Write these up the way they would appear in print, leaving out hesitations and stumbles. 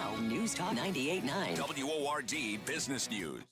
Now, News Talk 98.9. WORD Business News.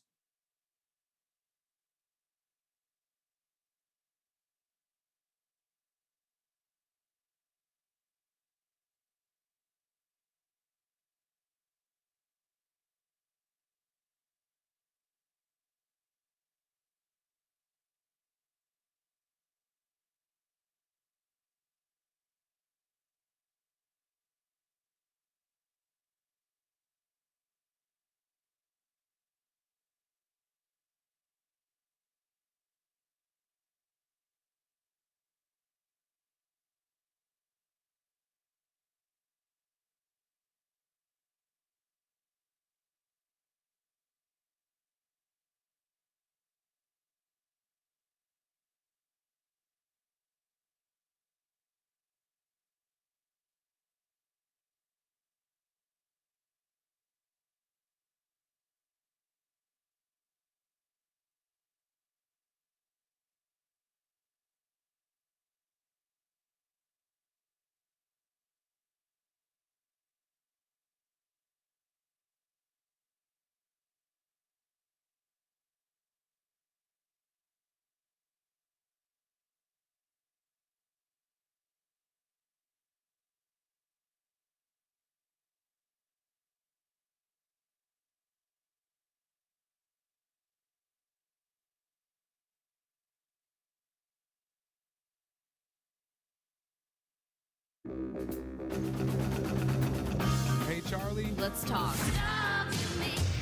Hey, Charlie. Let's talk.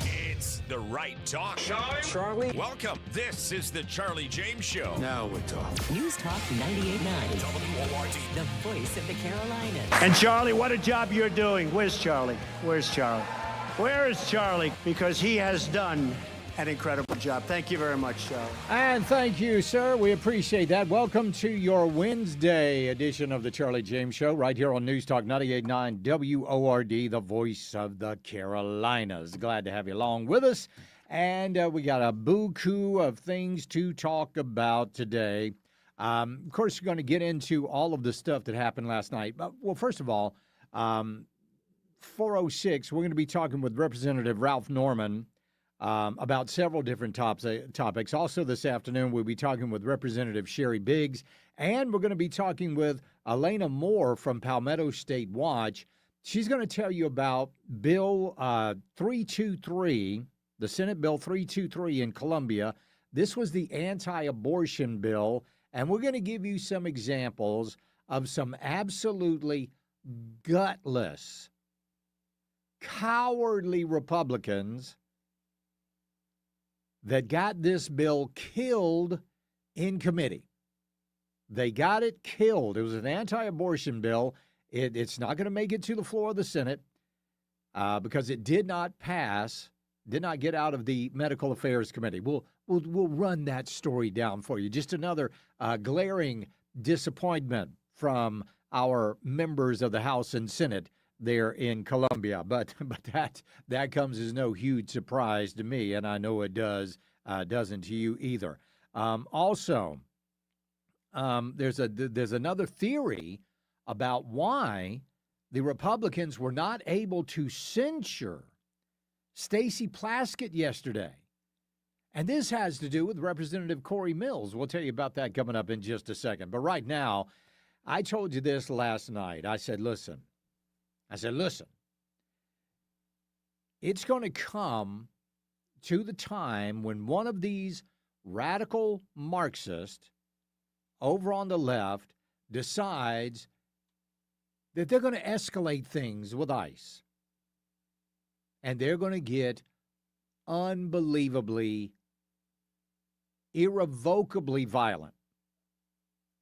It's the right talk. Charlie? Welcome. This is the Charlie James Show. Now we're talking. News Talk 98.9. WORD. The voice of the Carolinas. And Charlie, what a job you're doing. Where's Charlie? Where's Charlie? Where is Charlie? Because he has done an incredible job. Thank you very much, Charlie. And thank you, sir. We appreciate that. Welcome to your Wednesday edition of the Charlie James Show right here on News Talk 98.9 WORD, the voice of the Carolinas. Glad to have you along with us. And we got a buku of things to talk about today. Of course, we're going to get into all of the stuff that happened last night. Well, first of all, 4:06, we're going to be talking with Representative Ralph Norman about several different topics. Also this afternoon, we'll be talking with Representative Sherry Biggs, and we're going to be talking with Elena Moore from Palmetto State Watch. She's going to tell you about Bill 323, the Senate Bill 323 in Columbia. This was the anti-abortion bill, and we're going to give you some examples of some absolutely gutless, cowardly Republicans that got this bill killed in committee. They got it killed. It was an anti-abortion bill. It's not going to make it to the floor of the Senate because it did not pass, did not get out of the Medical Affairs Committee. We'll run that story down for you. Just another glaring disappointment from our members of the House and Senate there in Columbia, but that comes as no huge surprise to me, and I know it doesn't to you either. Also, there's another theory about why the Republicans were not able to censure Stacey Plaskett yesterday, and this has to do with Representative Corey Mills. We'll tell you about that coming up in just a second. But right now, I told you this last night. I said, listen, it's going to come to the time when one of these radical Marxists over on the left decides that they're going to escalate things with ICE. And they're going to get unbelievably, irrevocably violent.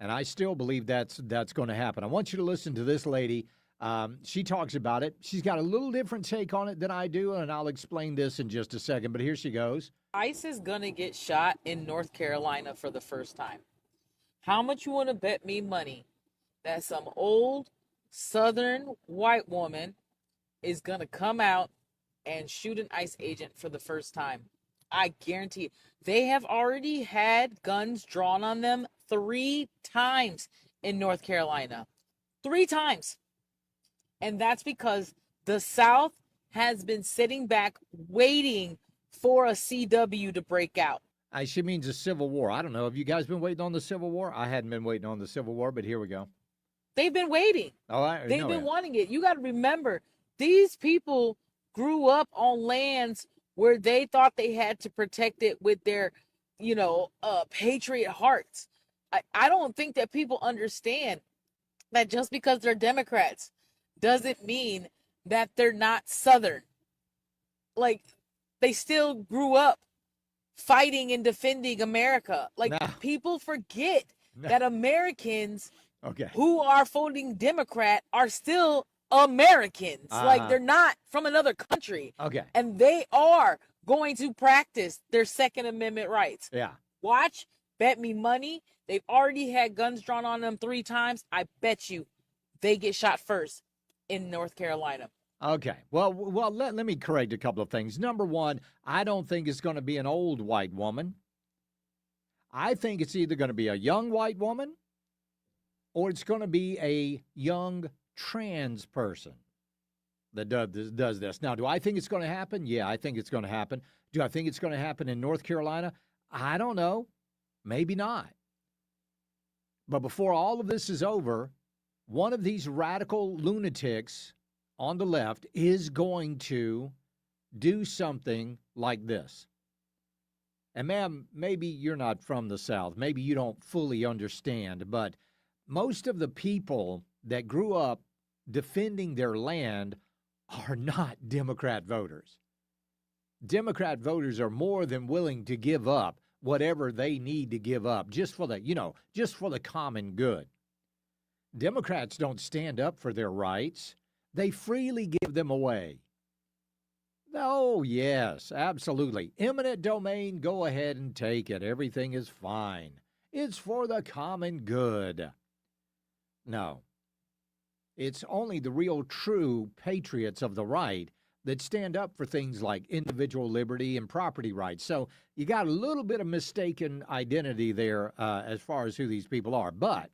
And I still believe that's going to happen. I want you to listen to this lady. She talks about it. She's got a little different take on it than I do, and I'll explain this in just a second. But here she goes. ICE is going to get shot in North Carolina for the first time. How much you want to bet me money that some old Southern white woman is going to come out and shoot an ICE agent for the first time? I guarantee you. They have already had guns drawn on them 3 times in North Carolina. 3 times. And that's because the South has been sitting back waiting for a CW to break out. She means a civil war. I don't know. Have you guys been waiting on the Civil War? I hadn't been waiting on the Civil War, but here we go. They've been waiting. They've been wanting it. You got to remember, these people grew up on lands where they thought they had to protect it with their, patriot hearts. I don't think that people understand that just because they're Democrats doesn't mean that they're not Southern. Like, they still grew up fighting and defending America. Like, people forget that Americans who are voting Democrat are still Americans. Like, they're not from another country. And they are going to practice their Second Amendment rights. Watch, bet me money. They've already had guns drawn on them 3 times. I bet you they get shot first in North Carolina. Okay. Well, let me correct a couple of things. Number one, I don't think it's going to be an old white woman. I think it's either going to be a young white woman or it's going to be a young trans person that does this. Now, do I think it's going to happen? Yeah, I think it's going to happen. Do I think it's going to happen in North Carolina? I don't know. Maybe not. But before all of this is over, one of these radical lunatics on the left is going to do something like this. And ma'am, maybe you're not from the South. Maybe you don't fully understand, but most of the people that grew up defending their land are not Democrat voters. Democrat voters are more than willing to give up whatever they need to give up just for the common good. Democrats don't stand up for their rights. They freely give them away. Oh, yes, absolutely. Eminent domain, go ahead and take it. Everything is fine. It's for the common good. No. It's only the real true patriots of the right that stand up for things like individual liberty and property rights. So you got a little bit of mistaken identity there as far as who these people are. But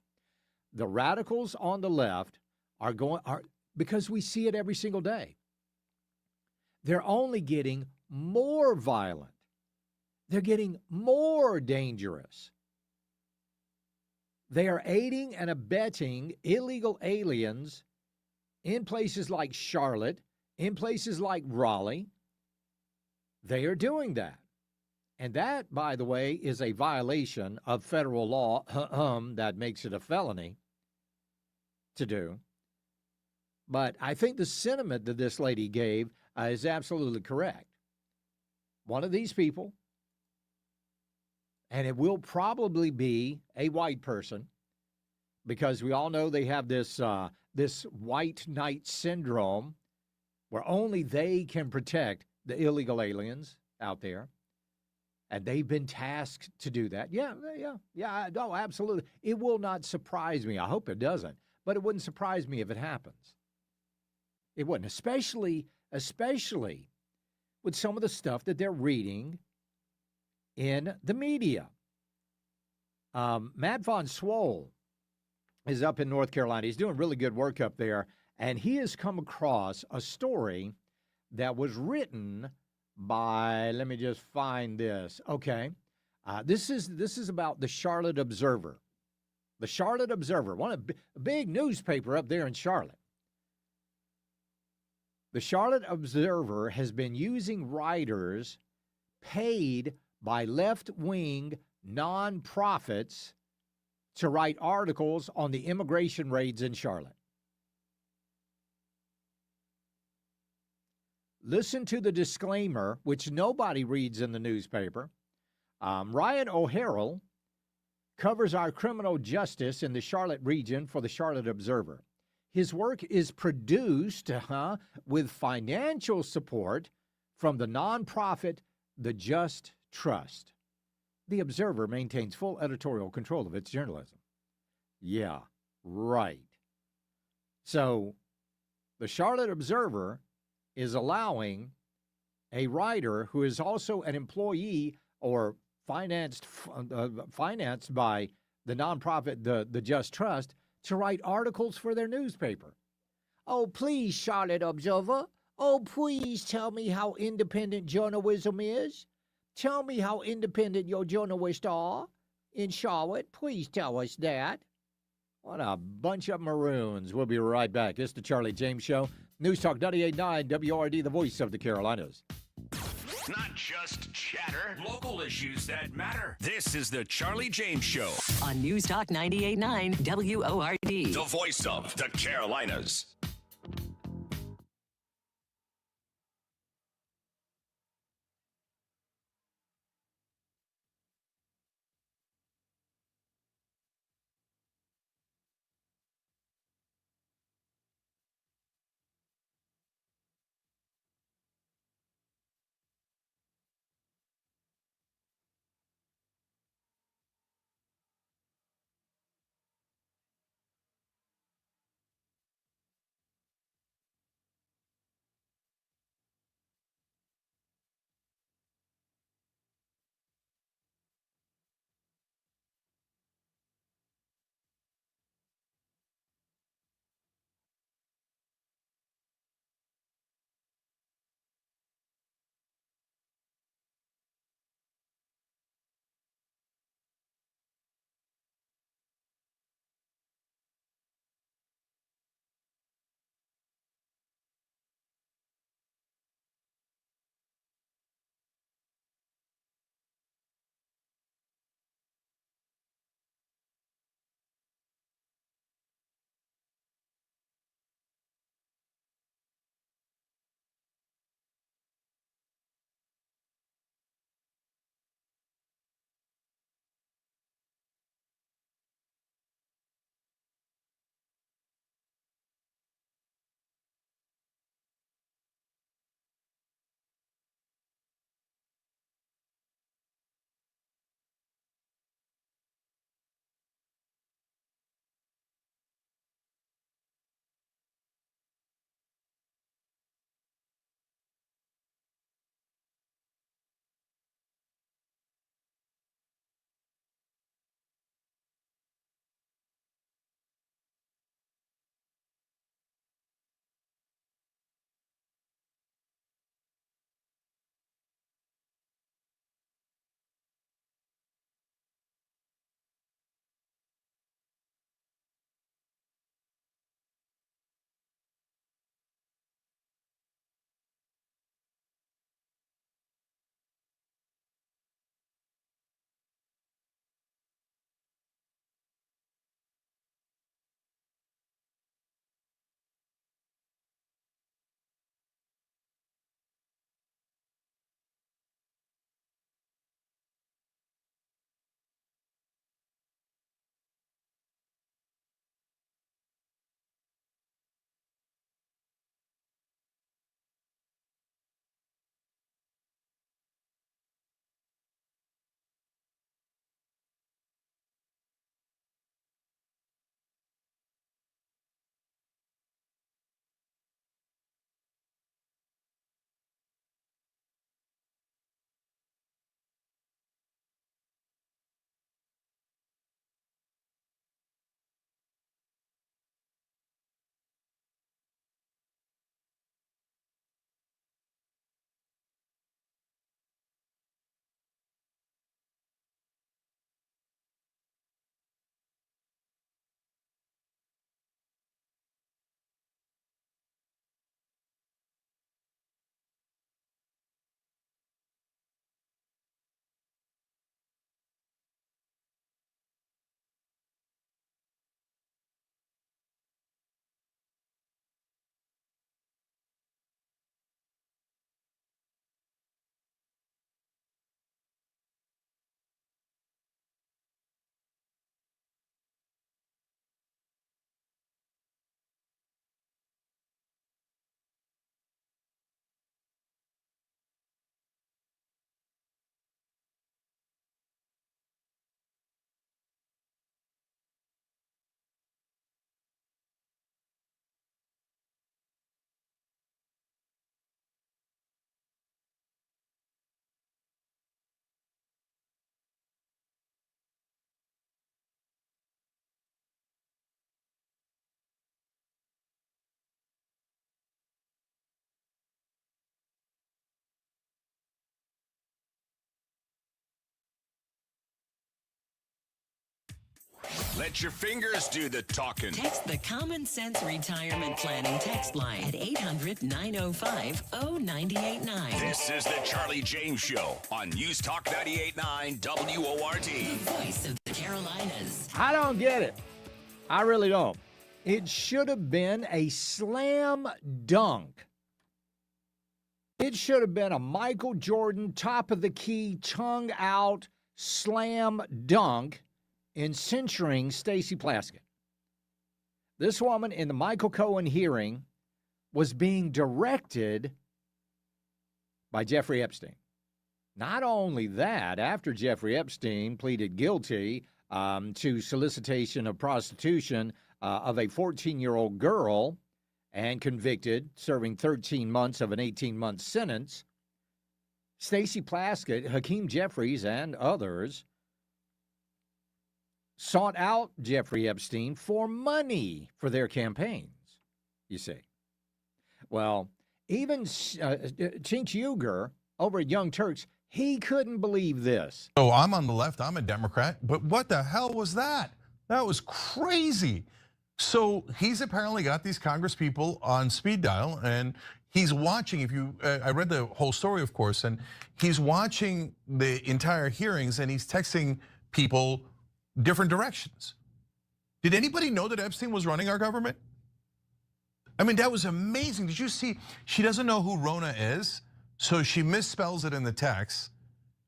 the radicals on the left are because we see it every single day. They're only getting more violent. They're getting more dangerous. They are aiding and abetting illegal aliens in places like Charlotte, in places like Raleigh. They are doing that. And that, by the way, is a violation of federal law that makes it a felony to do. But I think the sentiment that this lady gave is absolutely correct. One of these people, and it will probably be a white person, because we all know they have this white knight syndrome where only they can protect the illegal aliens out there. And they've been tasked to do that. Yeah, no, absolutely. It will not surprise me. I hope it doesn't. But it wouldn't surprise me if it happens. It wouldn't, especially with some of the stuff that they're reading in the media. Matt Von Swoll is up in North Carolina. He's doing really good work up there, and he has come across a story that was written by, let me just find this. Okay. This is about the Charlotte Observer. The Charlotte Observer, a big newspaper up there in Charlotte. The Charlotte Observer has been using writers paid by left-wing nonprofits to write articles on the immigration raids in Charlotte. Listen to the disclaimer, which nobody reads in the newspaper. Ryan O'Harrell covers our criminal justice in the Charlotte region for the Charlotte Observer. His work is produced with financial support from the nonprofit The Just Trust. The Observer maintains full editorial control of its journalism. Yeah, right. So the Charlotte Observer is allowing a writer who is also an employee or financed by the nonprofit, the Just Trust, to write articles for their newspaper. Oh, please, Charlotte Observer. Oh, please tell me how independent journalism is. Tell me how independent your journalists are in Charlotte. Please tell us that. What a bunch of maroons. We'll be right back. It's the Charlie James Show. News Talk 98.9 WRD, the voice of the Carolinas. Not just chatter, local issues that matter. This is the Charlie James Show, On News Talk 98.9 WORD. the voice of the Carolinas. Let your fingers do the talking. Text the Common Sense Retirement Planning text line at 800-905-0989. This is the Charlie James Show on News Talk 98.9 WORD. The voice of the Carolinas. I don't get it. I really don't. It should have been a slam dunk. It should have been a Michael Jordan, top of the key, tongue out slam dunk in censuring Stacey Plaskett. This woman in the Michael Cohen hearing was being directed by Jeffrey Epstein. Not only that, after Jeffrey Epstein pleaded guilty to solicitation of prostitution of a 14-year-old girl and convicted, serving 13 months of an 18-month sentence, Stacey Plaskett, Hakeem Jeffries, and others sought out Jeffrey Epstein for money for their campaigns, you see. Well, even Cenk Uygur over at Young Turks, he couldn't believe this. So I'm on the left, I'm a Democrat, but what the hell was that? That was crazy. So he's apparently got these Congress people on speed dial and he's watching, I read the whole story, of course, and he's watching the entire hearings and he's texting people different directions. Did anybody know that Epstein was running our government? I mean, that was amazing. Did you see? She doesn't know who Rona is, so she misspells it in the text.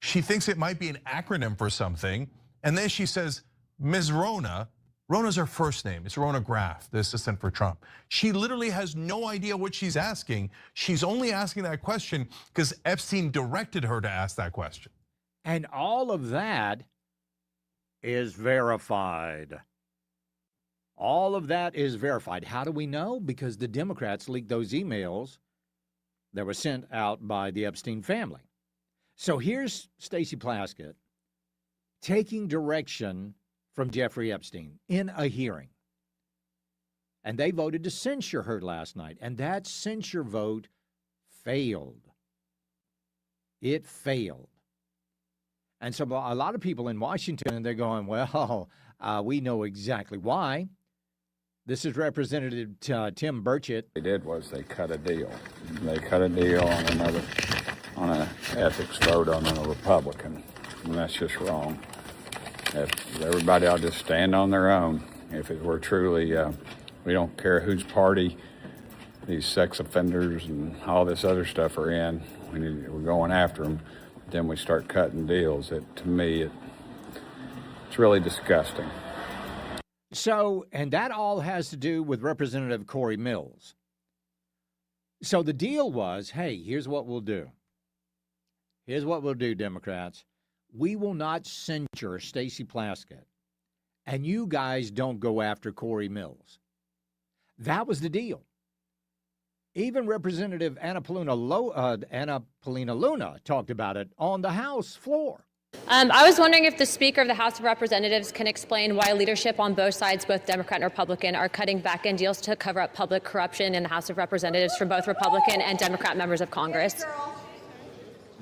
She thinks it might be an acronym for something, and then she says, Ms. Rona. Rona's her first name. It's Rona Graff, the assistant for Trump. She literally has no idea what she's asking. She's only asking that question because Epstein directed her to ask that question. And all of that is verified. All of that is verified. How do we know? Because the Democrats leaked those emails that were sent out by the Epstein family. So here's Stacey Plaskett taking direction from Jeffrey Epstein in a hearing. And they voted to censure her last night. And that censure vote failed. It failed. And so a lot of people in Washington, they're going, well, we know exactly why. This is Representative Tim Burchett. They did was they cut a deal. They cut a deal on an ethics vote on a Republican, and that's just wrong. If everybody ought to just stand on their own. If it were truly, we don't care whose party these sex offenders and all this other stuff are in. We're going after them. Then we start cutting deals. To me, it's really disgusting. So, and that all has to do with Representative Corey Mills. So the deal was, hey, here's what we'll do. Here's what we'll do, Democrats. We will not censure Stacey Plaskett, and you guys don't go after Corey Mills. That was the deal. Even Representative Anna Paulina Luna talked about it on the House floor. I was wondering if the Speaker of the House of Representatives can explain why leadership on both sides, both Democrat and Republican, are cutting back-end deals to cover up public corruption in the House of Representatives from both Republican and Democrat members of Congress.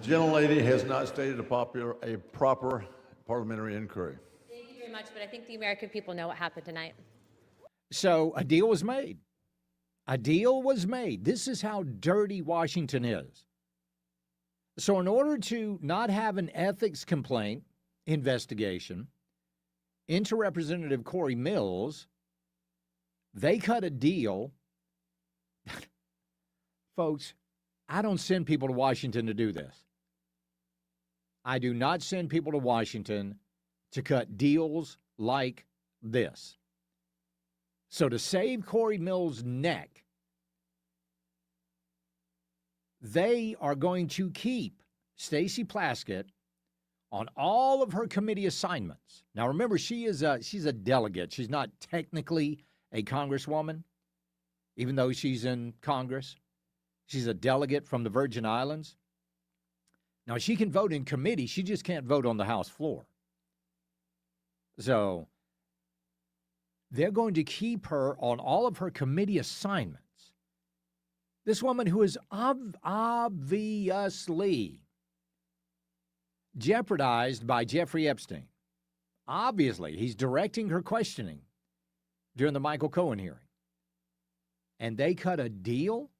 The gentlelady has not stated a proper parliamentary inquiry. Thank you very much, but I think the American people know what happened tonight. So a deal was made. A deal was made. This is how dirty Washington is. So in order to not have an ethics complaint investigation into Representative Corey Mills, they cut a deal. Folks, I don't send people to Washington to do this. I do not send people to Washington to cut deals like this. So to save Corey Mills' neck, they are going to keep Stacey Plaskett on all of her committee assignments. Now, remember, she's a delegate. She's not technically a congresswoman, even though she's in Congress. She's a delegate from the Virgin Islands. Now, she can vote in committee. She just can't vote on the House floor. So they're going to keep her on all of her committee assignments. This woman who is obviously jeopardized by Jeffrey Epstein. Obviously, he's directing her questioning during the Michael Cohen hearing. And they cut a deal?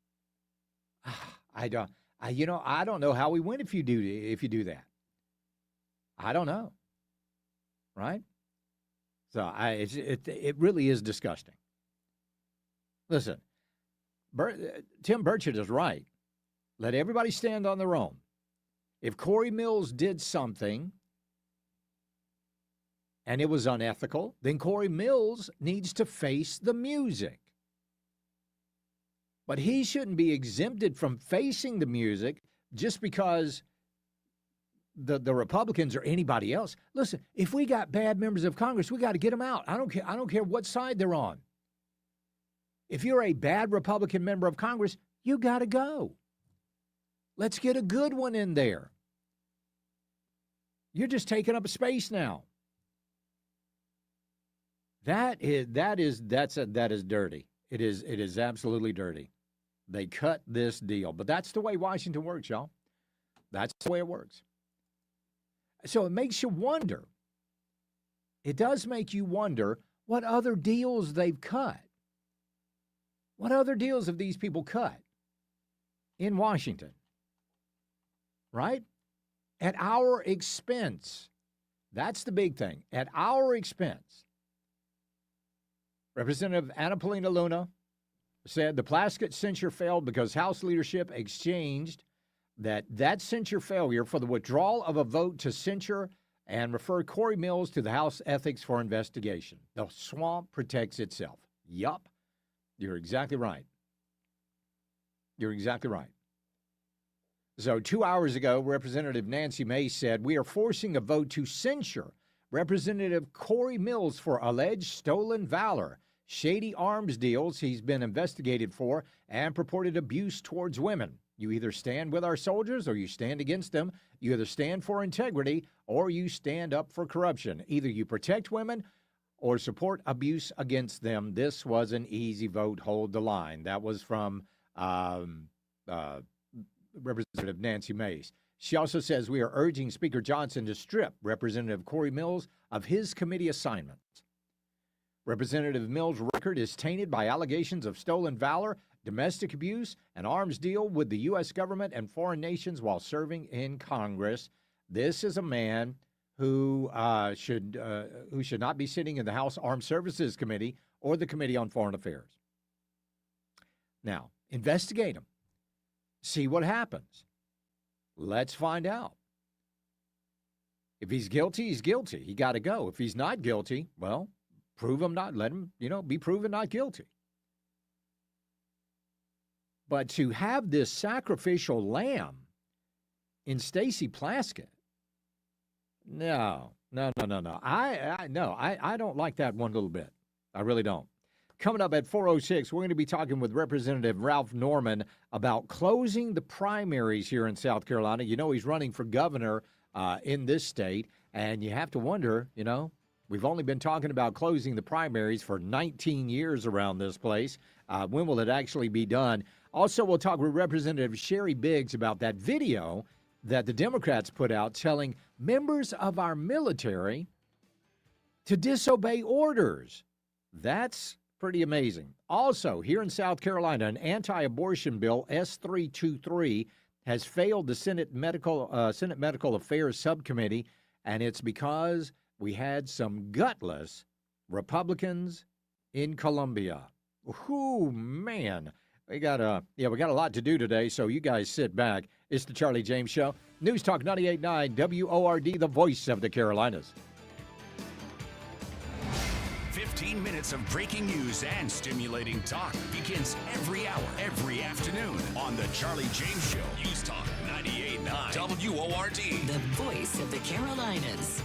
I don't know how we win if you do that. I don't know. Right? So it really is disgusting. Listen, Tim Burchett is right. Let everybody stand on their own. If Corey Mills did something and it was unethical, then Corey Mills needs to face the music. But he shouldn't be exempted from facing the music just because the Republicans or anybody else. Listen, if we got bad members of Congress, we got to get them out. I don't care what side they're on. If you're a bad Republican member of Congress, you got to go. Let's get a good one in there. You're just taking up space now. That is dirty. It is absolutely dirty. They cut this deal. But that's the way Washington works, y'all. That's the way it works. So it makes you wonder. It does make you wonder what other deals they've cut. What other deals have these people cut in Washington? Right? At our expense. That's the big thing. At our expense. Representative Anna Paulina Luna said the Plaskett censure failed because House leadership exchanged that censure failure for the withdrawal of a vote to censure and refer Corey Mills to the House Ethics for investigation. The swamp protects itself. Yup. You're exactly right. You're exactly right. So 2 hours ago, Representative Nancy Mace said, we are forcing a vote to censure Representative Corey Mills for alleged stolen valor, shady arms deals he's been investigated for, and purported abuse towards women. You either stand with our soldiers or you stand against them. You either stand for integrity or you stand up for corruption. Either you protect women or support abuse against them. This was an easy vote. Hold the line. That was from Representative Nancy Mace. She also says we are urging Speaker Johnson to strip Representative Corey Mills of his committee assignments. Representative Mills' record is tainted by allegations of stolen valor, domestic abuse, and arms deal with the U.S. government and foreign nations while serving in Congress. This is a man who should not be sitting in the House Armed Services Committee or the Committee on Foreign Affairs. Now, investigate him. See what happens. Let's find out. If he's guilty, he's guilty. He got to go. If he's not guilty, well, prove him not. Let him, be proven not guilty. But to have this sacrificial lamb in Stacey Plaskett, no. I don't like that one little bit. I really don't. Coming up at 4:06, we're going to be talking with Representative Ralph Norman about closing the primaries here in South Carolina. You know, he's running for governor in this state, and you have to wonder, we've only been talking about closing the primaries for 19 years around this place. When will it actually be done? Also, we'll talk with Representative Sherry Biggs about that video that the Democrats put out telling members of our military to disobey orders. That's pretty amazing. Also, here in South Carolina, an anti-abortion bill, S323, has failed the Senate Medical Affairs Subcommittee, and it's because we had some gutless Republicans in Columbia. Ooh, man. We got a lot to do today, so you guys sit back. It's the Charlie James Show. News Talk 98.9 WORD, the voice of the Carolinas. 15 minutes of breaking news and stimulating talk begins every hour, every afternoon on the Charlie James Show. News Talk 98.9 WORD. The voice of the Carolinas.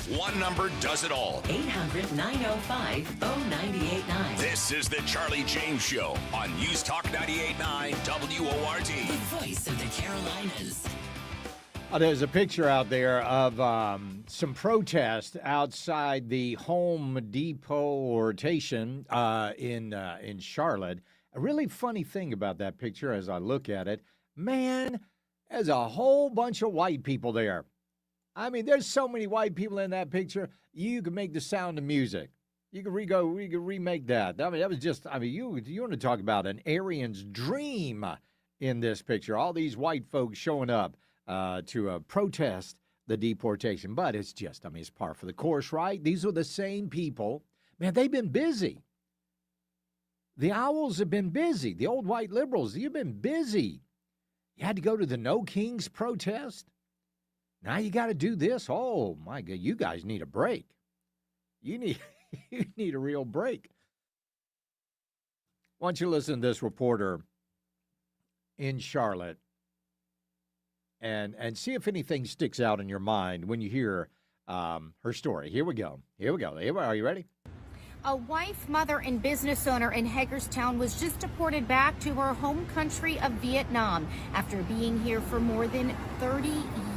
One number does it all. 800-905-0989. This is the Charlie James Show on News Talk 98.9 WORD. The voice of the Carolinas. There's a picture out there of some protest outside the Home Deportation in Charlotte. A really funny thing about that picture as I look at it, man, there's a whole bunch of white people there. I mean, there's so many white people in that picture. You could make the Sound of Music. You could remake that. I mean, that was just. I mean, you want to talk about an Aryan's dream in this picture. All these white folks showing up to protest the deportation, but it's just. I mean, it's par for the course, right? These are the same people. Man, they've been busy. The owls have been busy. The old white liberals, you've been busy. You had to go to the No Kings protest. Now you got to do this. Oh, my God. You guys need a break. You need a real break. Why don't you listen to this reporter in Charlotte and see if anything sticks out in your mind when you hear her story. Here we go. Are you ready? A wife, mother, and business owner in Hagerstown was just deported back to her home country of Vietnam after being here for more than 30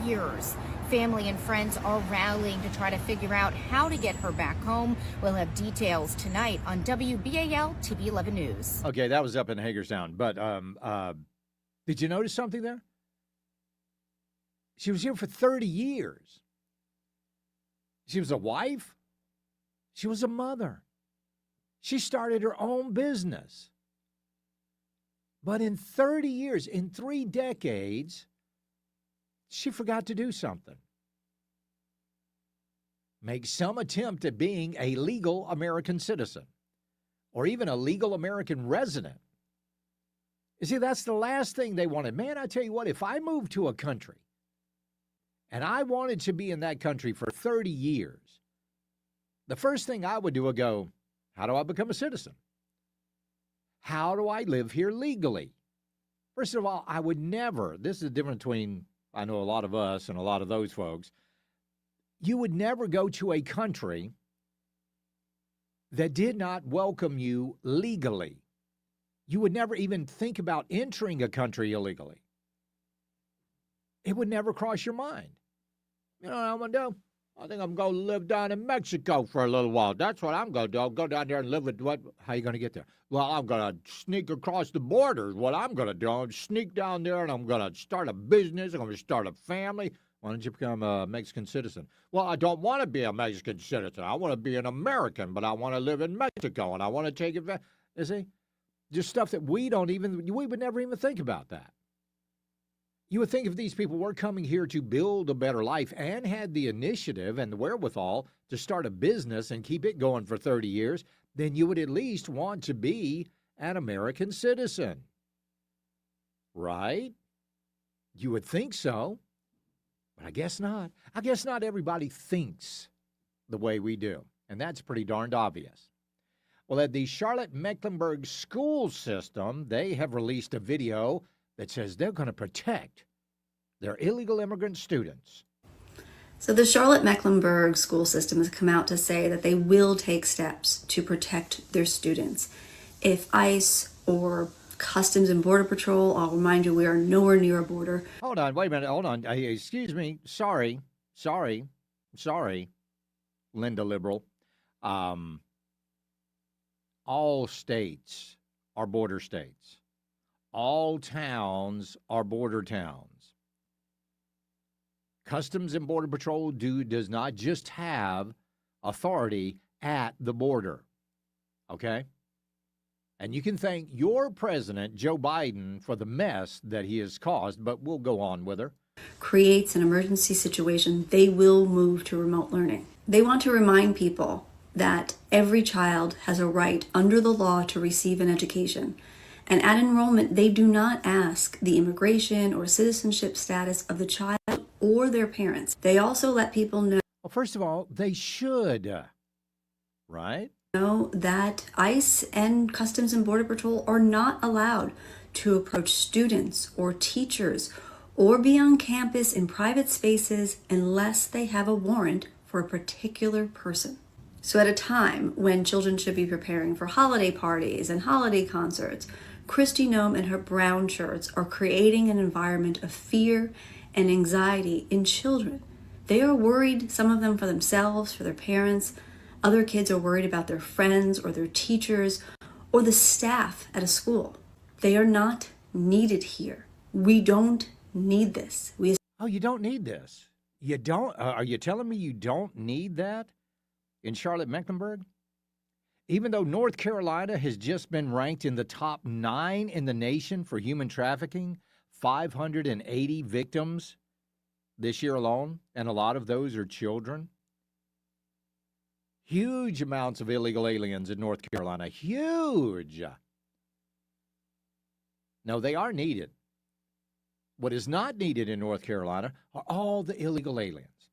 years. Family and friends are rallying to try to figure out how to get her back home. We'll have details tonight on WBAL TV 11 News. Okay, that was up in Hagerstown. But did you notice something there? She was here for 30 years. She was a wife. She was a mother. She started her own business. But in 30 years, in 3 decades, she forgot to do something. Make some attempt at being a legal American citizen or even a legal American resident. You see, that's the last thing they wanted. Man, I tell you what, if I moved to a country and I wanted to be in that country for 30 years, the first thing I would do would go, how do I become a citizen? How do I live here legally? First of all, I would never, this is the difference between, I know a lot of us and a lot of those folks, you would never go to a country that did not welcome you legally. You would never even think about entering a country illegally. It would never cross your mind. You know what I'm going to do? I think I'm going to live down in Mexico for a little while. That's what I'm going to do. I'll go down there and live with what? How are you going to get there? Well, I'm going to sneak across the border is what I'm going to do. I'm sneak down there and I'm going to start a business. I'm going to start a family. Why don't you become a Mexican citizen? Well, I don't want to be a Mexican citizen. I want to be an American, but I want to live in Mexico and I want to take advantage. You see? Just stuff that we would never even think about that. You would think if these people were coming here to build a better life and had the initiative and the wherewithal to start a business and keep it going for 30 years, then you would at least want to be an American citizen. Right? You would think so, but I guess not. I guess not everybody thinks the way we do, and that's pretty darned obvious. Well, at the Charlotte-Mecklenburg school system, they have released a video that says they're going to protect their illegal immigrant students. So the Charlotte-Mecklenburg school system has come out to say that they will take steps to protect their students. If ICE or Customs and Border Patrol, I'll remind you, we are nowhere near a border. Hold on, wait a minute, hold on. Excuse me, sorry, Linda Liberal. All states are border states. All towns are border towns. Customs and Border Patrol does not just have authority at the border, okay? And you can thank your president, Joe Biden, for the mess that he has caused, but we'll go on with her. Creates an emergency situation, they will move to remote learning. They want to remind people that every child has a right under the law to receive an education. And at enrollment, they do not ask the immigration or citizenship status of the child or their parents. They also let people know. Well, first of all, they should, right? Know that ICE and Customs and Border Patrol are not allowed to approach students or teachers or be on campus in private spaces unless they have a warrant for a particular person. So at a time when children should be preparing for holiday parties and holiday concerts, Kristi Noem and her brown shirts are creating an environment of fear and anxiety in children. They are worried, some of them for themselves, for their parents. Other kids are worried about their friends or their teachers or the staff at a school. They are not needed here. We don't need this. Oh, you don't need this. You don't? Are you telling me you don't need that in Charlotte-Mecklenburg? Even though North Carolina has just been ranked in the top 9 in the nation for human trafficking, 580 victims this year alone, and a lot of those are children. Huge amounts of illegal aliens in North Carolina. Huge. No, they are needed. What is not needed in North Carolina are all the illegal aliens.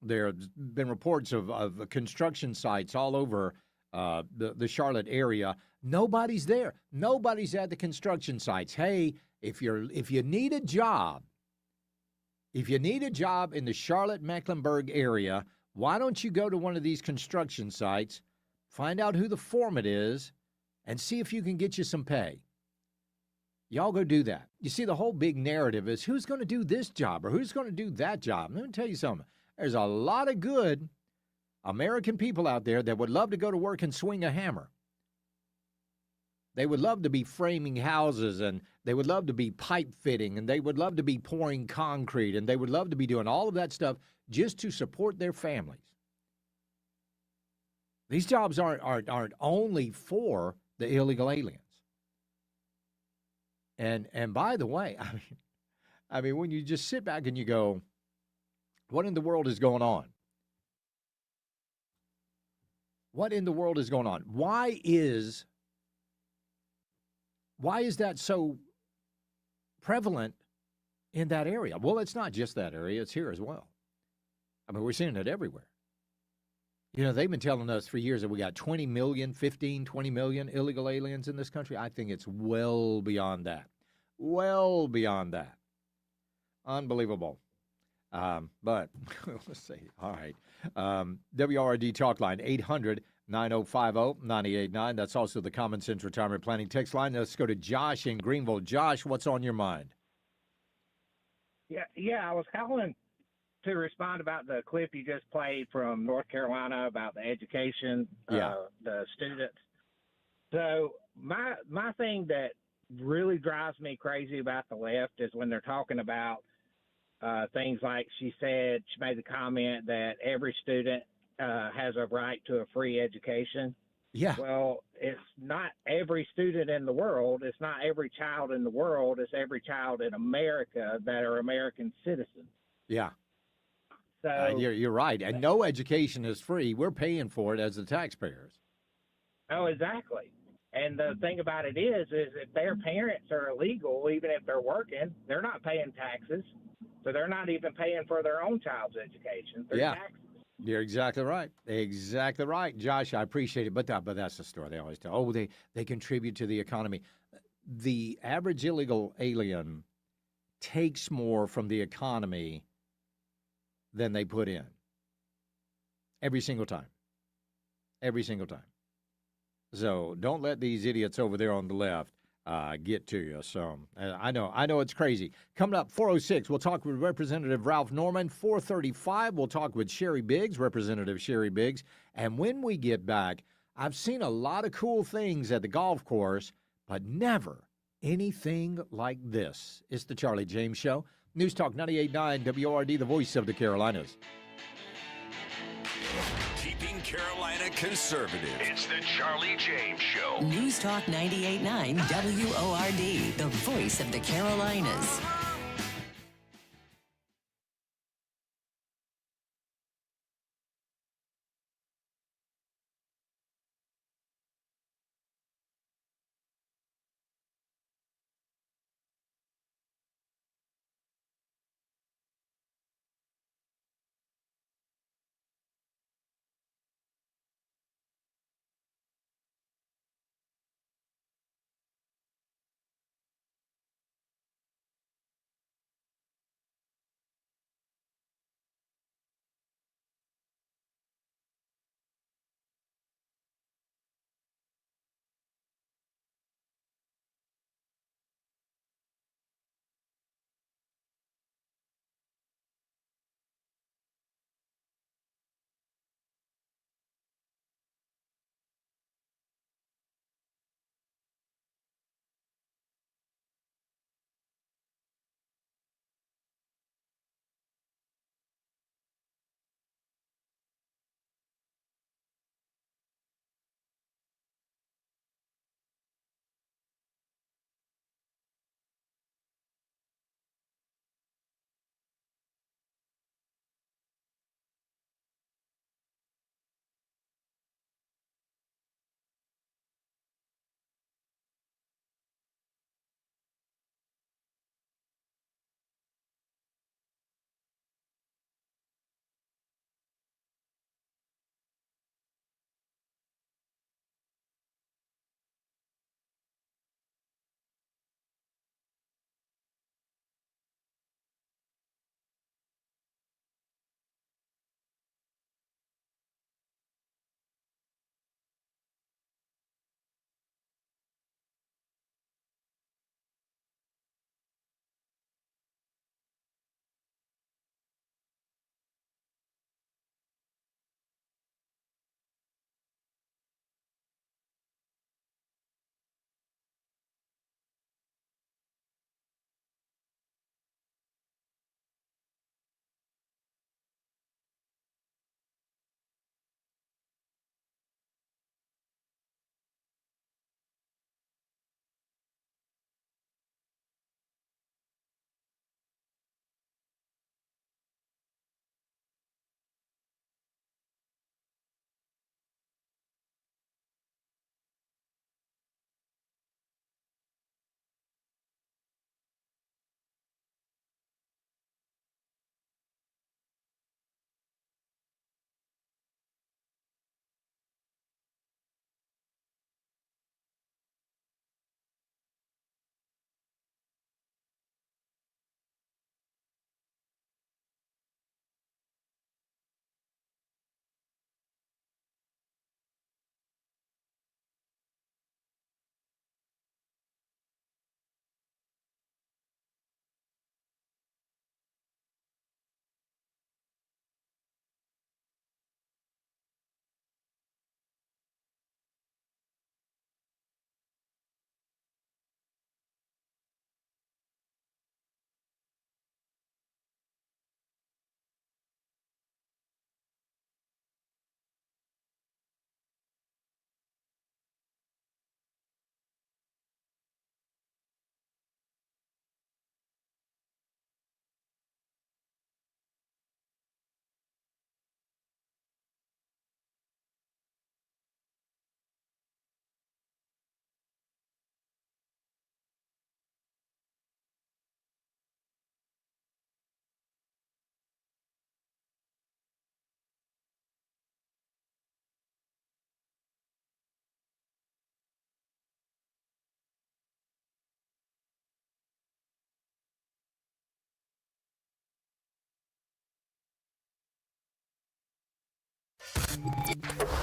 There have been reports of construction sites all over the Charlotte area. Nobody's there. Nobody's at the construction sites. Hey, if you need a job, in the Charlotte-Mecklenburg area, why don't you go to one of these construction sites, find out who the foreman is, and see if you can get you some pay? Y'all go do that. You see, the whole big narrative is who's going to do this job or who's going to do that job. Let me tell you something. There's a lot of good American people out there that would love to go to work and swing a hammer. They would love to be framing houses, and they would love to be pipe fitting, and they would love to be pouring concrete, and they would love to be doing all of that stuff just to support their families. These jobs aren't only for the illegal aliens. And by the way, I mean, when you just sit back and you go, what in the world is going on? What in the world is going on? Why is that so prevalent in that area? Well, it's not just that area. It's here as well. I mean, we're seeing it everywhere. You know, they've been telling us for years that we got 20 million, 15, 20 million illegal aliens in this country. I think it's well beyond that. Well beyond that. Unbelievable. But let's see. All right. WRD Talk Line, 800-9050-989. That's also the Common Sense Retirement Planning text line. Let's go to Josh in Greenville. Josh, what's on your mind? Yeah, I was calling to respond about the clip you just played from North Carolina about the education, the students. So my thing that really drives me crazy about the left is when they're talking about things like she made the comment that every student has a right to a free education. Yeah. Well, it's not every student in the world. It's not every child in the world. It's every child in America that are American citizens. Yeah. So you're right. And no education is free. We're paying for it as the taxpayers. Oh, exactly. And the thing about it is if their parents are illegal, even if they're working, they're not paying taxes. So they're not even paying for their own child's education. Taxes. You're exactly right. Exactly right. Josh, I appreciate it. But that's the story they always tell. Oh, they contribute to the economy. The average illegal alien takes more from the economy than they put in. Every single time. Every single time. So don't let these idiots over there on the left get to you. So I know it's crazy. Coming up, 4:06, we'll talk with Representative Ralph Norman. 4:35, we'll talk with Sherry Biggs, Representative Sherry Biggs. And when we get back, I've seen a lot of cool things at the golf course, but never anything like this. It's the Charlie James Show. News Talk 98.9 WRD, the voice of the Carolinas. Keeping Carolina conservative. It's the Charlie James Show. News Talk 98.9 WORD, the voice of the Carolinas.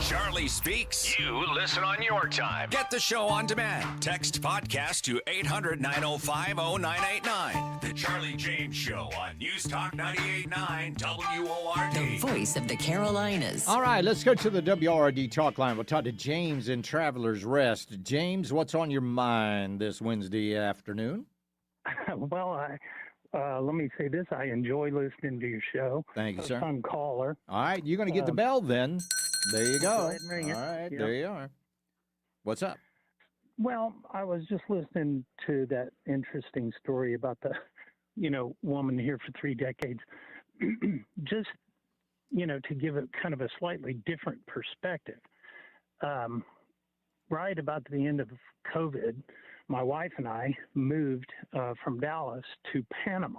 Charlie Speaks. You listen on your time. Get the show on demand. Text podcast to 800-905-0989. The Charlie James Show on News Talk 98.9 WORD. The voice of the Carolinas. All right, let's go to the WRD talk line. We'll talk to James in Travelers Rest. James, what's on your mind this Wednesday afternoon? Well, let me say this. I enjoy listening to your show. Thank you, sir. Fun caller. All right, you're going to get the bell then. There you go. Go ahead and ring it. All right, Yep. there you are. What's up? Well, I was just listening to that interesting story about the, woman here for 3 decades. Just, to give it kind of a slightly different perspective. Right about the end of COVID, my wife and I moved from Dallas to Panama,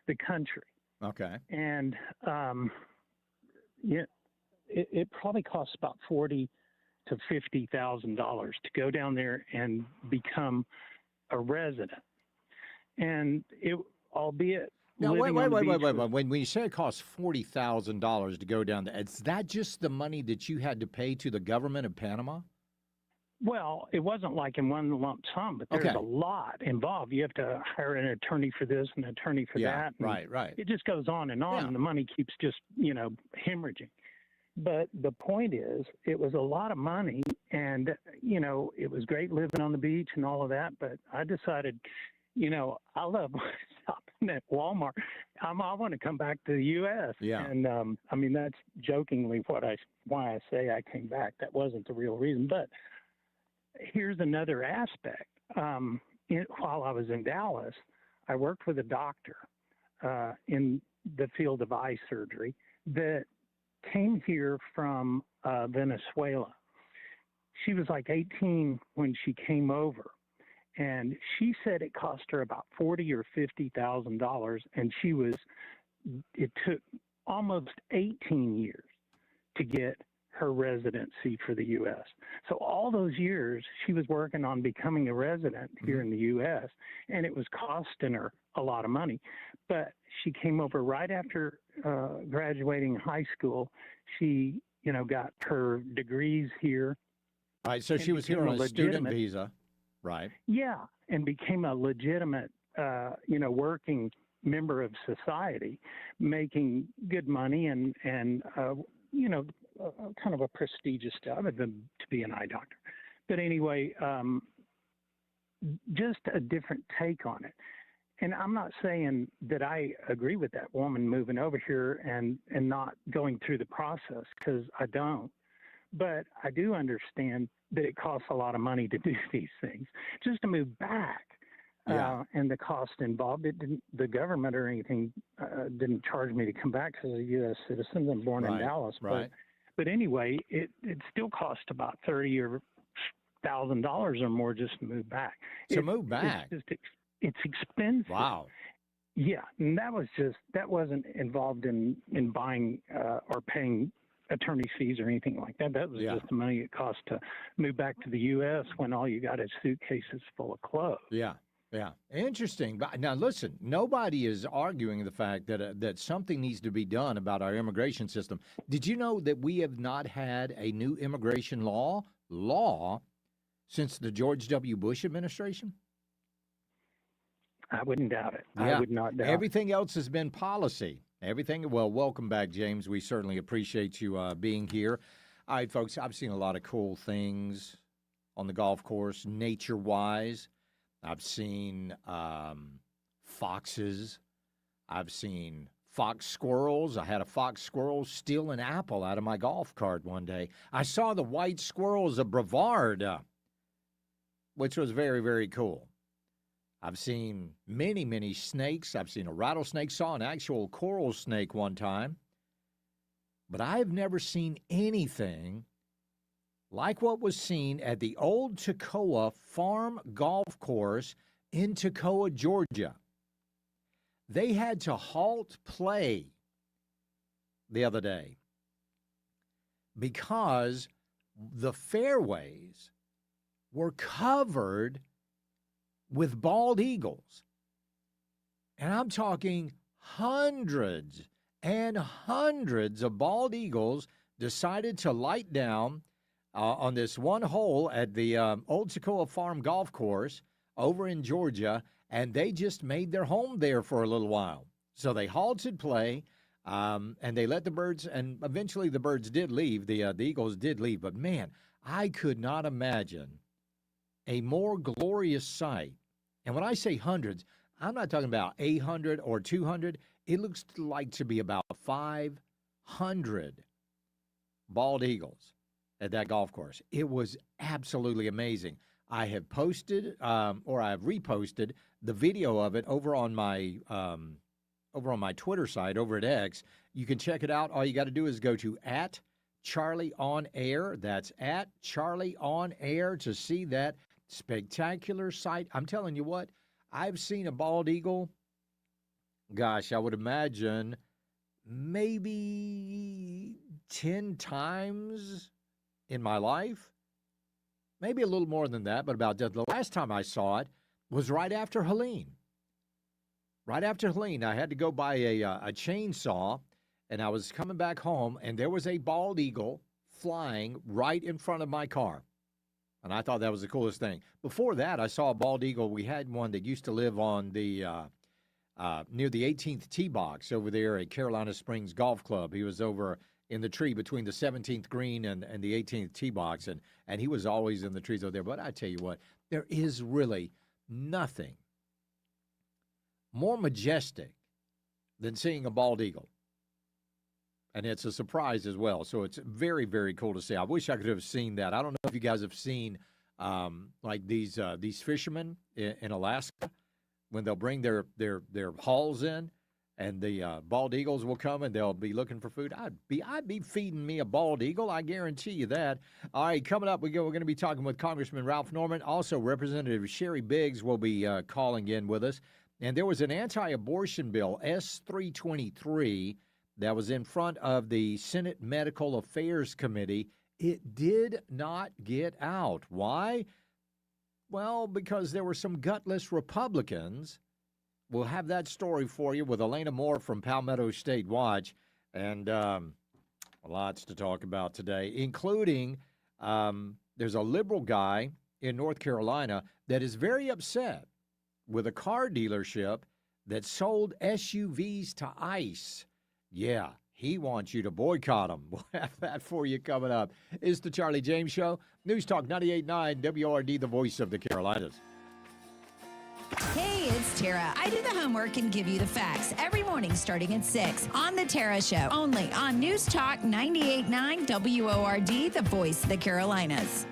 the country. Okay. And it probably costs about $40,000 to $50,000 to go down there and become a resident. And albeit Now, wait. living on the beach was- When you say it costs $40,000 to go down there, is that just the money that you had to pay to the government of Panama? Well, it wasn't like in one lump sum, but there's Okay. a lot involved. You have to hire an attorney for this, an attorney for that. and right. It just goes on, and the money keeps just, hemorrhaging. But the point is, it was a lot of money, and, it was great living on the beach and all of that, but I decided, I love shopping at Walmart. I want to come back to the U.S. Yeah. And, that's jokingly why I say I came back. That wasn't the real reason, but here's another aspect. While I was in Dallas, I worked with a doctor in the field of eye surgery that came here from Venezuela. She was like 18 when she came over, and she said it cost her about $40,000 or $50,000, and it took almost 18 years to get her residency for the U.S. So all those years she was working on becoming a resident here in the U.S., and it was costing her a lot of money. But she came over right after graduating high school. She, got her degrees here. All right, so she was here on a student visa, right? Yeah, and became a legitimate, working member of society, making good money and kind of a prestigious job to be an eye doctor. But anyway, just a different take on it. And I'm not saying that I agree with that woman moving over here and not going through the process, because I don't. But I do understand that it costs a lot of money to do these things. Just to move back, and the cost involved, the government or anything didn't charge me to come back as a U.S. citizen. I'm born in Dallas. Right. But anyway, it still cost about $30,000 or more just to move back. Move back? It's expensive. Wow. Yeah, and that wasn't involved in buying or paying attorney fees or anything like that. That was just the money it cost to move back to the U.S. when all you got is suitcases full of clothes. Yeah. Yeah, interesting. But now, listen, nobody is arguing the fact that something needs to be done about our immigration system. Did you know that we have not had a new immigration law since the George W. Bush administration? I wouldn't doubt it. Yeah. I would not doubt Everything else has been policy. Well, welcome back, James. We certainly appreciate you being here. All right, folks, I've seen a lot of cool things on the golf course, nature-wise. I've seen foxes. I've seen fox squirrels. I had a fox squirrel steal an apple out of my golf cart one day. I saw the white squirrels of Brevard, which was very, very cool. I've seen many, many snakes. I've seen a rattlesnake, saw an actual coral snake one time. But I've never seen anything like what was seen at the old Toccoa Farm Golf Course in Toccoa, Georgia. They had to halt play the other day because the fairways were covered with bald eagles. And I'm talking hundreds and hundreds of bald eagles decided to light down on this one hole at the Old Sequoia Farm Golf Course over in Georgia, and they just made their home there for a little while. So they halted play, and they let the birds, and eventually the birds did leave. The Eagles did leave, but man, I could not imagine a more glorious sight. And when I say hundreds, I'm not talking about 800 or 200. It looks like to be about 500 bald eagles at that golf course. It was absolutely amazing. I have posted, or I have reposted the video of it over on my Twitter site, over at X. You can check it out. All you got to do is go to @CharlieOnAir. That's @CharlieOnAir to see that spectacular sight. I'm telling you what, I've seen a bald eagle, gosh, I would imagine maybe 10 times in my life. Maybe a little more than that, but about the last time I saw it was right after Helene. Right after Helene, I had to go buy a chainsaw, and I was coming back home, and there was a bald eagle flying right in front of my car. And I thought that was the coolest thing. Before that, I saw a bald eagle. We had one that used to live on the near the 18th tee box over there at Carolina Springs Golf Club. He was over in the tree between the 17th green and the 18th tee box, and he was always in the trees over there. But I tell you what, there is really nothing more majestic than seeing a bald eagle. And it's a surprise as well. So it's very, very cool to see. I wish I could have seen that. I don't know if you guys have seen like these fishermen in Alaska when they'll bring their hauls in, and the bald eagles will come and they'll be looking for food. I'd be feeding me a bald eagle. I guarantee you that. All right, coming up, we're going to be talking with Congressman Ralph Norman. Also, Representative Sherry Biggs will be calling in with us. And there was an anti-abortion bill, S-323, that was in front of the Senate Medical Affairs Committee. It did not get out. Why? Well, because there were some gutless Republicans. We'll have that story for you with Elena Moore from Palmetto State Watch. And lots to talk about today, including there's a liberal guy in North Carolina that is very upset with a car dealership that sold SUVs to ICE. Yeah, he wants you to boycott them. We'll have that for you coming up. It's the Charlie James Show. News Talk 98.9 WRD, the voice of the Carolinas. Hey, it's Tara. I do the homework and give you the facts every morning starting at 6 on The Tara Show, only on News Talk 98.9 WORD, the voice of the Carolinas.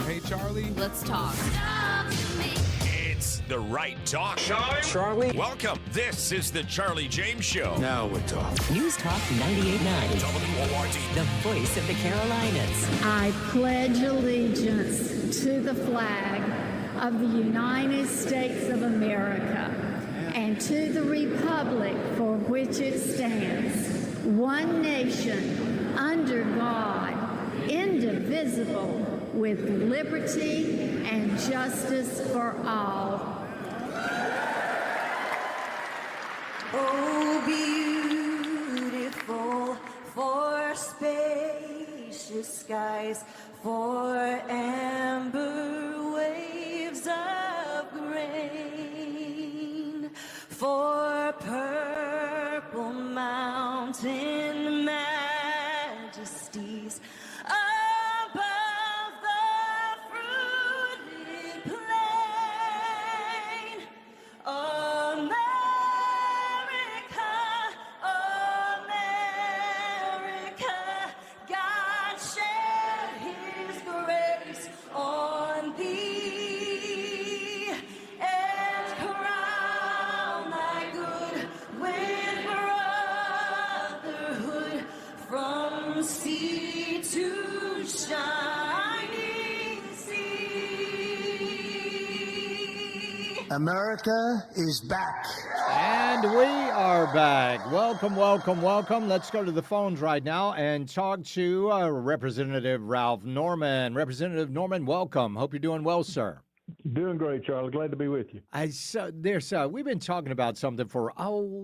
Hey, Charlie. Let's talk. It's the right talk. Charlie? Welcome. This is the Charlie James Show. Now we're talking. News Talk 98.9. WORD. The voice of the Carolinas. I pledge allegiance to the flag of the United States of America and to the republic for which it stands, one nation, under God, indivisible, with liberty and justice for all. Oh, beautiful for spacious skies, for amber waves of grain, for purple mountain majesties above the fruited plain. America, America, God shed his grace on thee and crown thy good with brotherhood from sea to shining sea. America is back. And we are back. Welcome, welcome, welcome. Let's go to the phones right now and talk to Representative Ralph Norman. Representative Norman, welcome. Hope you're doing well, sir. Doing great, Charlie. Glad to be with you. We've been talking about something for,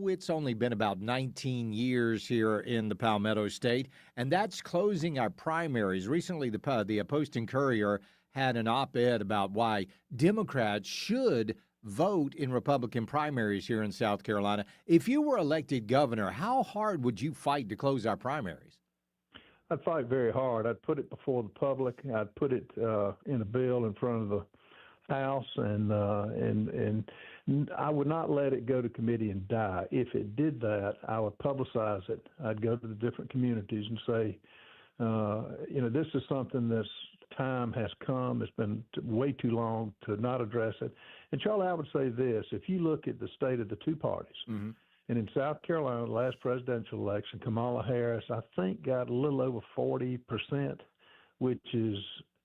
it's only been about 19 years here in the Palmetto State, and that's closing our primaries. Recently, the Post-Courier had an op-ed about why Democrats should vote in Republican primaries here in South Carolina. If you were elected governor, how hard would you fight to close our primaries? I'd fight very hard. I'd put it before the public. I'd put it in a bill in front of the House, and I would not let it go to committee and die. If it did that, I would publicize it. I'd go to the different communities and say, this is something that's time has come. It's been way too long to not address it. And Charlie, I would say this: if you look at the state of the two parties, and in South Carolina, the last presidential election, Kamala Harris, I think, got a little over 40%, which is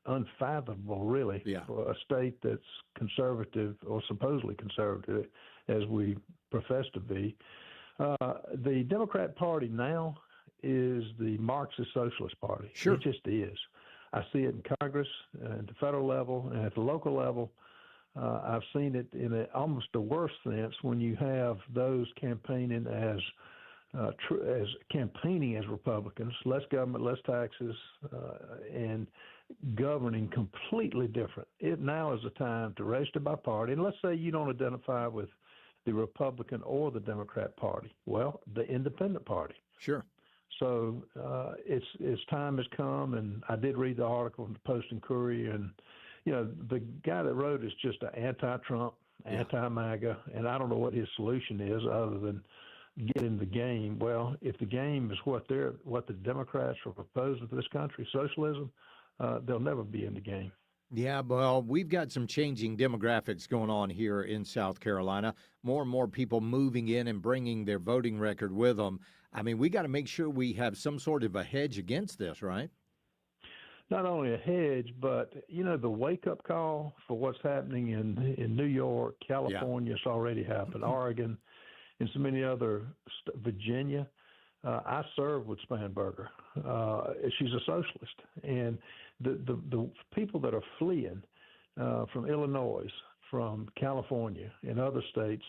unfathomable, really, for a state that's conservative or supposedly conservative, as we profess to be. The Democrat Party now is the Marxist Socialist Party. Sure. It just is. I see it in Congress, at the federal level, and at the local level. I've seen it in almost a worse sense when you have those campaigning as Republicans, less government, less taxes, and governing completely different. It now is a time to register by party. And let's say you don't identify with the Republican or the Democrat Party. Well, the Independent Party. Sure. So it's time has come, and I did read the article in the Post-Courier, and the guy that wrote is just an anti-Trump, anti-MAGA, and I don't know what his solution is other than get in the game. Well, if the game is what the Democrats are proposing for this country, socialism, they'll never be in the game. Yeah, well, we've got some changing demographics going on here in South Carolina. More and more people moving in and bringing their voting record with them. I mean, we got to make sure we have some sort of a hedge against this, right? Not only a hedge, but, the wake-up call for what's happening in New York, California, it's already happened, Oregon, and so many other, Virginia. I served with Spanberger. She's a socialist. And the people that are fleeing from Illinois, from California, and other states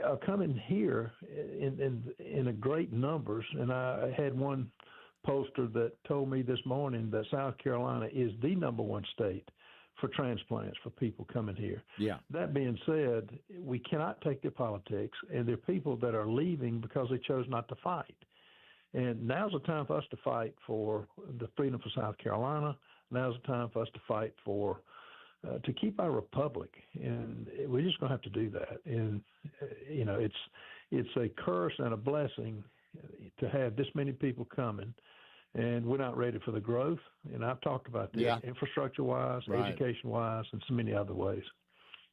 are coming here in a great numbers. And I had one pollster that told me this morning that South Carolina is the #1 state for transplants for people coming here. Yeah. That being said, we cannot take their politics, and there are people that are leaving because they chose not to fight. And now's the time for us to fight for the freedom for South Carolina. Now's the time for us to fight for to keep our republic, and we're just going to have to do that. And it's a curse and a blessing to have this many people coming. and we're not ready for the growth. And I've talked about this, infrastructure-wise, education-wise, and so many other ways.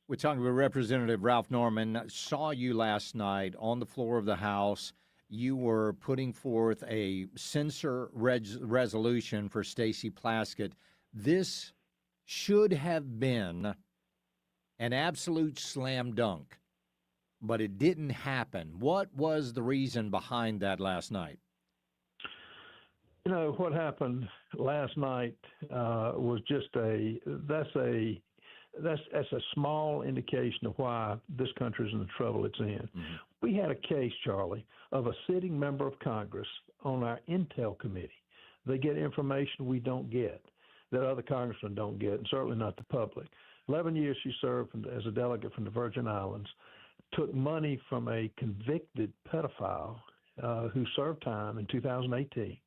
We're talking with Representative Ralph Norman. Saw you last night on the floor of the House. You were putting forth a censure resolution for Stacey Plaskett. This should have been an absolute slam dunk, but it didn't happen. What was the reason behind that last night? You know, what happened last night was just that's a small indication of why this country's in the trouble it's in. Mm-hmm. We had a case, Charlie, of a sitting member of Congress on our Intel committee. They get information we don't get, that other congressmen don't get, and certainly not the public. 11 years she served as a delegate from the Virgin Islands, took money from a convicted pedophile who served time in 2018,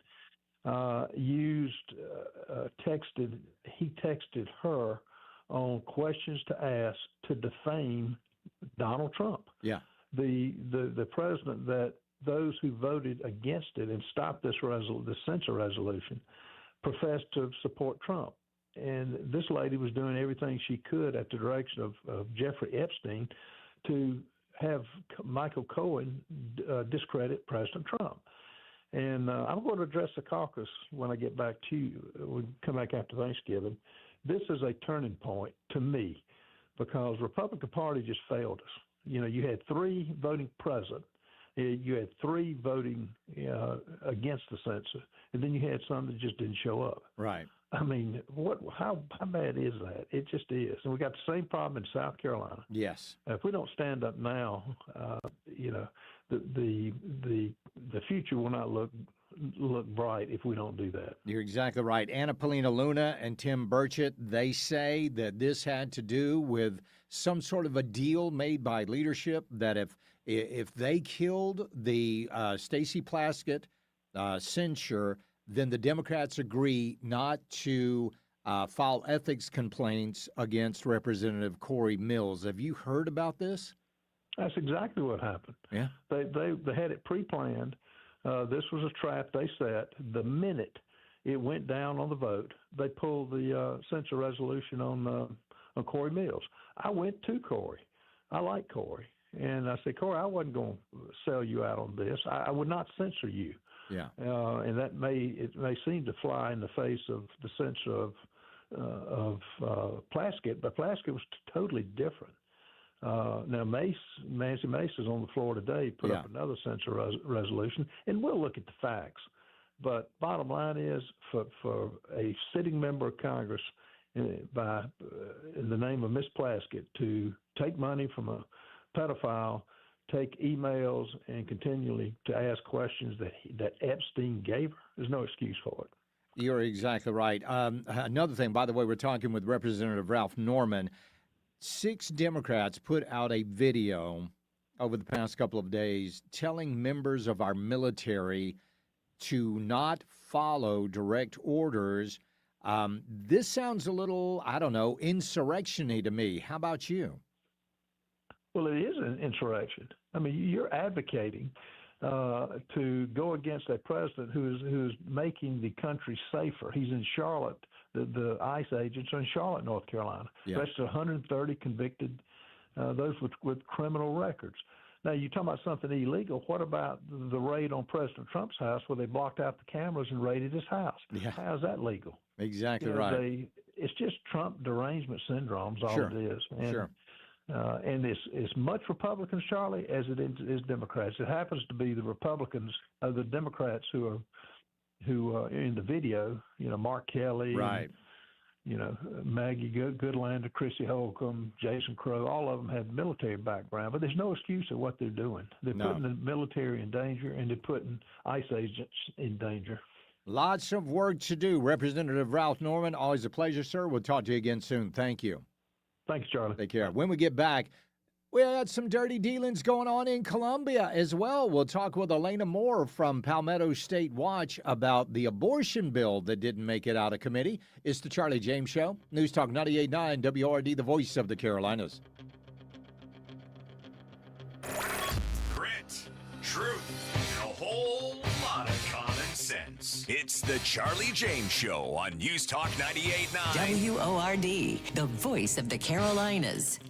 he texted her on questions to ask to defame Donald Trump. Yeah. The president, that those who voted against it and stopped this censure resolution professed to support Trump. And this lady was doing everything she could at the direction of Jeffrey Epstein to have Michael Cohen discredit President Trump. And I'm going to address the caucus when I get back to you. We come back after Thanksgiving. This is a turning point to me because the Republican Party just failed us. You know, you had 3 voting present. You had 3 voting against the censure, and then you had some that just didn't show up. Right. I mean, how bad is that? It just is. And we got the same problem in South Carolina. Yes. If we don't stand up now, you know, the future will not look bright if we don't do that. You're exactly right. Anna Paulina Luna and Tim Burchett, they say that this had to do with some sort of a deal made by leadership that if they killed the Stacey Plaskett censure, then the Democrats agree not to file ethics complaints against Representative Corey Mills. Have you heard about this? That's exactly what happened. Yeah. They had it pre-planned. This was a trap they set. The minute it went down on the vote, they pulled the censure resolution on Corey Mills. I went to Corey. I like Corey. And I said, Corey, I wasn't going to sell you out on this. I would not censor you. Yeah. And it may seem to fly in the face of the censure of Plaskett, but Plaskett was totally different. Now, Nancy Mace is on the floor today, put up another censure resolution, and we'll look at the facts. But bottom line is, for a sitting member of Congress in the name of Miss Plaskett to take money from a pedophile, take emails, and continually to ask questions that Epstein gave her, there's no excuse for it. You're exactly right. Another thing, by the way, we're talking with Representative Ralph Norman. 6 Democrats put out a video over the past couple of days telling members of our military to not follow direct orders. This sounds a little, I don't know, insurrection-y to me. How about you? Well, it is an insurrection. I mean, you're advocating to go against a president who's making the country safer. He's in Charlotte. The ICE agents are in Charlotte, North Carolina. Yeah. That's 130 convicted, those with criminal records. Now, you're talking about something illegal. What about the raid on President Trump's house where they blocked out the cameras and raided his house? Yeah. How's that legal? Exactly right. It's just Trump derangement syndrome is all Sure. it is. And, Sure. And it's as much Republicans, Charlie, as it is Democrats. It happens to be the Republicans, the Democrats who are in the video. You know, Mark Kelly, Right. and, you know, Maggie Goodlander, Chrissy Holcomb, Jason Crow. All of them have military background, but there's no excuse of what they're doing. They're putting the military in danger, and they're putting ICE agents in danger. Lots of work to do. Representative Ralph Norman, always a pleasure, sir. We'll talk to you again soon. Thank you. Thanks, Charlie. Take care. When we get back, we had some dirty dealings going on in Colombia as well. We'll talk with Elena Moore from Palmetto State Watch about the abortion bill that didn't make it out of committee. It's the Charlie James Show. News Talk 98.9 WRD, the voice of the Carolinas. Grit, truth, and a whole lot of common sense. sense. It's the Charlie James Show on News Talk 98.9. WORD, the voice of the Carolinas.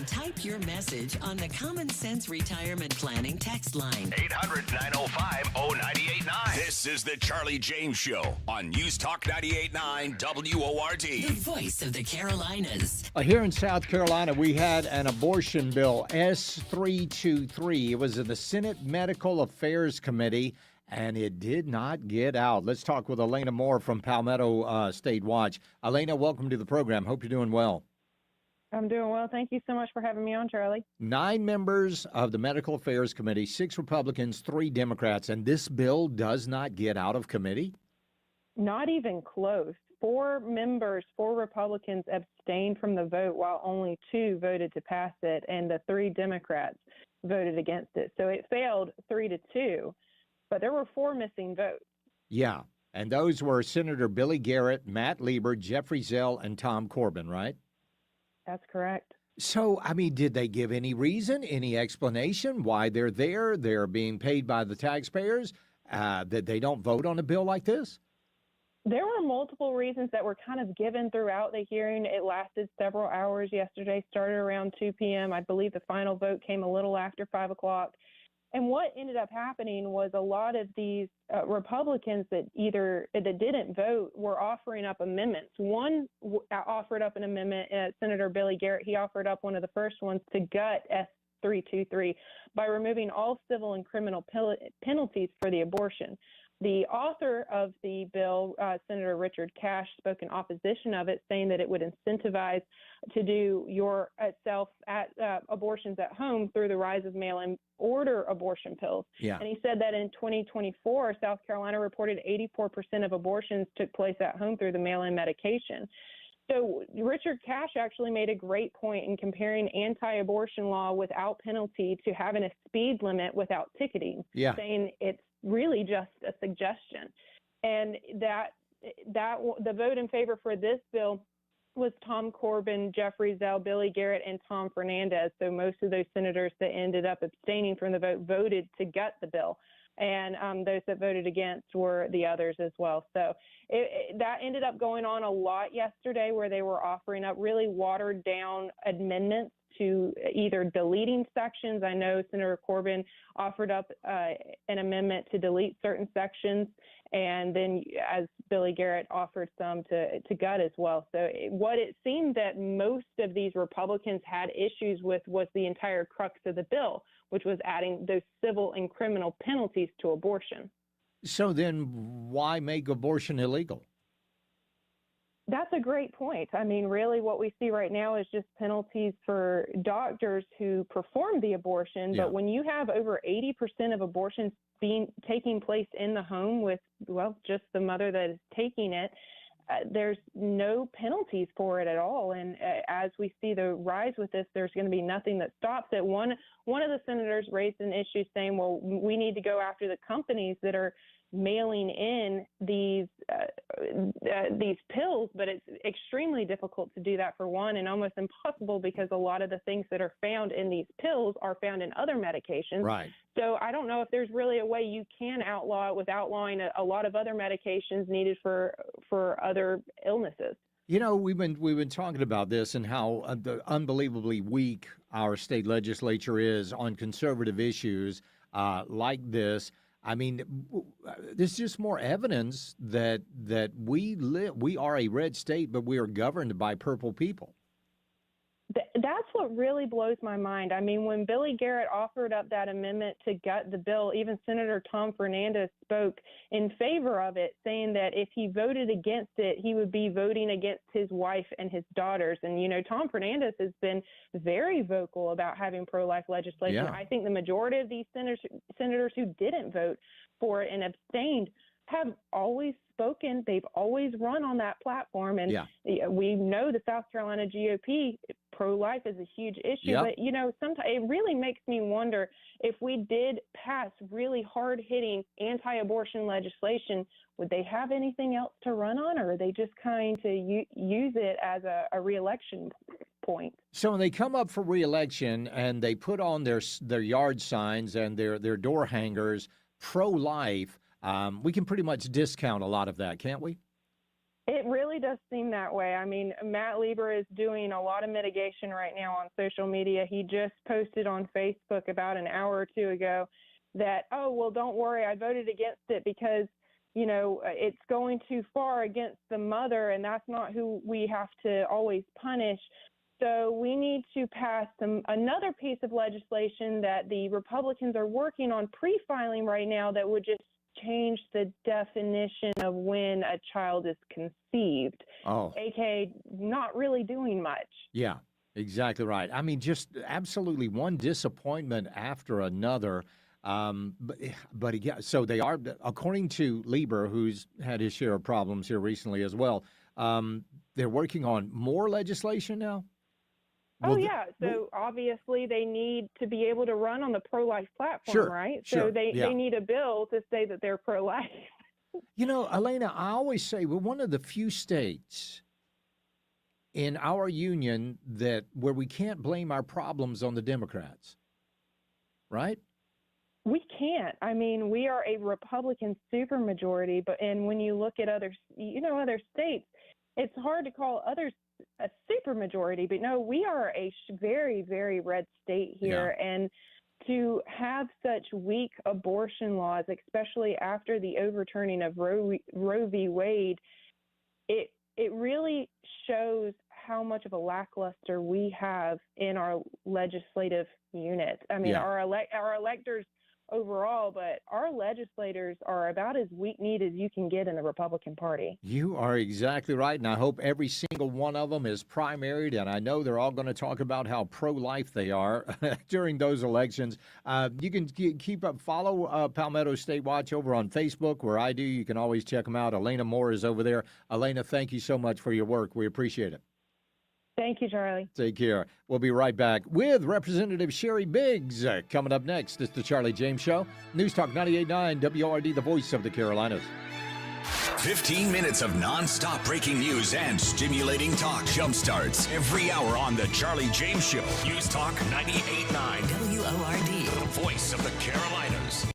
type your message on the Common Sense Retirement Planning text line. 800-905-0989. This is the Charlie James Show on News Talk 98.9 WORD. The voice of the Carolinas. Here in South Carolina, we had an abortion bill, S323. It was in the Senate Medical Affairs Committee, and it did not get out. Let's talk with Elena Moore from Palmetto State Watch. Elena, welcome to the program. Hope you're doing well. I'm doing well. Thank you so much for having me on, Charlie. 9 members of the Medical Affairs Committee, 6 Republicans, 3 Democrats, and this bill does not get out of committee? Not even close. 4 Republicans abstained from the vote, while only 2 voted to pass it, and the 3 Democrats voted against it. So it failed 3-2, but there were 4 missing votes. Yeah, and those were Senator Billy Garrett, Matt Lieber, Jeffrey Zell, and Tom Corbin, right? That's correct. So, I mean, did they give any reason, any explanation why they're there? They're being paid by the taxpayers, that they don't vote on a bill like this? There were multiple reasons that were kind of given throughout the hearing. It lasted several hours yesterday, started around 2 p.m. I believe the final vote came a little after 5 o'clock. And what ended up happening was a lot of these Republicans that didn't vote were offering up amendments. One offered up an amendment, Senator Billy Garrett. He offered up one of the first ones to gut S323 by removing all civil and criminal penalties for the abortion. The author of the bill, Senator Richard Cash, spoke in opposition of it, saying that it would incentivize to do abortions at home through the rise of mail-in order abortion pills. Yeah. And he said that in 2024, South Carolina reported 84% of abortions took place at home through the mail-in medication. So Richard Cash actually made a great point in comparing anti-abortion law without penalty to having a speed limit without ticketing, saying it's really just a suggestion. And that the vote in favor for this bill was Tom Corbin, Jeffrey Zell, Billy Garrett, and Tom Fernandez. So most of those senators that ended up abstaining from the vote voted to gut the bill. And those that voted against were the others as well. So that ended up going on a lot yesterday, where they were offering up really watered down amendments to either deleting sections. I know Senator Corbin offered up an amendment to delete certain sections, and then as Billy Garrett offered some to gut as well. So what it seemed that most of these Republicans had issues with was the entire crux of the bill, which was adding those civil and criminal penalties to abortion. So then why make abortion illegal? That's a great point. I mean, really what we see right now is just penalties for doctors who perform the abortion. Yeah. But when you have over 80% of abortions taking place in the home with, just the mother that is taking it, there's no penalties for it at all. And as we see the rise with this, there's going to be nothing that stops it. One of the senators raised an issue saying, well, we need to go after the companies that are mailing in these pills, but it's extremely difficult to do that for one, and almost impossible because a lot of the things that are found in these pills are found in other medications. Right. So I don't know if there's really a way you can outlaw it with outlawing a lot of other medications needed for other illnesses. You know, we've been talking about this and how unbelievably weak our state legislature is on conservative issues like this. I mean, there's just more evidence that we are a red state, but we are governed by purple people. That's what really blows my mind. I mean, when Billy Garrett offered up that amendment to gut the bill, even Senator Tom Fernandez spoke in favor of it, saying that if he voted against it, he would be voting against his wife and his daughters. And, you know, Tom Fernandez has been very vocal about having pro-life legislation. Yeah. I think the majority of these senators who didn't vote for it and abstained have always spoken. They've always run on that platform. And we know the South Carolina GOP, pro-life is a huge issue. Yep. But, you know, sometimes it really makes me wonder if we did pass really hard-hitting anti-abortion legislation, would they have anything else to run on, or are they just kind to use it as a re-election point? So when they come up for re-election and they put on their yard signs and their door hangers pro-life, we can pretty much discount a lot of that, can't we? It really does seem that way. I mean, Matt Lieber is doing a lot of mitigation right now on social media. He just posted on Facebook about an hour or two ago that, oh, well, don't worry, I voted against it because, you know, it's going too far against the mother, and that's not who we have to always punish. So we need to pass another piece of legislation that the Republicans are working on pre-filing right now that would just change the definition of when a child is conceived, aka not really doing much. Yeah, exactly right. I mean, just absolutely one disappointment after another. But again, so they are, according to Lieber, who's had his share of problems here recently as well, they're working on more legislation now? Oh, yeah. So obviously they need to be able to run on the pro-life platform, right? So they need a bill to say that they're pro-life. You know, Elena, I always say we're one of the few states in our union where we can't blame our problems on the Democrats, right? We can't. I mean, we are a Republican supermajority, and when you look at other states, it's hard to call others a supermajority, but no, we are a very, very red state here, and to have such weak abortion laws, especially after the overturning of Roe v. Wade, it really shows how much of a lackluster we have in our legislative unit. I mean, our electors overall, but our legislators are about as weak-kneed as you can get in the Republican Party. You are exactly right, and I hope every single one of them is primaried, and I know they're all going to talk about how pro-life they are during those elections. You can follow Palmetto State Watch over on Facebook, where I do. You can always check them out. Elena Moore is over there. Elena, thank you so much for your work. We appreciate it. Thank you, Charlie. Take care. We'll be right back with Representative Sherry Biggs. Coming up next, it's the Charlie James Show. News Talk 98.9 WRD, the voice of the Carolinas. 15 minutes of non-stop breaking news and stimulating talk jumpstarts every hour on the Charlie James Show. News Talk 98.9 WORD, the voice of the Carolinas.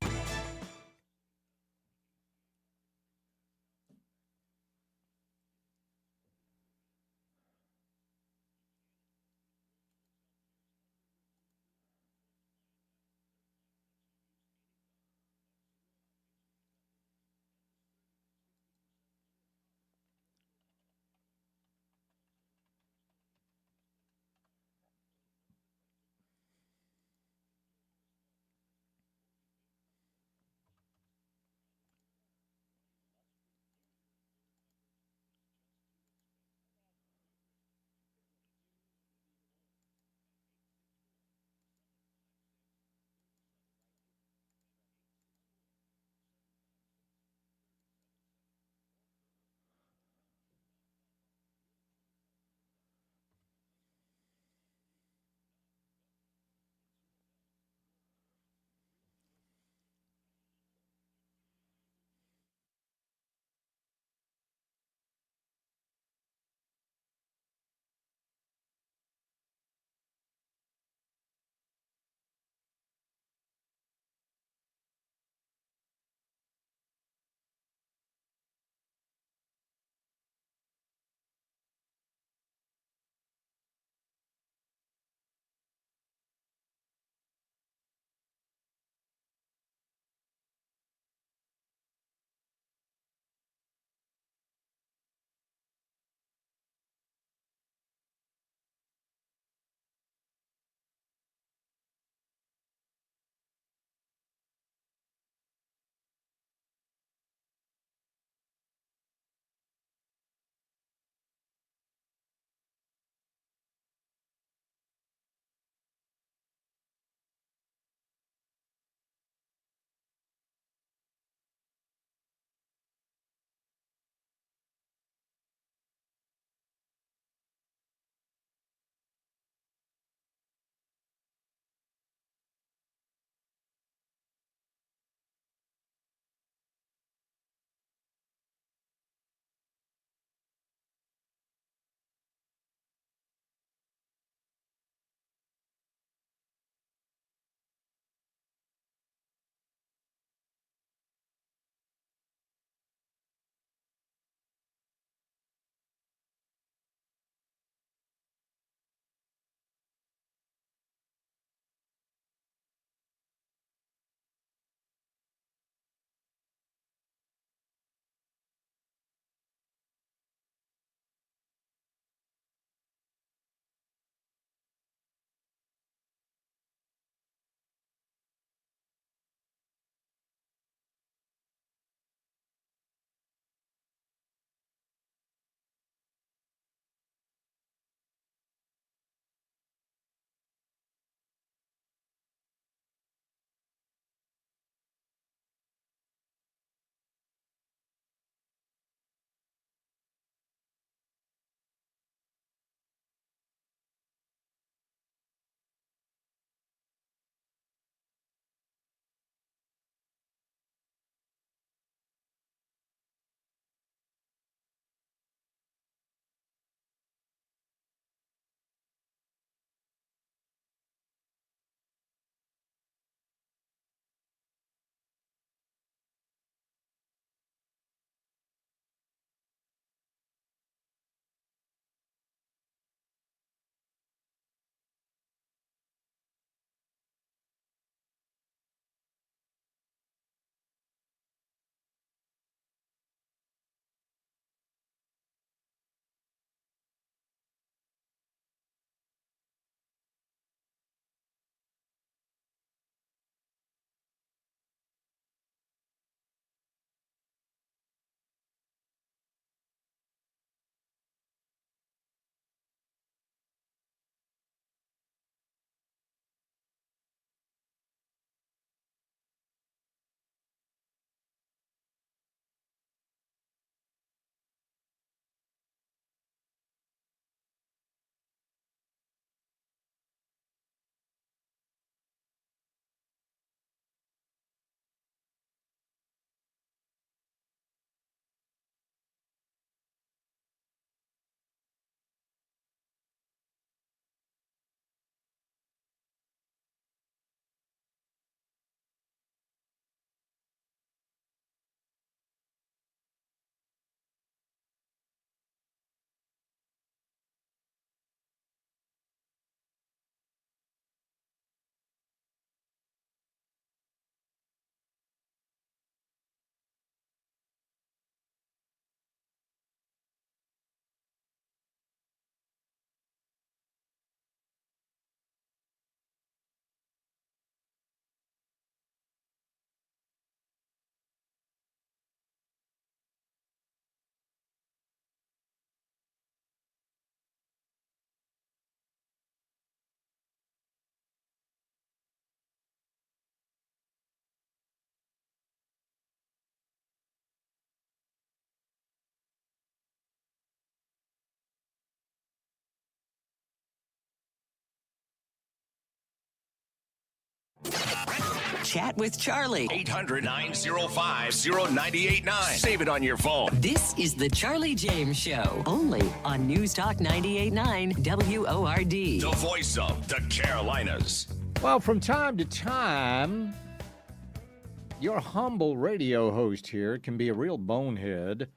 Chat with Charlie. 800-905-0989. Save it on your phone. This is the Charlie James Show, only on News Talk 98.9 WORD. The voice of the Carolinas. Well, from time to time, your humble radio host here can be a real bonehead.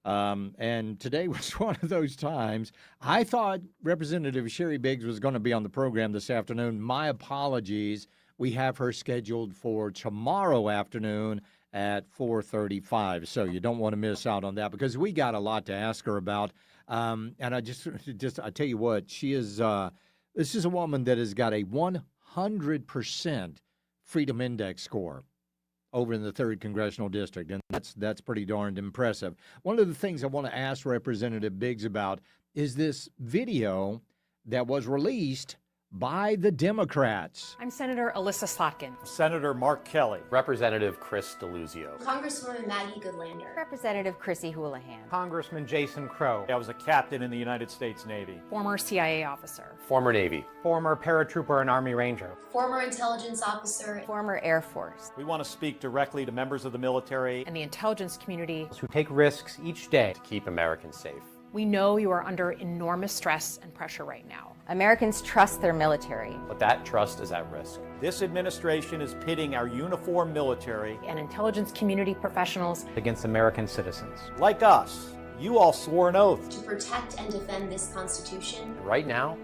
And today was one of those times. I thought Representative Sherry Biggs was going to be on the program this afternoon. My apologies. We have her scheduled for tomorrow afternoon at 4:35. So you don't want to miss out on that because we got a lot to ask her about. And I tell you what, she is, this is a woman that has got a 100% Freedom Index score over in the 3rd Congressional District, and that's pretty darned impressive. One of the things I want to ask Representative Biggs about is this video that was released by the Democrats. I'm Senator Alyssa Slotkin. Senator Mark Kelly. Representative Chris DeLuzio. Congresswoman Maggie Goodlander. Representative Chrissy Houlihan. Congressman Jason Crow. I was a captain in the United States Navy. Former CIA officer. Former Navy. Former paratrooper and Army Ranger. Former intelligence officer. Former Air Force. We want to speak directly to members of the military and the intelligence community who take risks each day to keep Americans safe. We know you are under enormous stress and pressure right now. Americans trust their military. But that trust is at risk. This administration is pitting our uniformed military and intelligence community professionals against American citizens. Like us. You all swore an oath to protect and defend this Constitution. And right now,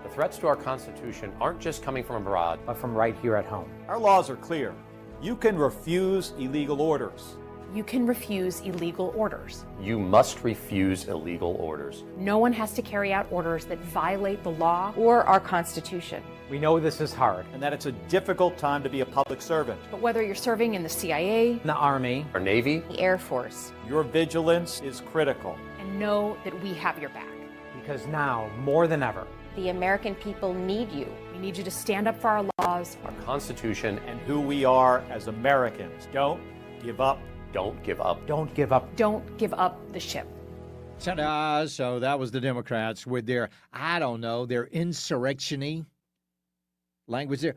the threats to our Constitution aren't just coming from abroad, but from right here at home. Our laws are clear. You can refuse illegal orders. You can refuse illegal orders. You must refuse illegal orders. No one has to carry out orders that violate the law or our Constitution. We know this is hard and that it's a difficult time to be a public servant. But whether you're serving in the CIA, the Army, or Navy, the Air Force, your vigilance is critical. And know that we have your back. Because now, more than ever, the American people need you. We need you to stand up for our laws, our Constitution, and who we are as Americans. Don't give up. Don't give up. Don't give up. Don't give up the ship. So that was the Democrats with their, I don't know, their insurrection-y language there.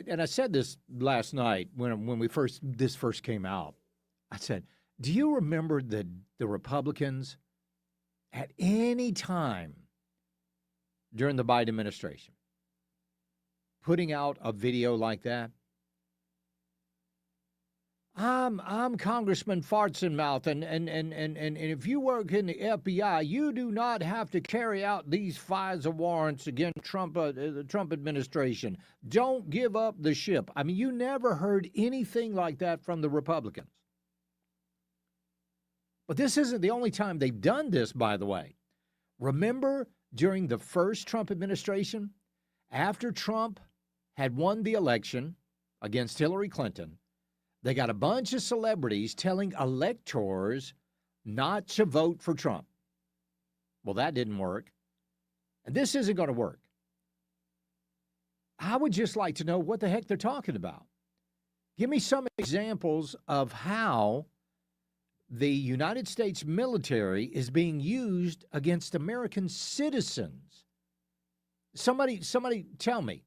And I said this last night when this first came out. I said, do you remember the Republicans at any time during the Biden administration putting out a video like that? I'm Congressman Farts in Mouth, and if you work in the FBI, you do not have to carry out these FISA warrants against the Trump administration. Don't give up the ship. I mean, you never heard anything like that from the Republicans. But this isn't the only time they've done this, by the way. Remember during the first Trump administration, after Trump had won the election against Hillary Clinton, they got a bunch of celebrities telling electors not to vote for Trump. Well, that didn't work. And this isn't going to work. I would just like to know what the heck they're talking about. Give me some examples of how the United States military is being used against American citizens. Somebody tell me,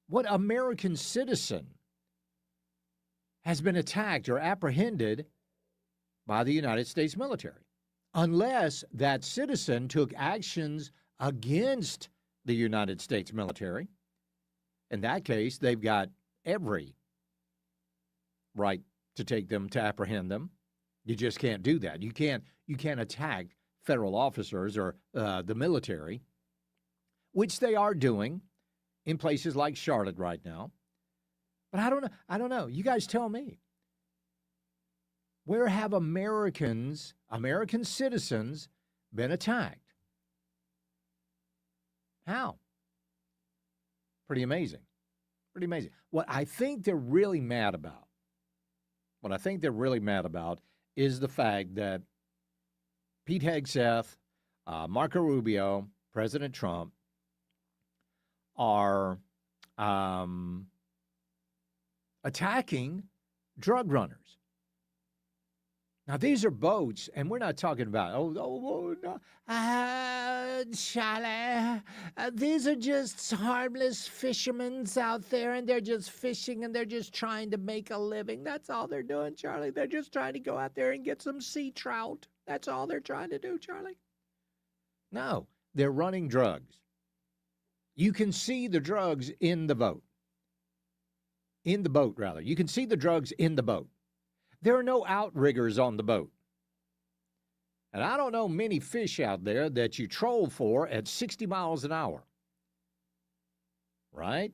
what American citizen has been attacked or apprehended by the United States military, unless that citizen took actions against the United States military? In that case, they've got every right to take them, to apprehend them. You just can't do that. You can't attack federal officers or the military, which they are doing in places like Charlotte right now. But I don't know. You guys tell me. Where have American citizens been attacked? How? Pretty amazing. Pretty amazing. What I think they're really mad about is the fact that Pete Hegseth, Marco Rubio, President Trump are attacking drug runners. Now, these are boats, and we're not talking about, no. Charlie, these are just harmless fishermen out there, and they're just fishing, and they're just trying to make a living. That's all they're doing, Charlie. They're just trying to go out there and get some sea trout. That's all they're trying to do, Charlie. No, they're running drugs. You can see the drugs in the boat. In the boat, rather. You can see the drugs in the boat. There are no outriggers on the boat. And I don't know many fish out there that you troll for at 60 miles an hour. Right?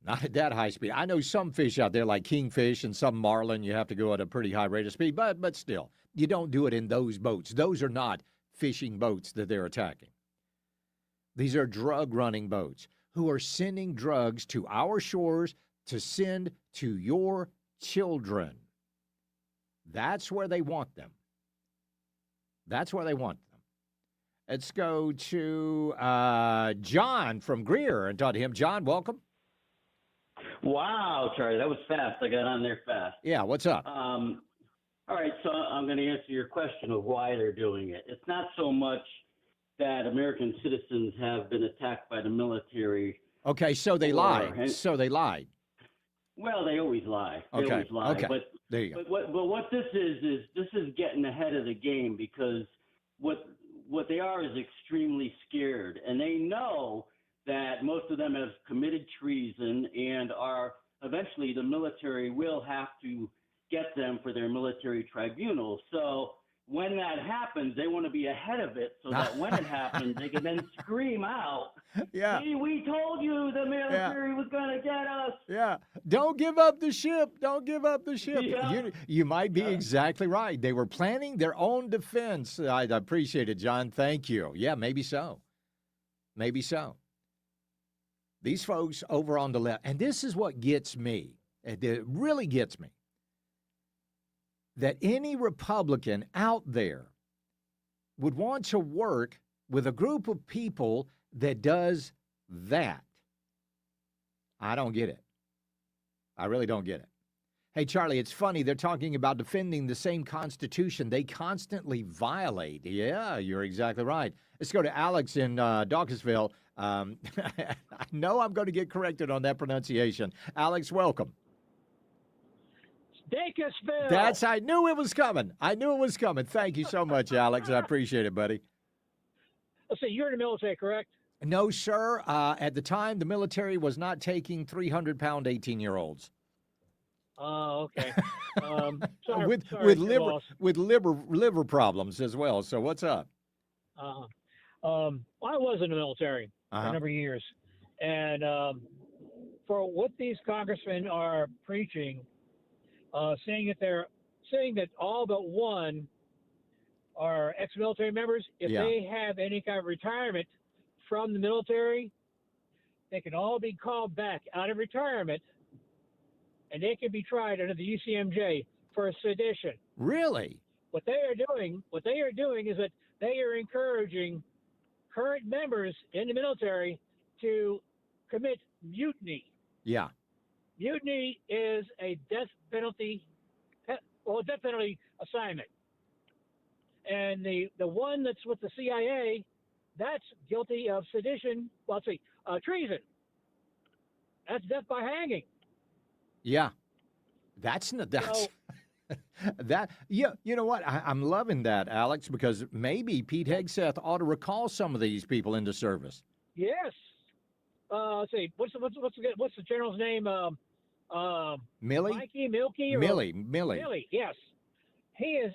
Not at that high speed. I know some fish out there like kingfish and some marlin, you have to go at a pretty high rate of speed, but still, you don't do it in those boats. Those are not fishing boats that they're attacking. These are drug-running boats who are sending drugs to our shores to send to your children. That's where they want them. That's where they want them. Let's go to John from Greer and talk to him. John, welcome. Wow, Charlie, that was fast. I got on there fast. Yeah, what's up? All right, so I'm going to answer your question of why they're doing it. It's not so much that American citizens have been attacked by the military. Okay, so they lied. So they lied. Well, they always lie. They Okay, always lie. okay. But, There you go. But what this is this is getting ahead of the game, because what they are is extremely scared, and they know that most of them have committed treason and are eventually the military will have to get them for their military tribunal. So when that happens, they want to be ahead of it so that when it happens, they can then scream out, Yeah. "See, we told you the military was going to get us." Yeah. Don't give up the ship. Don't give up the ship. Yeah. You might be exactly right. They were planning their own defense. I appreciate it, John. Thank you. Yeah, maybe so. Maybe so. These folks over on the left, and this is what gets me. It really gets me. That any Republican out there would want to work with a group of people that does that. I don't get it. I really don't get it. Hey, Charlie, it's funny. They're talking about defending the same Constitution they constantly violate. Yeah, you're exactly right. Let's go to Alex in Dawkinsville. I know I'm going to get corrected on that pronunciation. Alex, welcome. Dacusville. I knew it was coming. Thank you so much, Alex. I appreciate it, buddy. Let's see, you're in the military, correct? No, sir. At the time, the military was not taking 300-pound 18-year-olds. Oh, okay. Sorry, with liver problems as well. So what's up? I was in the military for a number of years, and for what these congressmen are preaching, saying that all but one are ex-military members, if they have any kind of retirement from the military, they can all be called back out of retirement, and they can be tried under the UCMJ for sedition. Really? What they are doing is that they are encouraging current members in the military to commit mutiny. Yeah. Mutiny is a death penalty assignment. And the one that's with the CIA, that's guilty of sedition. Well, let's see, treason. That's death by hanging. Yeah. That's that. Yeah. You know what? I'm loving that, Alex, because maybe Pete Hegseth ought to recall some of these people into service. Yes. Let's see. What's the general's name? Millie? Mikey, Milky? Millie. Millie, yes. He's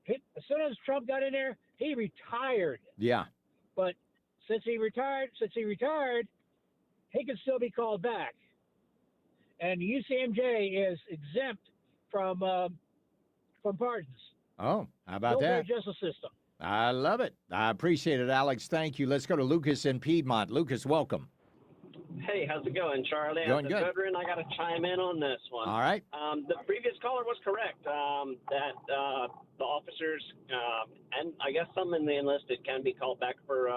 as soon as Trump got in there, he retired. Yeah. But since he retired, he can still be called back. And the UCMJ is exempt from pardons. Oh, how about Military that? Justice system. I love it. I appreciate it, Alex. Thank you. Let's go to Lucas in Piedmont. Lucas, welcome. Hey, how's it going, Charlie? Going As a good. veteran, I got to chime in on this one. All right. The previous caller was correct that the officers and I guess some in the enlisted can be called back for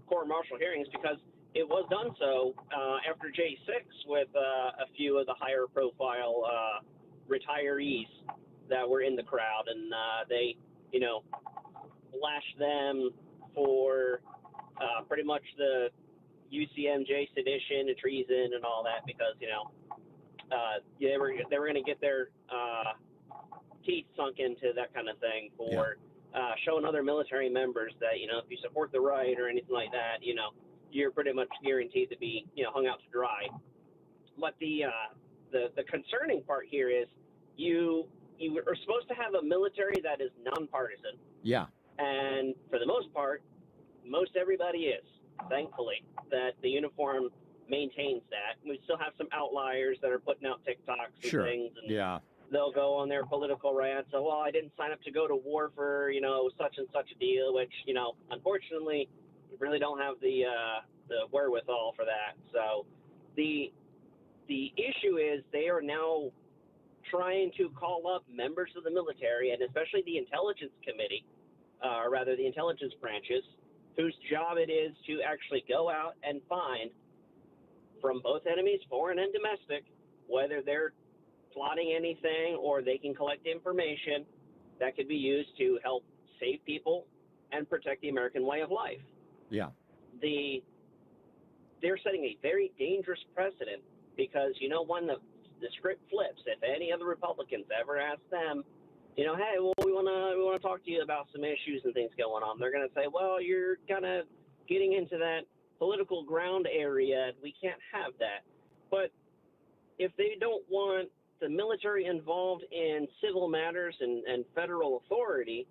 court-martial hearings because it was done so after J6 with a few of the higher-profile retirees that were in the crowd, and they, lashed them for pretty much the UCMJ sedition and treason and all that because they were going to get their teeth sunk into that kind of thing for showing other military members that if you support the right or anything like that, you're pretty much guaranteed to be hung out to dry. But the concerning part here is you are supposed to have a military that is nonpartisan. Yeah. And for the most part, most everybody is, thankfully, that the uniform maintains that. We still have some outliers that are putting out TikToks and things. And they'll go on their political rants. So, well, I didn't sign up to go to war for, such and such a deal, which, unfortunately, we really don't have the wherewithal for that. So the issue is they are now trying to call up members of the military and especially the intelligence committee, or rather the intelligence branches, whose job it is to actually go out and find from both enemies, foreign and domestic, whether they're plotting anything or they can collect information that could be used to help save people and protect the American way of life. Yeah. They're setting a very dangerous precedent because, when the script flips, if any of the Republicans ever ask them, hey, well, we want to talk to you about some issues and things going on, they're going to say, well, you're kind of getting into that political ground area. We can't have that. But if they don't want the military involved in civil matters and federal authority,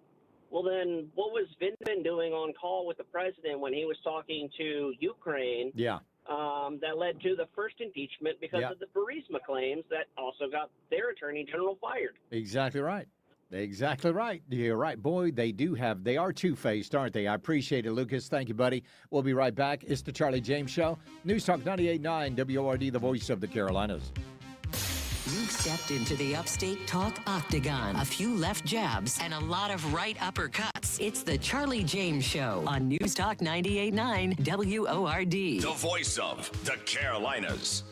well, then what was Vindman doing on call with the president when he was talking to Ukraine? Yeah. That led to the first impeachment because of the Burisma claims that also got their attorney general fired. Exactly right. Exactly right. You're right. Boy, they are two-faced, aren't they? I appreciate it, Lucas. Thank you, buddy. We'll be right back. It's the Charlie James Show. News Talk 98.9 WORD, the voice of the Carolinas. You've stepped into the Upstate Talk Octagon. A few left jabs and a lot of right uppercuts. It's the Charlie James Show on News Talk 98.9 WORD. The voice of the Carolinas.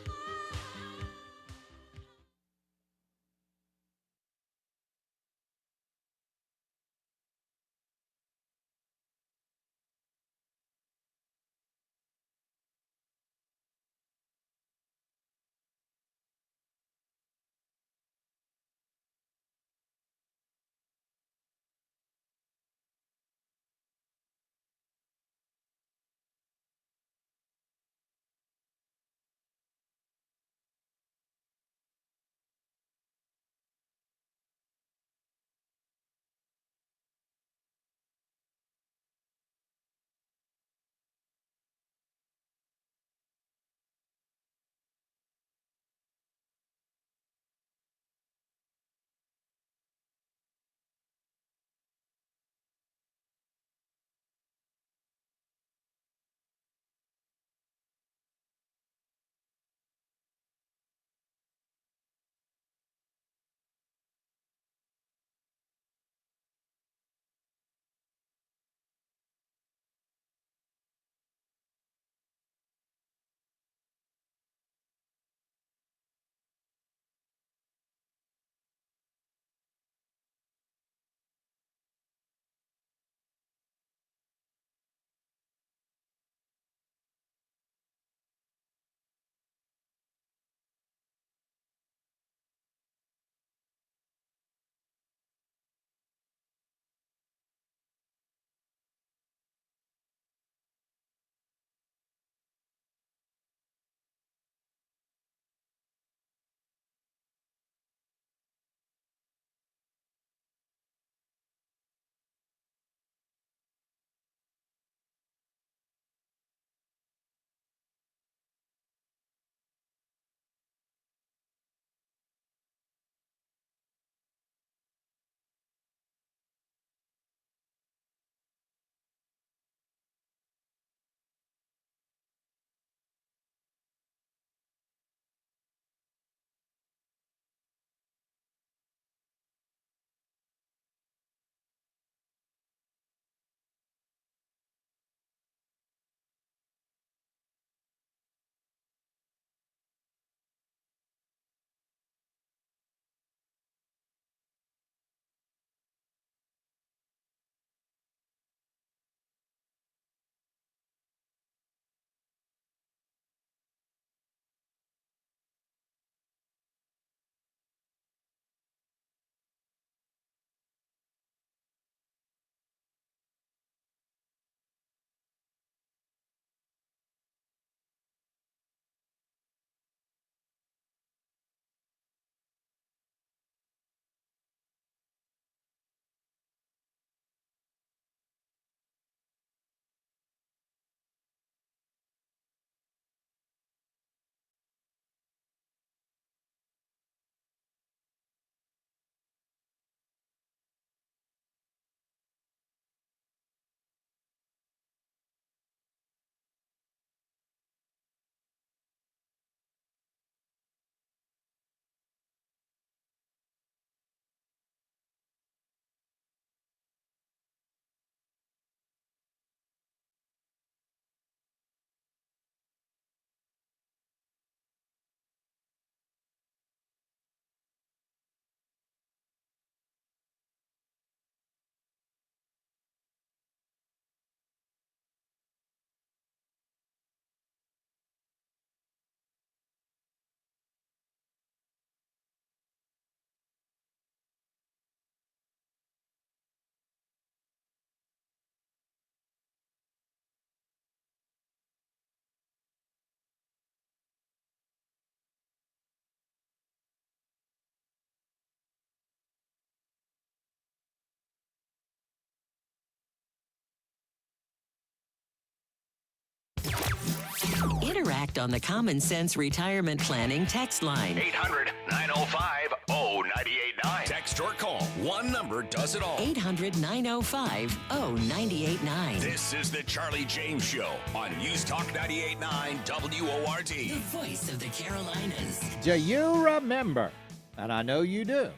act on the Common Sense Retirement Planning text line. 800-905-0989. Text or call. One number does it all. 800-905-0989. This is the Charlie James Show on News Talk 98.9 WORD. The voice of the Carolinas. Do you remember, and I know you do,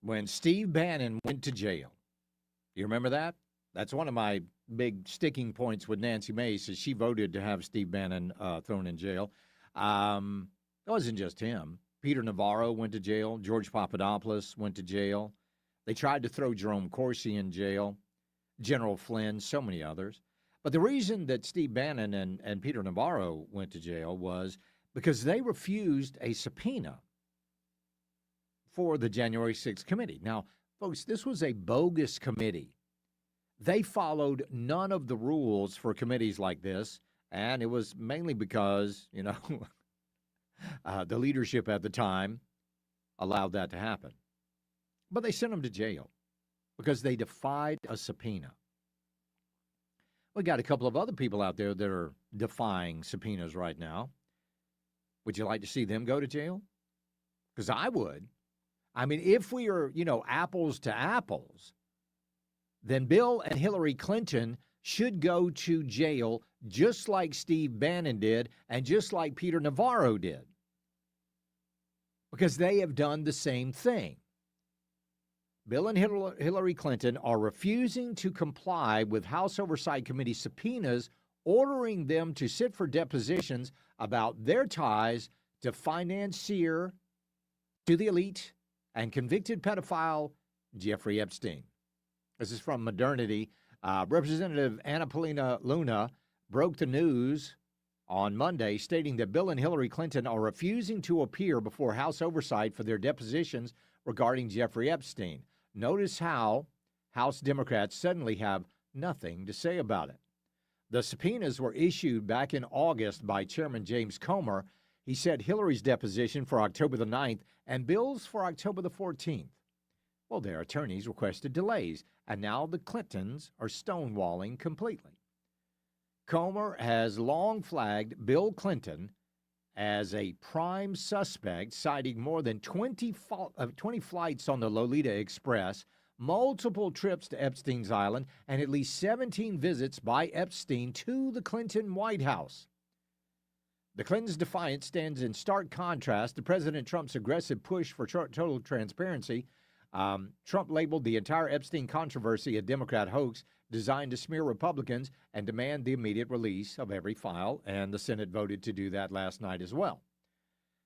when Steve Bannon went to jail? You remember that? That's one of my big sticking points with Nancy Mace is she voted to have Steve Bannon thrown in jail. It wasn't just him. Peter Navarro went to jail. George Papadopoulos went to jail. They tried to throw Jerome Corsi in jail. General Flynn, so many others. But the reason that Steve Bannon and Peter Navarro went to jail was because they refused a subpoena for the January 6th committee. Now, folks, this was a bogus committee. They followed none of the rules for committees like this, and it was mainly because, the leadership at the time allowed that to happen. But they sent them to jail because they defied a subpoena. We got a couple of other people out there that are defying subpoenas right now. Would you like to see them go to jail? Because I would. I mean, if we are, apples to apples, then Bill and Hillary Clinton should go to jail just like Steve Bannon did and just like Peter Navarro did. Because they have done the same thing. Bill and Hillary Clinton are refusing to comply with House Oversight Committee subpoenas, ordering them to sit for depositions about their ties to financier to the elite and convicted pedophile Jeffrey Epstein. This is from Modernity. Representative Anna Paulina Luna broke the news on Monday, stating that Bill and Hillary Clinton are refusing to appear before House Oversight for their depositions regarding Jeffrey Epstein. Notice how House Democrats suddenly have nothing to say about it. The subpoenas were issued back in August by Chairman James Comer. He said Hillary's deposition for October the 9th and Bill's for October the 14th. Well, their attorneys requested delays, and now the Clintons are stonewalling completely. Comer has long flagged Bill Clinton as a prime suspect, citing more than 20 flights on the Lolita Express, multiple trips to Epstein's Island, and at least 17 visits by Epstein to the Clinton White House. The Clintons' defiance stands in stark contrast to President Trump's aggressive push for total transparency. Trump labeled the entire Epstein controversy a Democrat hoax designed to smear Republicans and demand the immediate release of every file, and the Senate voted to do that last night as well.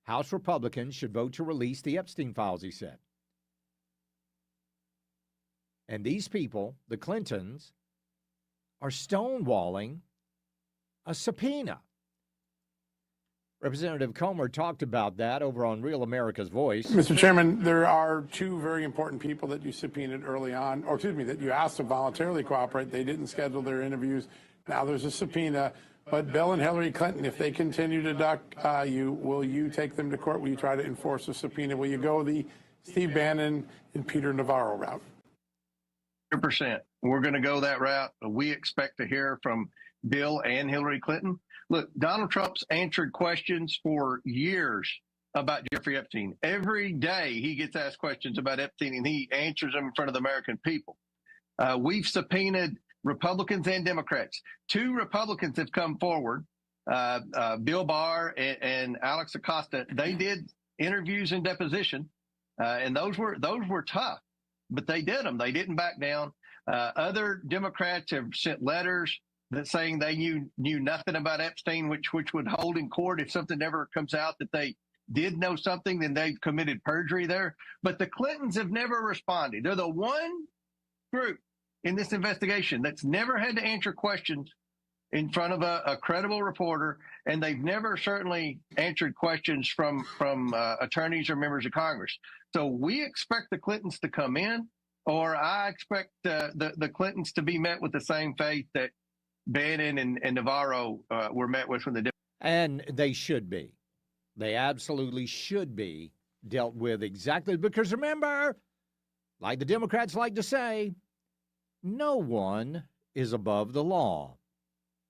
House Republicans should vote to release the Epstein files, he said. And these people, the Clintons, are stonewalling a subpoena. Representative Comer talked about that over on Real America's Voice. Mr. Chairman, there are two very important people that you subpoenaed early on, or excuse me, that you asked to voluntarily cooperate. They didn't schedule their interviews. Now there's a subpoena. But Bill and Hillary Clinton, if they continue to duck you, will you take them to court? Will you try to enforce a subpoena? Will you go the Steve Bannon and Peter Navarro route? 100%. We're going to go that route. We expect to hear from Bill and Hillary Clinton. Look, Donald Trump's answered questions for years about Jeffrey Epstein. Every day he gets asked questions about Epstein, and he answers them in front of the American people. We've subpoenaed Republicans and Democrats. Two Republicans have come forward, Bill Barr and Alex Acosta. They did interviews and deposition, and those were tough, but they did them. They didn't back down. Other Democrats have sent letters that saying they knew nothing about Epstein, which would hold in court if something ever comes out that they did know something, then they've committed perjury there. But the Clintons have never responded. They're the one group in this investigation that's never had to answer questions in front of a credible reporter, and they've never certainly answered questions from attorneys or members of Congress. So we expect the Clintons to come in, or I expect the Clintons to be met with the same fate that Bannon and Navarro were met with from the. And they should be. They absolutely should be dealt with exactly, because remember, like the Democrats like to say, no one is above the law,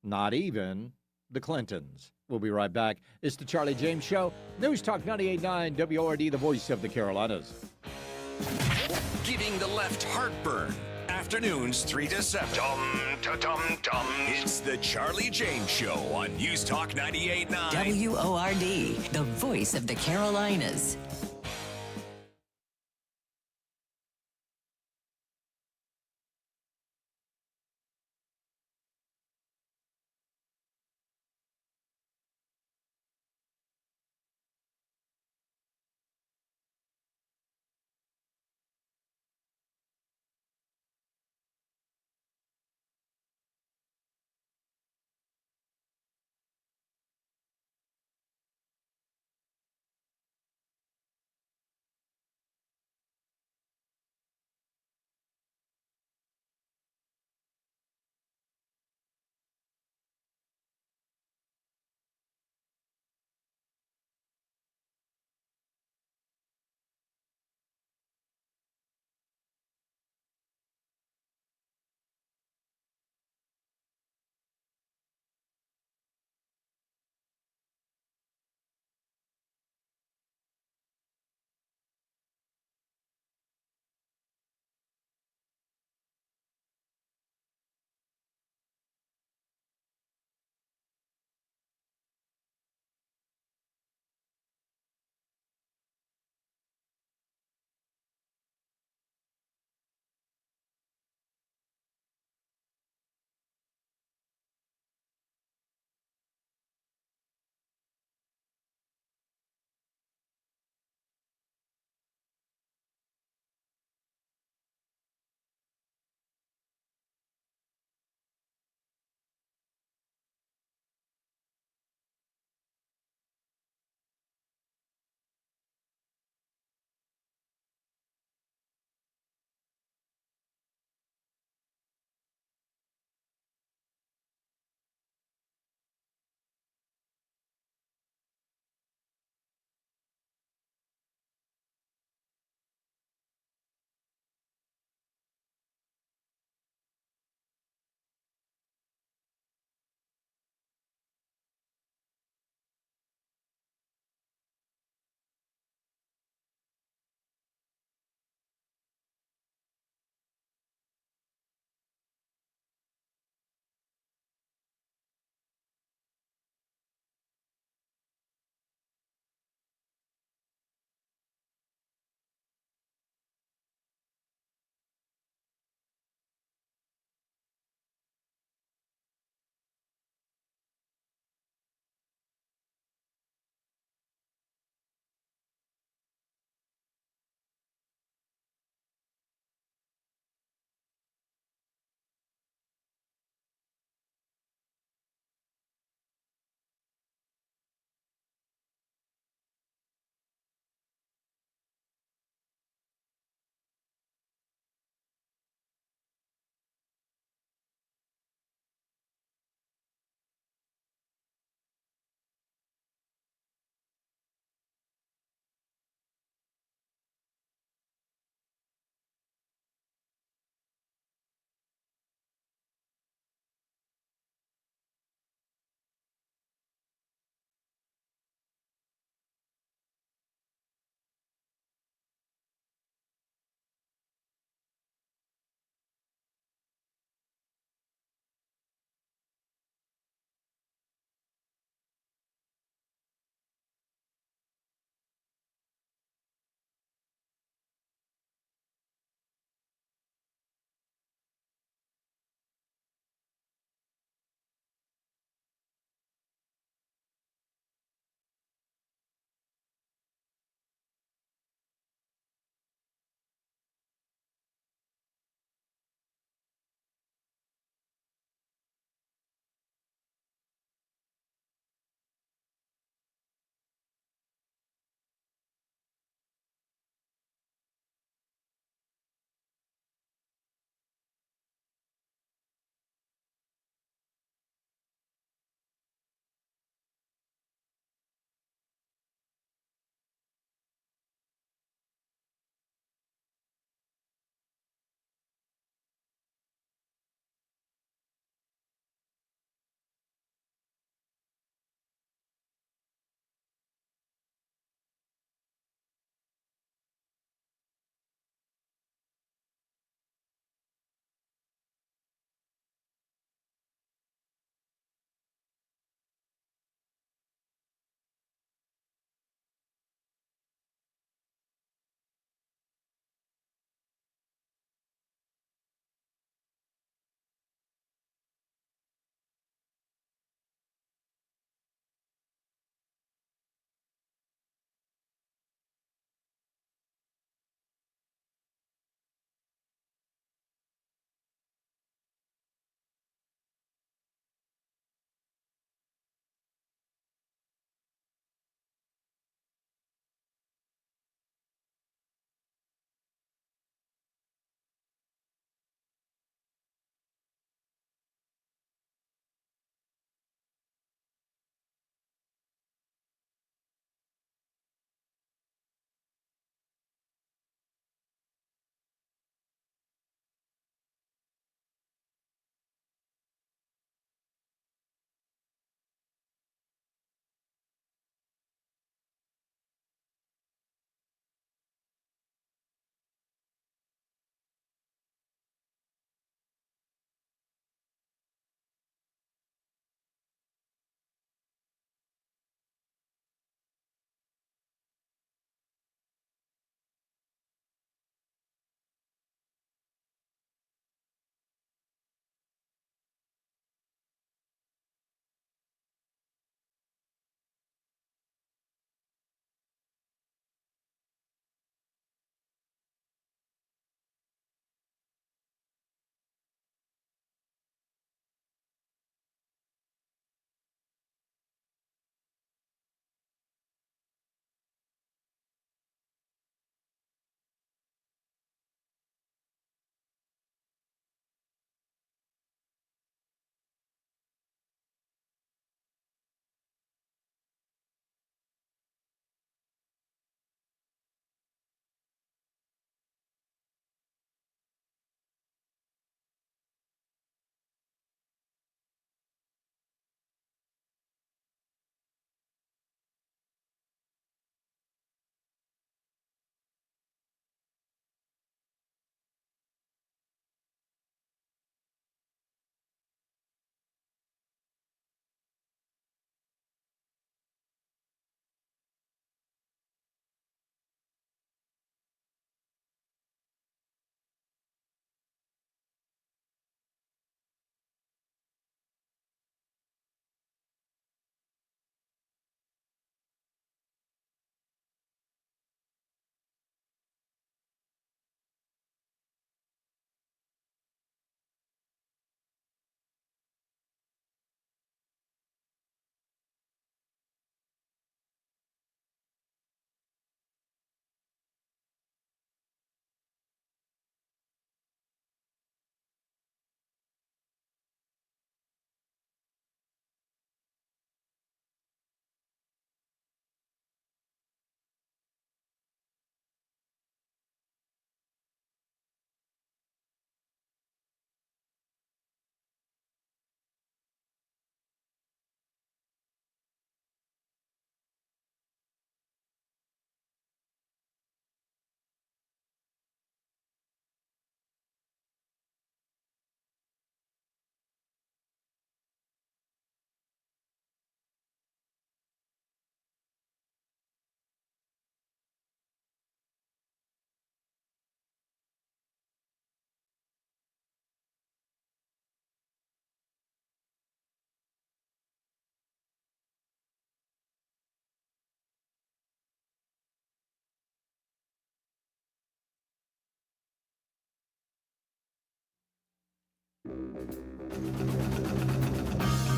not even the Clintons. We'll be right back. It's the Charlie James Show. News Talk 98.9 WORD, the voice of the Carolinas. Giving the left heartburn. Afternoons 3 to 7. It's the Charlie James Show on News Talk 98.9 WORD, the voice of the Carolinas.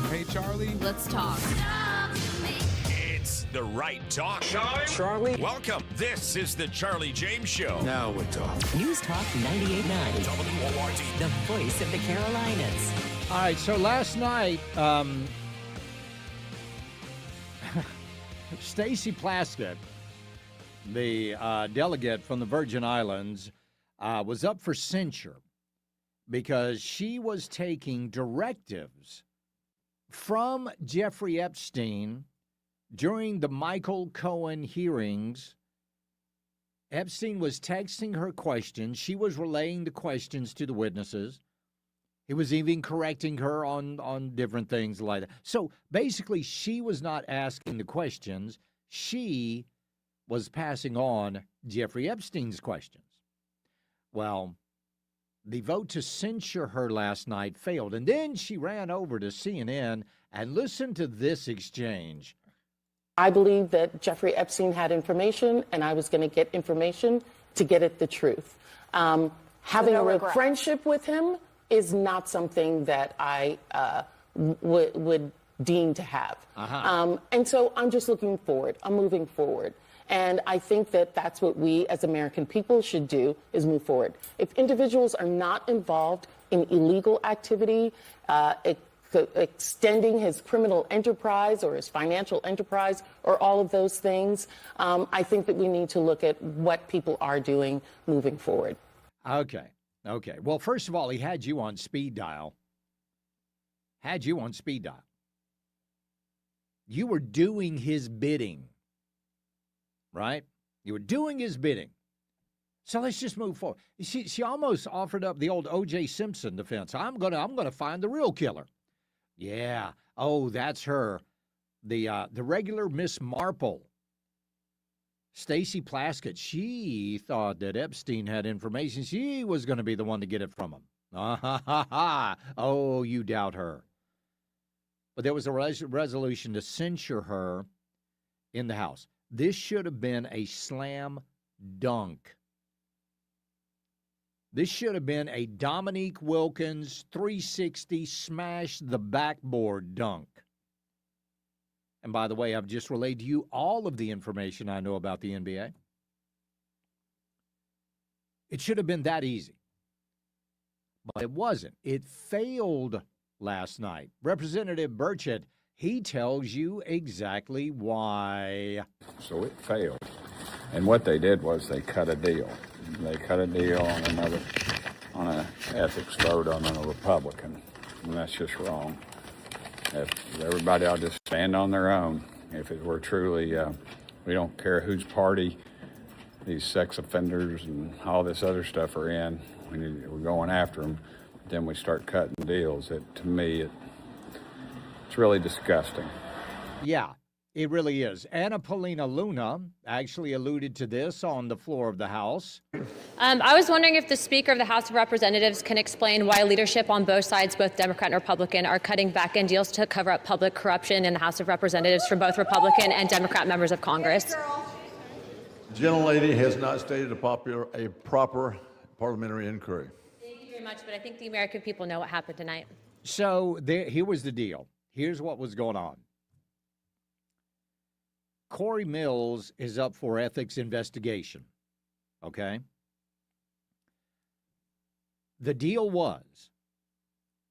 Hey, Charlie. Let's talk. It's the right talk. Charlie. Welcome. This is the Charlie James Show. Now we're talking. News Talk 98.9. WORD. The voice of the Carolinas. All right, so last night, Stacey Plaskett, the delegate from the Virgin Islands, was up for censure because she was taking directives from Jeffrey Epstein during the Michael Cohen hearings. Epstein was texting her questions. She was relaying the questions to the witnesses. He was even correcting her on different things like that. So basically, she was not asking the questions. She was passing on Jeffrey Epstein's questions. Well, the vote to censure her last night failed. And then she ran over to CNN and listened to this exchange. I believe that Jeffrey Epstein had information, and I was going to get information to get at the truth. Having a friendship with him is not something that I would deem to have. And so I'm just looking forward. I'm moving forward. And I think that that's what we as American people should do, is move forward. If individuals are not involved in illegal activity, extending his criminal enterprise or his financial enterprise or all of those things, I think that we need to look at what people are doing moving forward. Okay. Well, first of all, he had you on speed dial. You were doing his bidding, right? You were doing his bidding. So let's just move forward. She almost offered up the old O.J. Simpson defense. I'm gonna find the real killer. Yeah. Oh, that's her. The regular Miss Marple. Stacey Plaskett, she thought that Epstein had information. She was going to be the one to get it from him. Oh, you doubt her. But there was a resolution to censure her in the House. This should have been a slam dunk. This should have been a Dominique Wilkins 360 smash the backboard dunk. And by the way, I've just relayed to you all of the information I know about the NBA. It should have been that easy. But it wasn't. It failed last night. Representative Burchett, he tells you exactly why. So it failed. And what they did was they cut a deal. They cut a deal on an ethics vote on a Republican. And that's just wrong. If everybody ought to just stand on their own. If it were truly, we don't care whose party these sex offenders and all this other stuff are in, we're going after them, then we start cutting deals. To me, it's really disgusting. Yeah, it really is. Anna Paulina Luna actually alluded to this on the floor of the House. I was wondering if the Speaker of the House of Representatives can explain why leadership on both sides, both Democrat and Republican, are cutting back-end deals to cover up public corruption in the House of Representatives from both Republican and Democrat members of Congress. The gentlelady has not stated a proper parliamentary inquiry. Thank you very much, but I think the American people know what happened tonight. So here was the deal. Here's what was going on. Corey Mills is up for ethics investigation, okay? The deal was,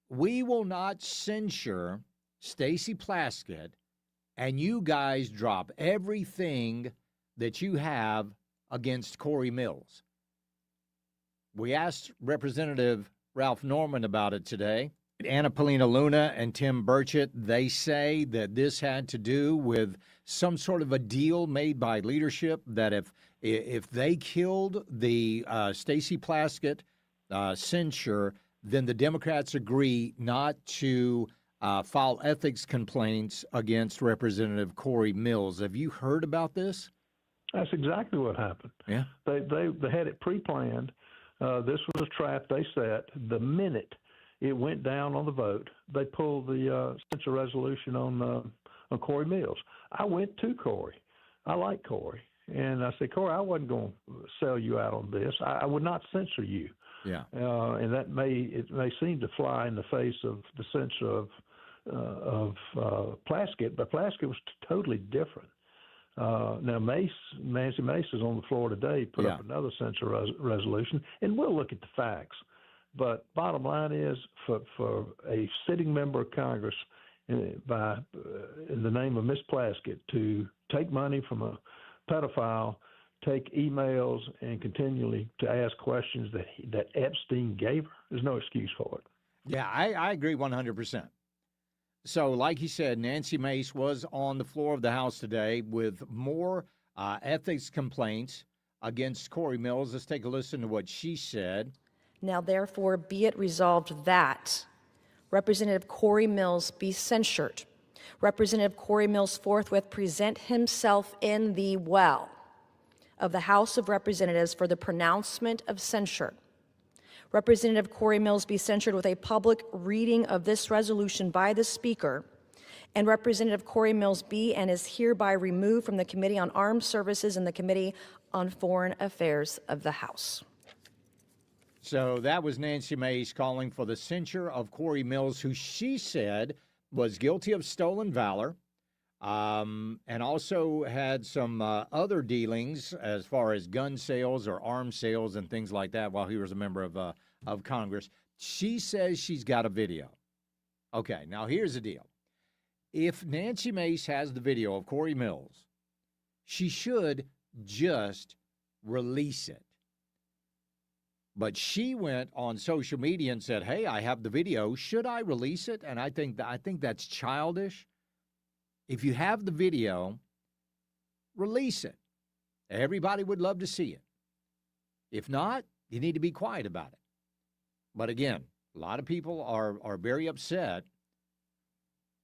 we will not censure Stacey Plaskett, and you guys drop everything that you have against Corey Mills. We asked Representative Ralph Norman about it today. Anna Paulina Luna and Tim Burchett, they say that this had to do with some sort of a deal made by leadership that if they killed the Stacey Plaskett censure, then the Democrats agree not to file ethics complaints against Representative Corey Mills. Have you heard about this? That's exactly what happened. Yeah. They had it pre-planned. This was a trap they set. The minute it went down on the vote, they pulled the censure resolution on Corey Mills. I went to Corey. I like Corey. And I said, Corey, I wasn't going to sell you out on this. I would not censor you. Yeah. And it may seem to fly in the face of the censure of Plaskett, but Plaskett was totally different. Now Nancy Mace is on the floor today, put up another censure resolution, and we'll look at the facts. But bottom line is, for a sitting member of Congress in the name of Miss Plaskett to take money from a pedophile, take emails, and continually to ask questions that Epstein gave her, there's no excuse for it. Yeah, I agree 100%. So, like he said, Nancy Mace was on the floor of the House today with more ethics complaints against Corey Mills. Let's take a listen to what she said. Now, therefore, be it resolved that Representative Corey Mills be censured. Representative Corey Mills forthwith present himself in the well of the House of Representatives for the pronouncement of censure. Representative Corey Mills be censured with a public reading of this resolution by the Speaker, and Representative Corey Mills be and is hereby removed from the Committee on Armed Services and the Committee on Foreign Affairs of the House. So that was Nancy Mace calling for the censure of Corey Mills, who she said was guilty of stolen valor, and also had some other dealings as far as gun sales or arms sales and things like that while he was a member of Congress. She says she's got a video. Okay, now here's the deal. If Nancy Mace has the video of Corey Mills, she should just release it. But she went on social media and said, hey, I have the video. Should I release it? And I think that's childish. If you have the video, release it. Everybody would love to see it. If not, you need to be quiet about it. But again, a lot of people are very upset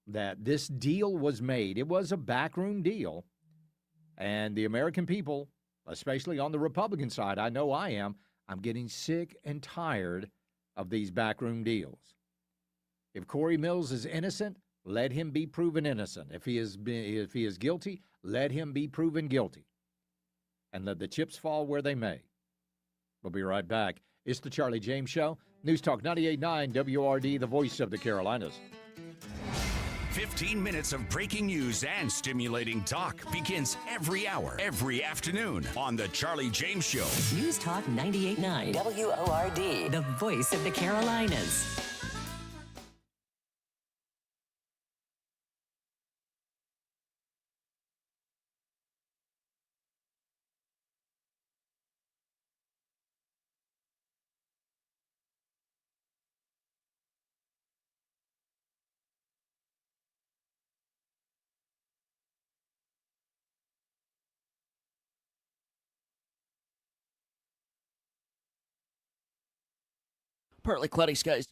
that this deal was made. It was a backroom deal. And the American people, especially on the Republican side, I know I am, I'm getting sick and tired of these backroom deals. If Corey Mills is innocent, let him be proven innocent. If he is guilty, let him be proven guilty. And let the chips fall where they may. We'll be right back. It's the Charlie James Show. News Talk 98.9 WRD, the voice of the Carolinas. 15 minutes of breaking news and stimulating talk begins every hour, every afternoon on The Charlie James Show. News Talk 98.9 WORD, the voice of the Carolinas. Partly cloudy skies.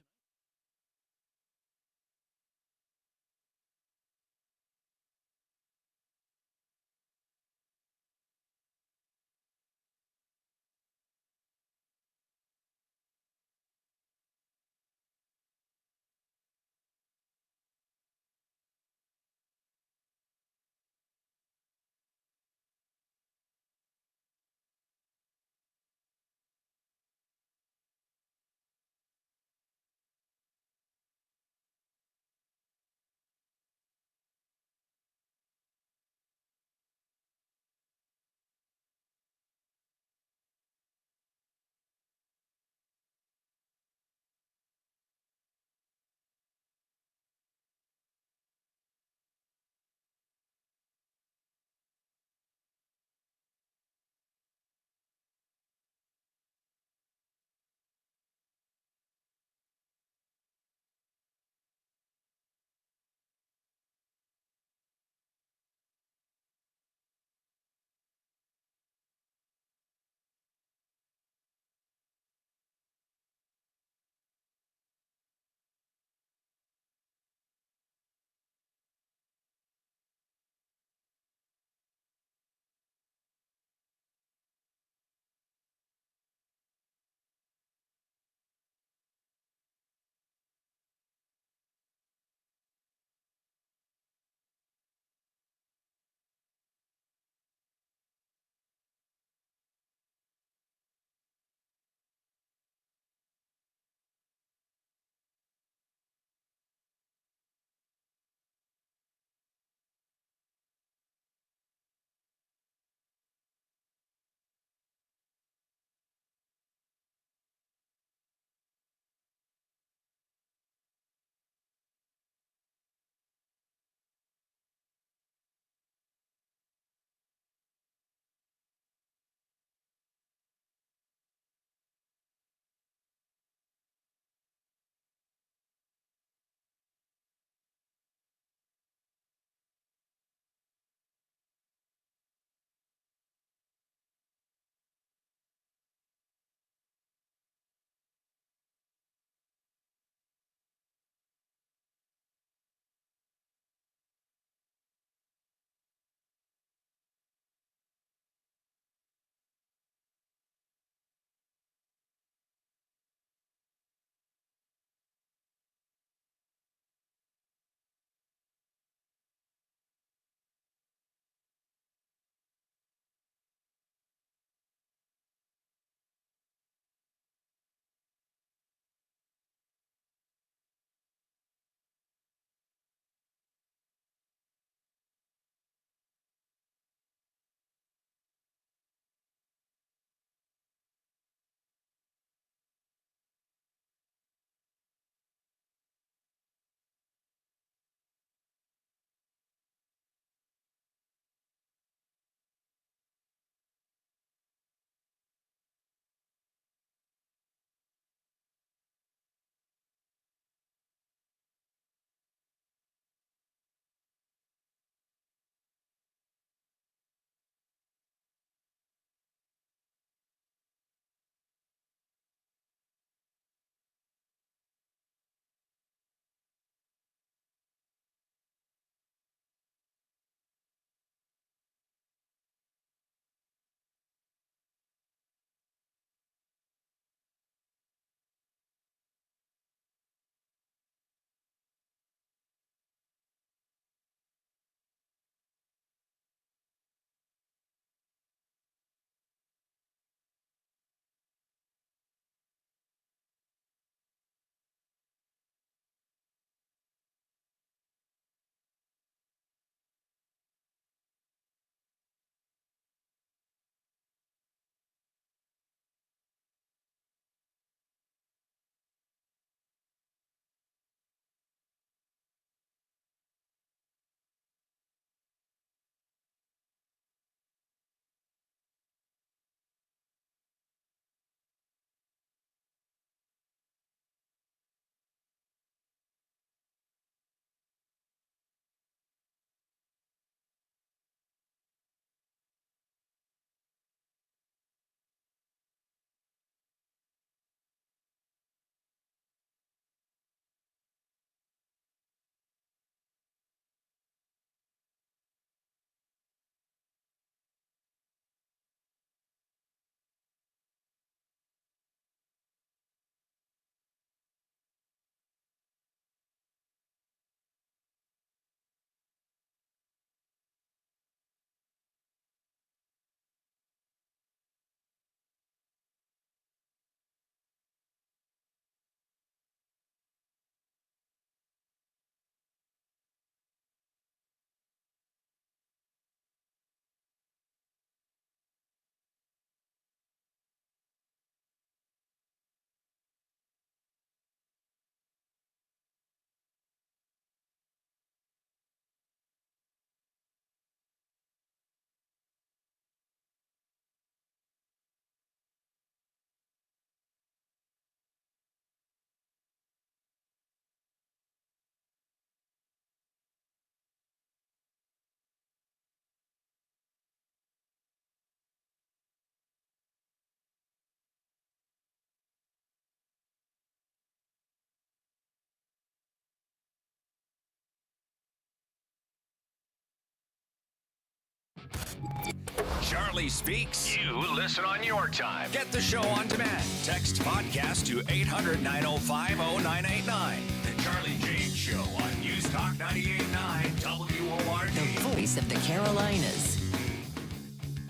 Charlie Speaks. You listen on your time. Get the show on demand. Text podcast to 800-905-0989. The Charlie James Show on News Talk 98.9 WORD. The voice of the Carolinas.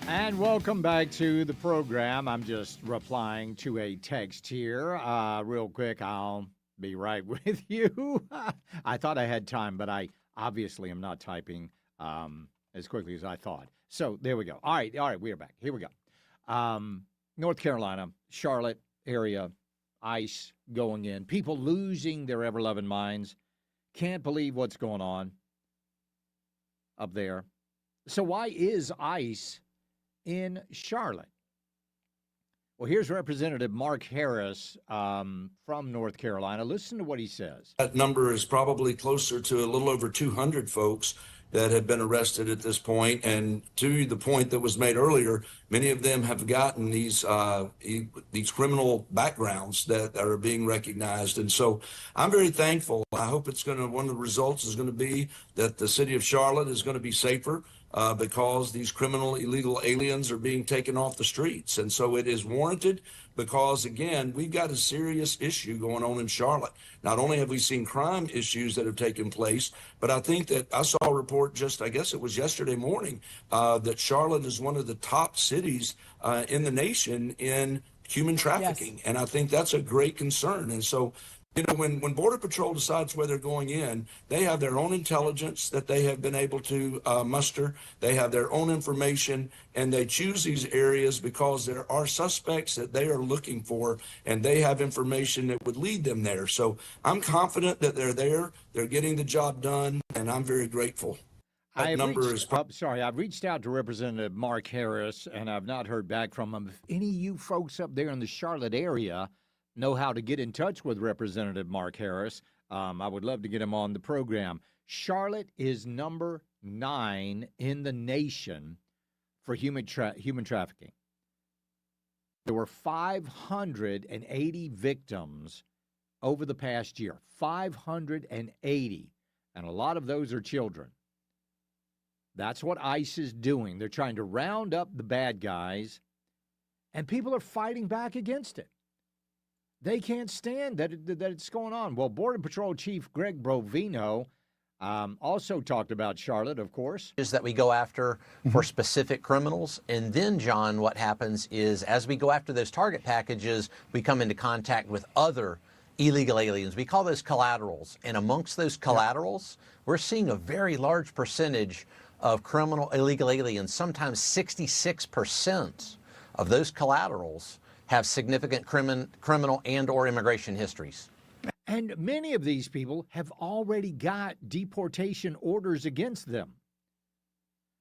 And welcome back to the program. I'm just replying to a text here. Real quick, I'll be right with you. I thought I had time, but I obviously am not typing as quickly as I thought. So there we go. All right, we are back. Here we go. North Carolina, Charlotte area, ICE going in. People losing their ever-loving minds. Can't believe what's going on up there. So why is ICE in Charlotte? Well, here's Representative Mark Harris from North Carolina. Listen to what he says. That number is probably closer to a little over 200 folks that have been arrested at this point. And to the point that was made earlier, many of them have gotten these criminal backgrounds that are being recognized. And so I'm very thankful. I hope one of the results is going to be that the city of Charlotte is going to be safer because these criminal illegal aliens are being taken off the streets. And so it is warranted because, again, we've got a serious issue going on in Charlotte. Not only have we seen crime issues that have taken place, but I think that I saw a report I guess it was yesterday morning, that Charlotte is one of the top cities in the nation in human trafficking. Yes. And I think that's a great concern. And so, when Border Patrol decides where they're going in, they have their own intelligence that they have been able to muster. They have their own information, and they choose these areas because there are suspects that they are looking for, and they have information that would lead them there. So I'm confident that they're there, they're getting the job done, and I'm very grateful. I've reached out to Representative Mark Harris, and I've not heard back from him. If any of you folks up there in the Charlotte area know how to get in touch with Representative Mark Harris, I would love to get him on the program. Charlotte is number 9 in the nation for human trafficking. There were 580 victims over the past year, 580, and a lot of those are children. That's what ICE is doing. They're trying to round up the bad guys, and people are fighting back against it. They can't stand that it's going on. Well, Border Patrol Chief Greg Brovino also talked about Charlotte, of course. Is that we go after for specific criminals. And then, John, what happens is as we go after those target packages, we come into contact with other illegal aliens. We call those collaterals. And amongst those collaterals, we're seeing a very large percentage of criminal illegal aliens. Sometimes 66% of those collaterals have significant criminal and or immigration histories. And many of these people have already got deportation orders against them.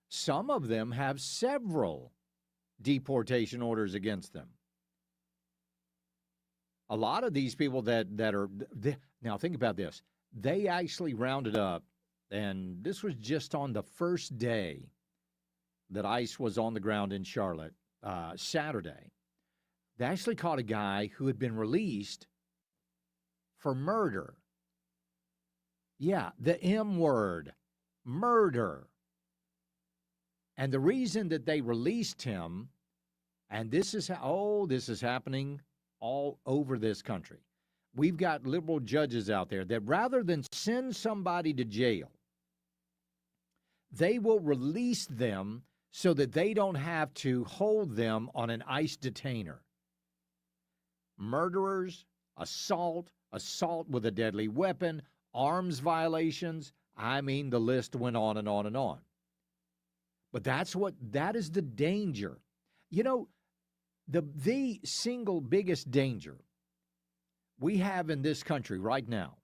Some of them have several deportation orders against them. A lot of these people now think about this. They actually rounded up, and this was just on the first day that ICE was on the ground in Charlotte, Saturday. They actually caught a guy who had been released for murder. Yeah, the M word, murder. And the reason that they released him, and this is happening all over this country. We've got liberal judges out there that rather than send somebody to jail, they will release them so that they don't have to hold them on an ICE detainer. Murderers, assault with a deadly weapon, arms violations. I mean, the list went on and on and on. But that is the danger. The single biggest danger we have in this country right now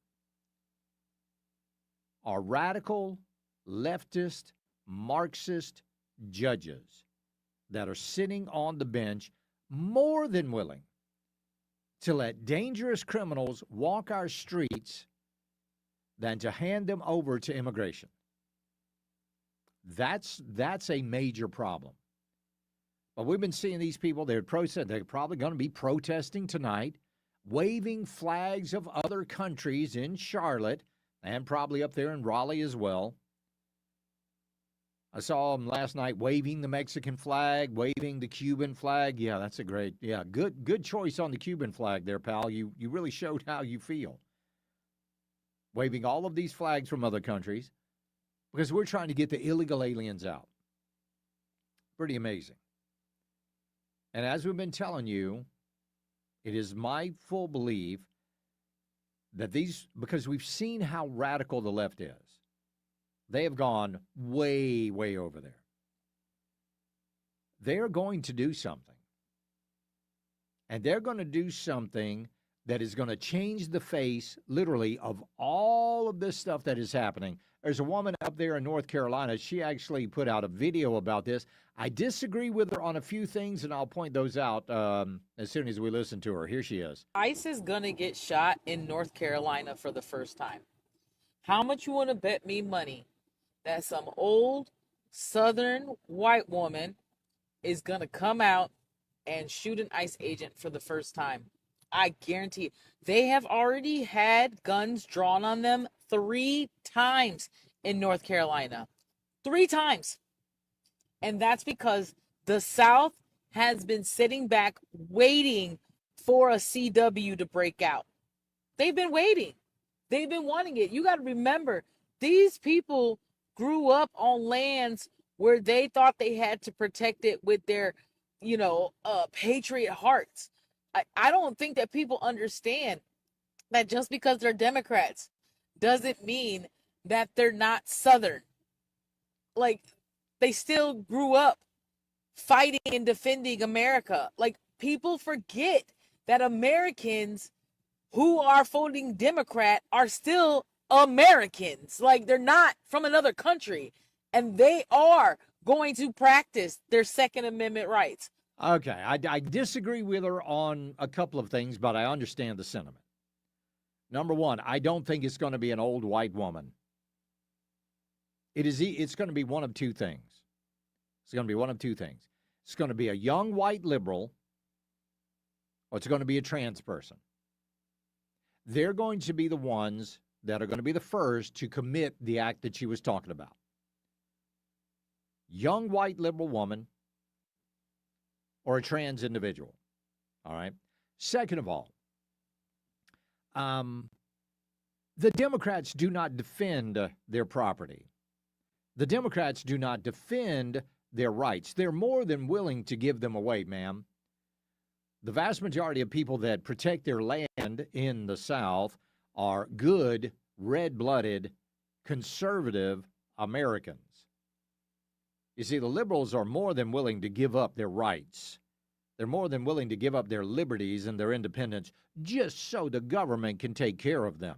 are radical, leftist, Marxist judges that are sitting on the bench more than willing to let dangerous criminals walk our streets than to hand them over to immigration. That's a major problem. But we've been seeing these people, they're probably going to be protesting tonight, waving flags of other countries in Charlotte and probably up there in Raleigh as well. I saw him last night waving the Mexican flag, waving the Cuban flag. Yeah, that's a great, good choice on the Cuban flag there, pal. You really showed how you feel. Waving all of these flags from other countries because we're trying to get the illegal aliens out. Pretty amazing. And as we've been telling you, it is my full belief that because we've seen how radical the left is, they have gone way, way over there. They're going to do something. And they're going to do something that is going to change the face, literally, of all of this stuff that is happening. There's a woman up there in North Carolina. She actually put out a video about this. I disagree with her on a few things, and I'll point those out as soon as we listen to her. Here she is. ICE is going to get shot in North Carolina for the first time. How much you want to bet me money that some old Southern white woman is going to come out and shoot an ICE agent for the first time? I guarantee they have already had guns drawn on them 3 times in North Carolina. 3 times. And that's because the South has been sitting back waiting for a CW to break out. They've been waiting. They've been wanting it. You got to remember, these people grew up on lands where they thought they had to protect it with their, patriot hearts. I don't think that people understand that just because they're Democrats doesn't mean that they're not Southern. Like, they still grew up fighting and defending America. Like, people forget that Americans who are voting Democrat are still Americans. Like, they're not from another country, and they are going to practice their Second Amendment rights. Okay, I disagree with her on a couple of things, but I understand the sentiment. Number one, I don't think it's going to be an old white woman. It's going to be one of two things. It's going to be one of two things. It's going to be a young white liberal, or it's going to be a trans person. They're going to be the ones that are going to be the first to commit the act that she was talking about. Young white liberal woman or a trans individual. All right. Second of all, the Democrats do not defend their property. The Democrats do not defend their rights. They're more than willing to give them away, ma'am. The vast majority of people that protect their land in the South are good, red-blooded, conservative Americans. You see, the liberals are more than willing to give up their rights. They're more than willing to give up their liberties and their independence just so the government can take care of them.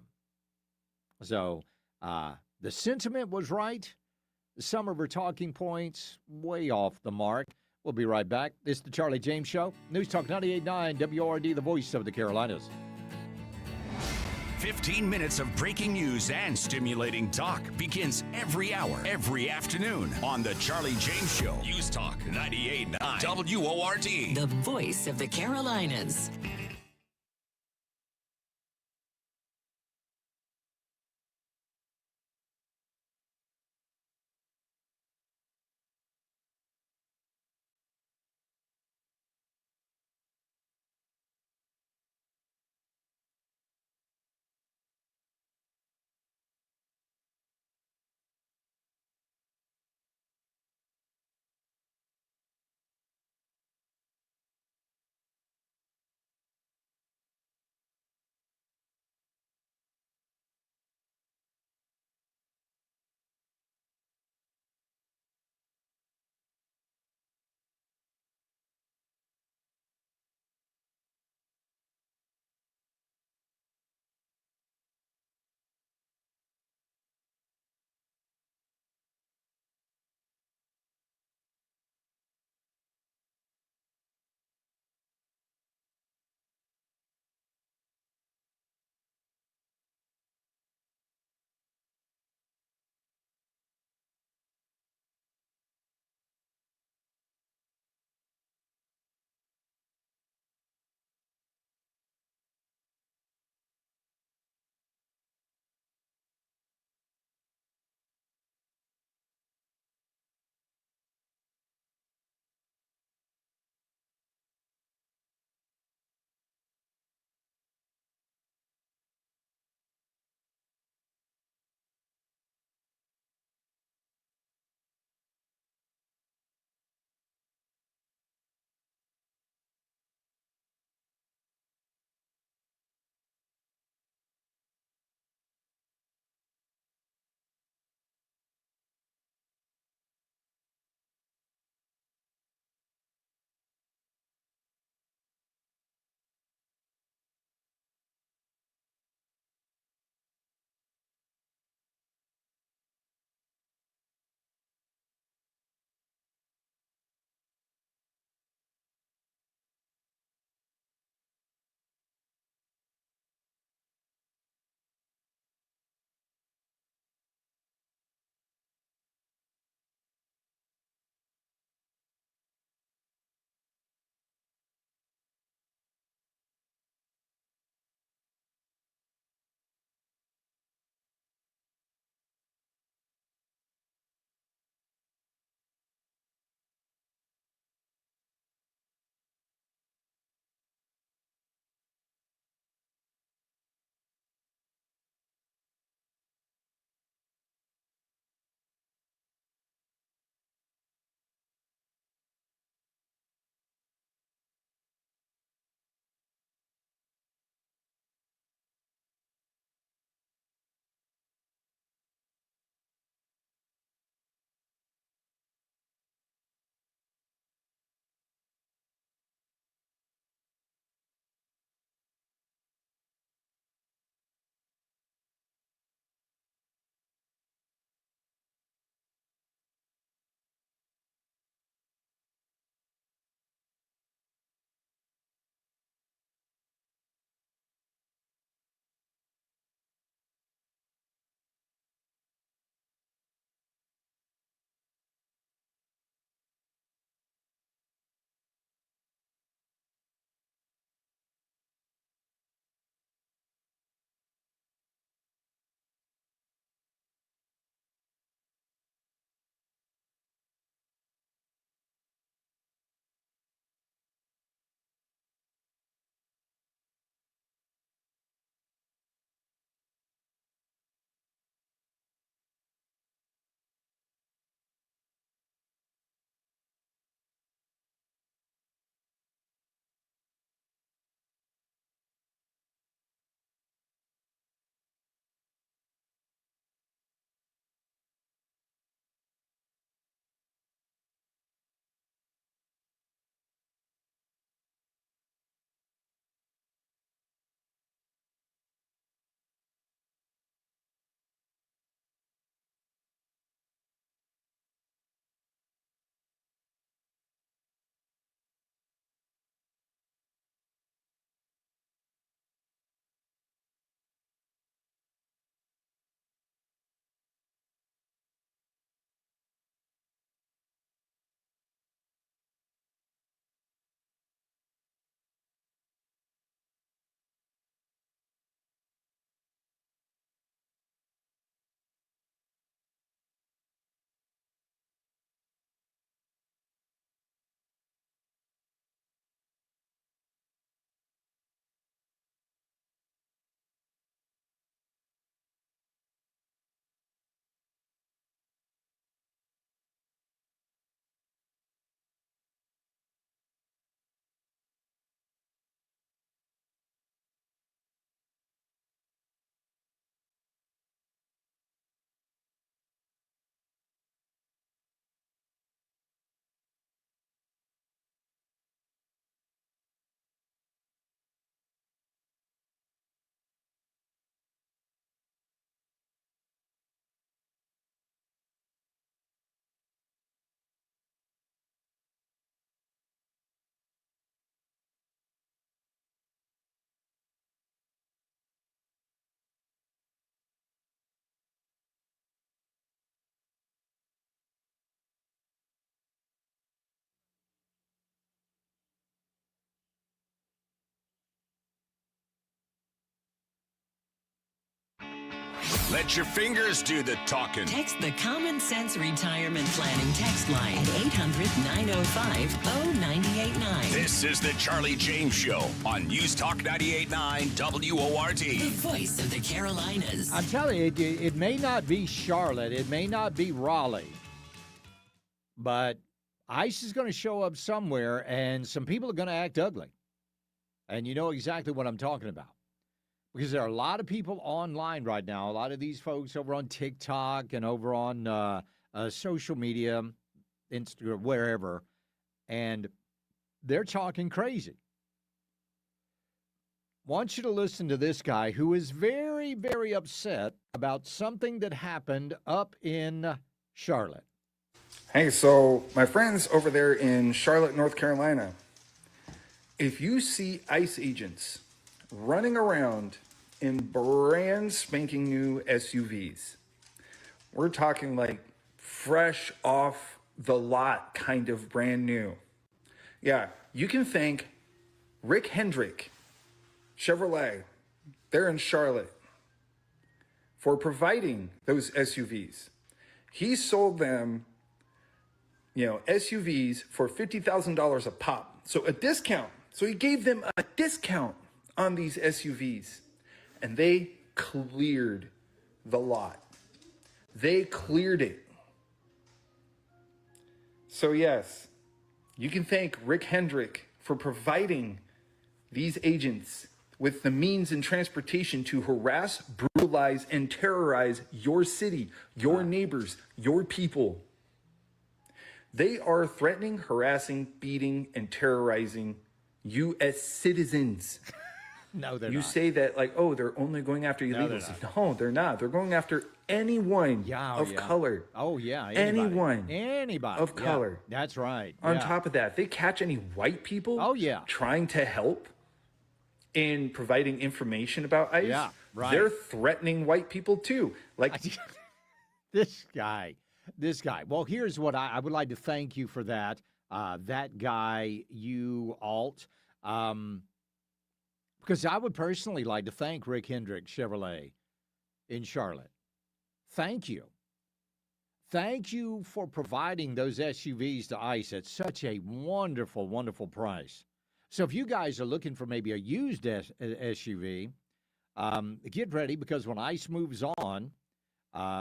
So the sentiment was right. Some of her talking points way off the mark. We'll be right back. This is the Charlie James Show. News Talk 98.9 WORD, the voice of the Carolinas. 15 minutes of breaking news and stimulating talk begins every hour, every afternoon on The Charlie James Show. News Talk 98.9 WORD. The voice of the Carolinas. Let your fingers do the talking. Text the Common Sense Retirement Planning text line at 800-905-0989. This is the Charlie James Show on News Talk 98.9 WORD. The voice of the Carolinas. I'm telling you, it may not be Charlotte. It may not be Raleigh. But ICE is going to show up somewhere, and some people are going to act ugly. And you know exactly what I'm talking about. Because there are a lot of people online right now, a lot of these folks over on TikTok and over on social media, Instagram, wherever, and they're talking crazy. Want you to listen to this guy who is very, very upset about something that happened up in Charlotte. Hey, so my friends over there in Charlotte, North Carolina, if you see ICE agents running around in brand spanking new SUVs, we're talking like fresh off the lot kind of brand new. Yeah, you can thank Rick Hendrick Chevrolet, they're in Charlotte, for providing those SUVs. He sold them SUVs for $50,000 a pop. So a discount. So he gave them a discount on these SUVs. And they cleared the lot. They cleared it. So yes, you can thank Rick Hendrick for providing these agents with the means and transportation to harass, brutalize, and terrorize your city, your neighbors, your people. They are threatening, harassing, beating, and terrorizing U.S. citizens. No, they're you not. say that like, oh, they're only going after illegals. No, they're not. They're going after anyone of color. Oh, yeah. Anybody of color. Yeah, that's right. On top of that, they catch any white people trying to help in providing information about ICE. Yeah, right. They're threatening white people too. Like This guy. Well, here's what I would like to thank you for that. That guy, you alt. Because I would personally like to thank Rick Hendrick Chevrolet in Charlotte. Thank you. Thank you for providing those SUVs to ICE at such a wonderful, wonderful price. So if you guys are looking for maybe a used SUV, get ready, because when ICE moves on,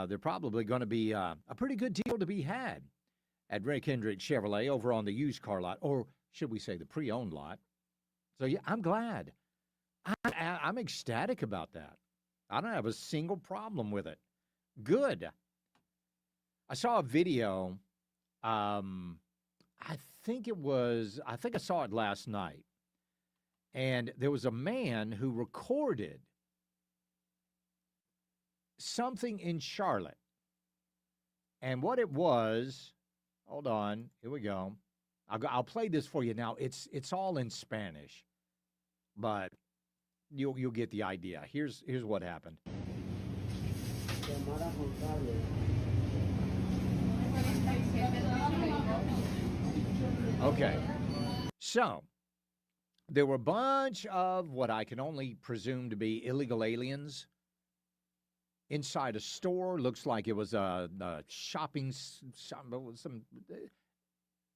they're probably going to be a pretty good deal to be had at Rick Hendrick Chevrolet over on the used car lot, or should we say the pre-owned lot. So yeah, I'm glad. I'm ecstatic about that. I don't have a single problem with it. Good. I saw a video. I think I saw it last night. And there was a man who recorded something in Charlotte. And what it was, hold on, here we go. I'll play this for you now. It's all in Spanish, but you'll get the idea. Here's what happened. Okay, so there were a bunch of what I can only presume to be illegal aliens inside a store. Looks like it was a shopping.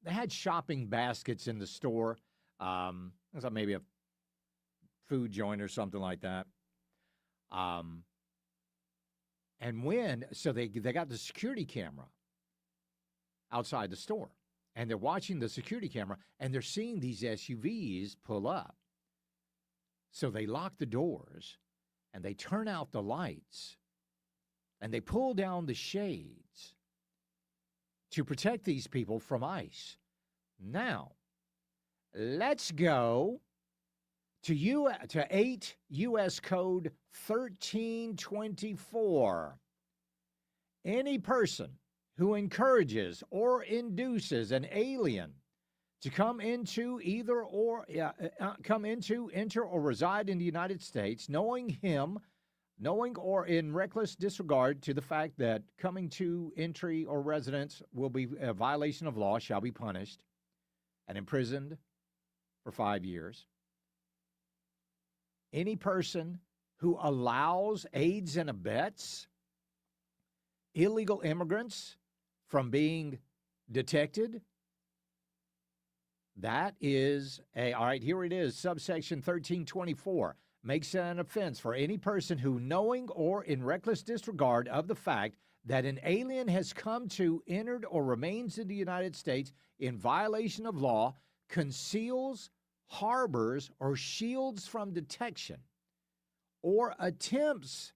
They had shopping baskets in the store. It was like maybe a food joint or something like that. And so they got the security camera outside the store, and they're watching the security camera, and they're seeing these SUVs pull up. So they lock the doors, and they turn out the lights, and they pull down the shades to protect these people from ICE. Now, let's go to 8 U.S. Code 1324. Any person who encourages or induces an alien to come into, enter, or reside in the United States, knowing or in reckless disregard to the fact that coming to, entry, or residence will be a violation of law, shall be punished and imprisoned for 5 years. Any person who allows, aids, and abets illegal immigrants from being detected? That is all right, here it is, subsection 1324. Makes an offense for any person who, knowing or in reckless disregard of the fact that an alien has come to, entered, or remains in the United States in violation of law, conceals, harbors, or shields from detection, or attempts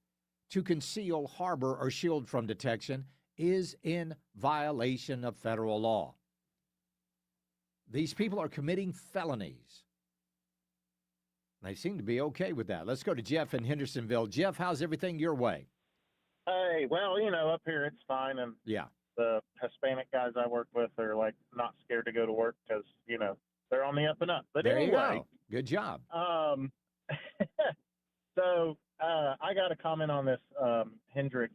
to conceal, harbor, or shield from detection, is in violation of federal law. These people are committing felonies. They seem to be okay with that. Let's go to Jeff in Hendersonville. Jeff, how's everything your way? Hey, well, up here it's fine, and yeah, the Hispanic guys I work with are like not scared to go to work because they're on the up and up. But there anyway, you go. Good job. So I got a comment on this. Hendrick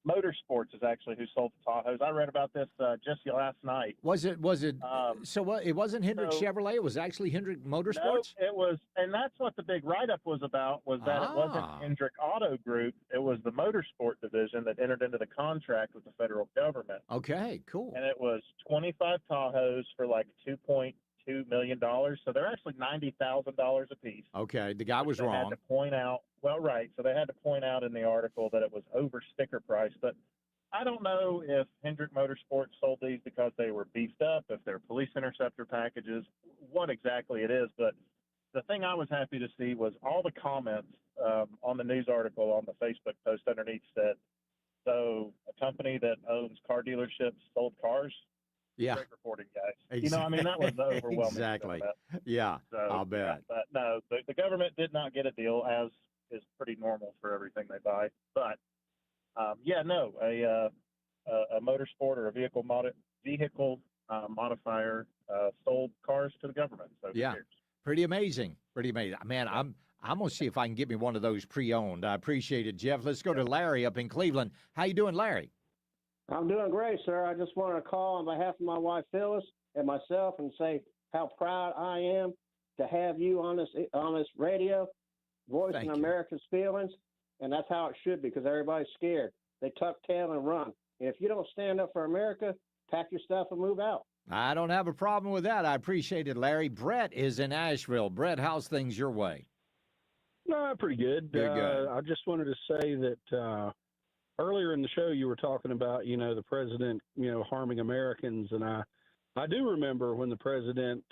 Motorsports is actually who sold the Tahoes. I read about this just last night. Was it? So what? It wasn't Hendrick Chevrolet. It was actually Hendrick Motorsports. No, it was, and that's what the big write-up was about. Was that it wasn't Hendrick Auto Group? It was the Motorsport division that entered into the contract with the federal government. Okay, cool. And it was 25 Tahoes for like $2.2 million. So they're actually $90,000 a piece. Okay, the guy was They wrong. had to point out. Well, right. So they had to point out in the article that it was over sticker price. But I don't know if Hendrick Motorsports sold these because they were beefed up, if they're police interceptor packages, what exactly it is. But the thing I was happy to see was all the comments on the news article on the Facebook post underneath said, so a company that owns car dealerships sold cars. Yeah. Great reporting, guys. That was the overwhelming. Exactly. sentiment. Yeah, So, I'll bet. yeah, but no, the government did not get a deal, as is pretty normal for everything they buy. But a motorsport or a vehicle modifier sold cars to the government. So who Yeah, cares? pretty amazing. Pretty amazing. Man, I'm gonna see if I can get me one of those pre-owned. I appreciate it, Jeff. Let's go to Larry up in Cleveland. How you doing, Larry? I'm doing great, sir. I just wanted to call on behalf of my wife Phyllis and myself and say how proud I am to have you on this radio, voicing Thank you. America's feelings, and that's how it should be because everybody's scared. They tuck tail and run. And if you don't stand up for America, pack your stuff and move out. I don't have a problem with that. I appreciate it, Larry. Brett is in Asheville. Brett, how's things your way? No, pretty good. Good. I just wanted to say that earlier in the show you were talking about, the president, harming Americans. And I do remember when the president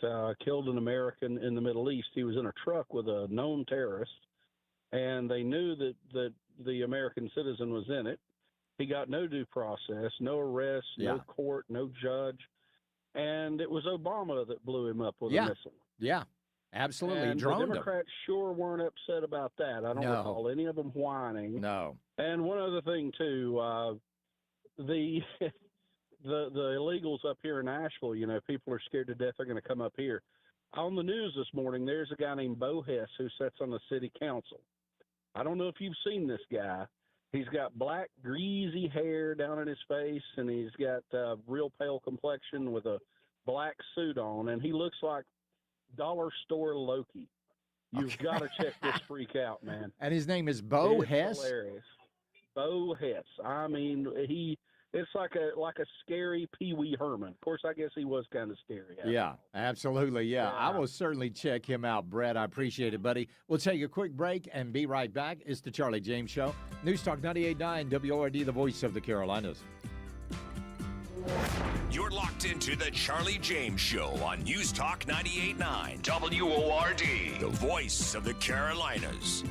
killed an American in the Middle East. He was in a truck with a known terrorist, and they knew that the American citizen was in it. He got no due process, no arrest, no court, no judge. And it was Obama that blew him up with a missile. Yeah, absolutely. And the Droned him. Democrats sure weren't upset about that. I don't No. recall any of them whining. No. And one other thing too, the illegals up here in Asheville, people are scared to death they're going to come up here. On the news this morning, there's a guy named Bo Hess who sits on the city council. I don't know if you've seen this guy. He's got black, greasy hair down in his face, and he's got real pale complexion with a black suit on, and he looks like dollar store Loki. You've got to check this freak out, man. And his name is Bo It's Hess? Hilarious. Bo Hess. I mean, it's like a scary Pee Wee Herman. Of course, I guess he was kind of scary. Yeah, absolutely. Yeah, I will certainly check him out, Brett. I appreciate it, buddy. We'll take a quick break and be right back. It's the Charlie James Show. News Talk 98.9 WORD, the voice of the Carolinas. You're locked into the Charlie James Show on News Talk 98.9 WORD, the voice of the Carolinas.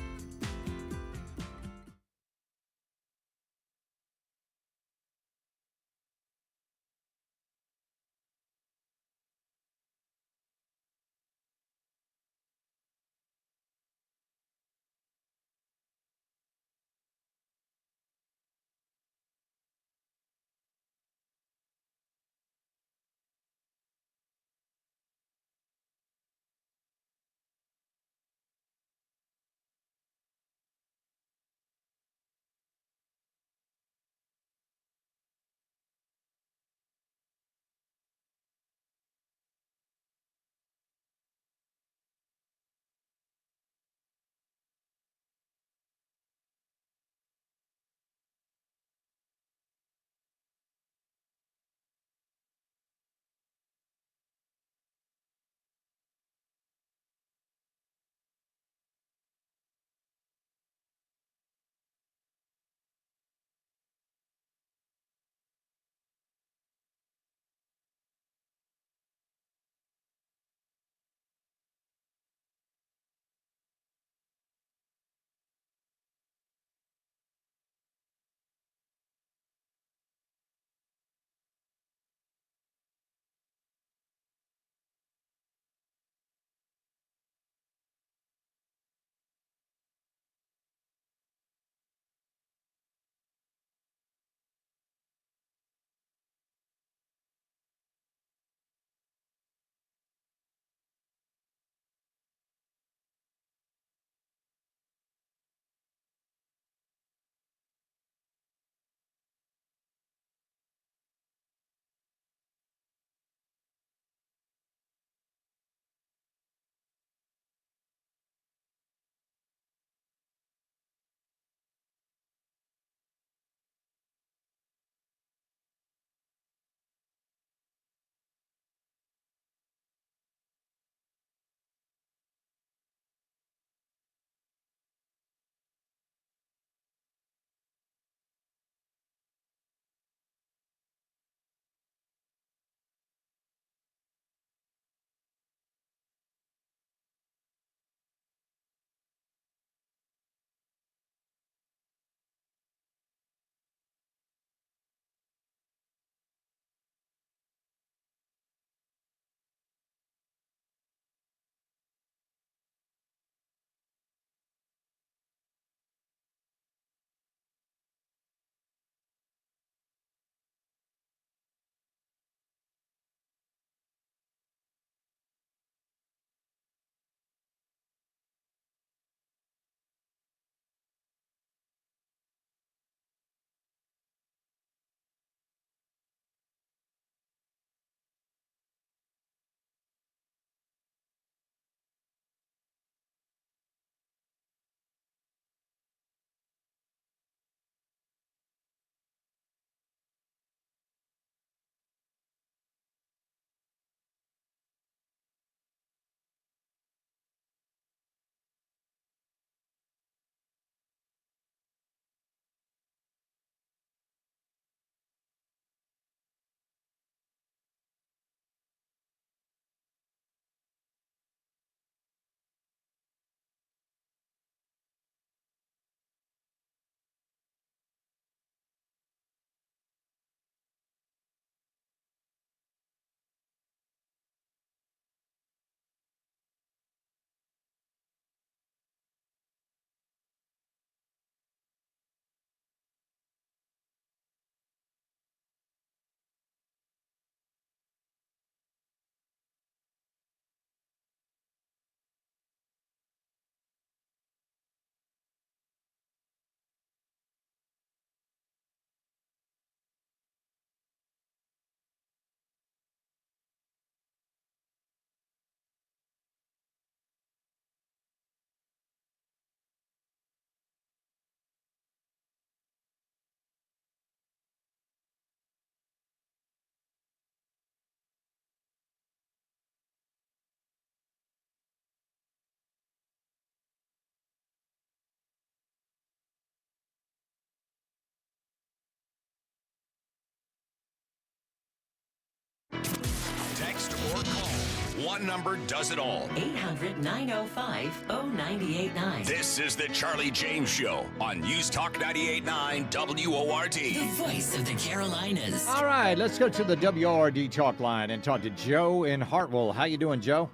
One number does it all. 800-905-0989. This is the Charlie James Show on News Talk 98.9 WORD. The voice of the Carolinas. All right, let's go to the WORD talk line and talk to Joe in Hartwell. How you doing, Joe?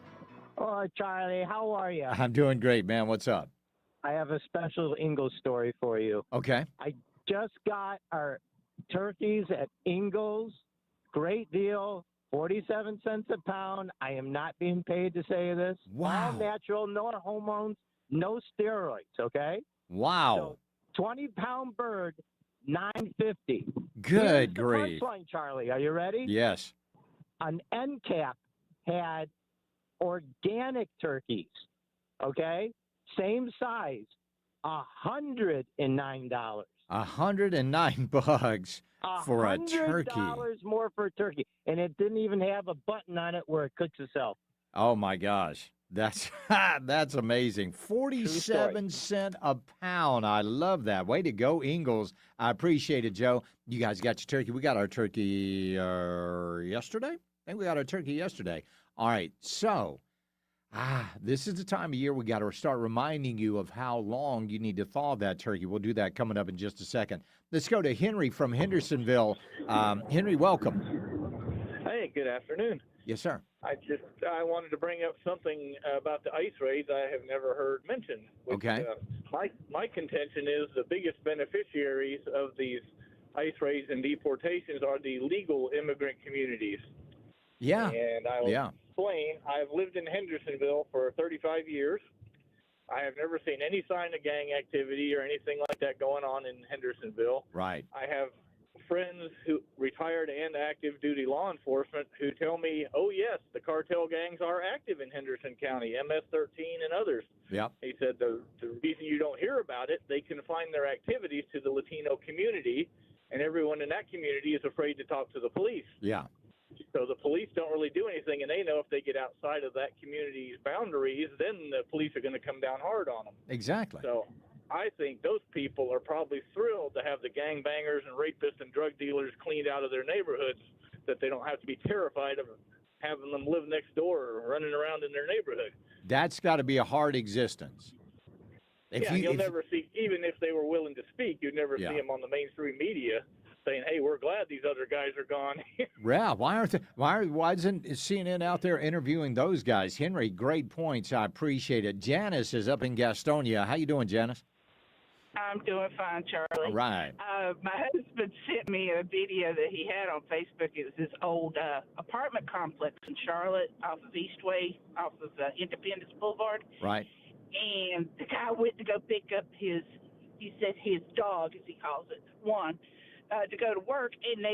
Oh, Charlie, how are you? I'm doing great, man. What's up? I have a special Ingalls story for you. Okay. I just got our turkeys at Ingalls. Great deal. 47 cents a pound. I am not being paid to say this. Wow. All natural, no hormones, no steroids, okay? Wow. So 20-pound bird, $9.50. Good grief. Punchline, Charlie. Are you ready? Yes. An end cap had organic turkeys, okay? Same size, $109. $109 for a turkey. $100 more for a turkey, and it didn't even have a button on it where it cooks itself. Oh my gosh, that's that's amazing. 47 cents a pound. I love that. Way to go, Ingalls. I appreciate it, Joe. You guys got your turkey. We got our turkey yesterday. I think we got our turkey yesterday. All right, so. This is the time of year we got to start reminding you of how long you need to thaw that turkey. We'll do that coming up in just a second. Let's go to Henry from Hendersonville. Henry, welcome. Hey, good afternoon. Yes, sir. I wanted to bring up something about the ice raids I have never heard mentioned. Okay. My contention is the biggest beneficiaries of these ice raids and deportations are the legal immigrant communities. Yeah. And I will explain. I've lived in Hendersonville for 35 years. I have never seen any sign of gang activity or anything like that going on in Hendersonville. Right. I have friends who retired and active duty law enforcement who tell me, oh, yes, the cartel gangs are active in Henderson County, MS-13 and others. Yep. He said the reason you don't hear about it, they confine their activities to the Latino community, and everyone in that community is afraid to talk to the police. Yeah. So the police don't really do anything, and they know if they get outside of that community's boundaries, then the police are going to come down hard on them. Exactly. So I think those people are probably thrilled to have the gangbangers and rapists and drug dealers cleaned out of their neighborhoods, that they don't have to be terrified of having them live next door or running around in their neighborhood. That's got to be a hard existence. You'll never see, even if they were willing to speak, you'd never see them on the mainstream media saying, hey, we're glad these other guys are gone. Yeah, why isn't CNN out there interviewing those guys? Henry, great points. I appreciate it. Janice is up in Gastonia. How you doing, Janice? I'm doing fine, Charlie. All right. My husband sent me a video that he had on Facebook. It was this old apartment complex in Charlotte off of Eastway, off of Independence Boulevard. Right. And the guy went to go pick up he said his dog, as he calls it, one, to go to work, and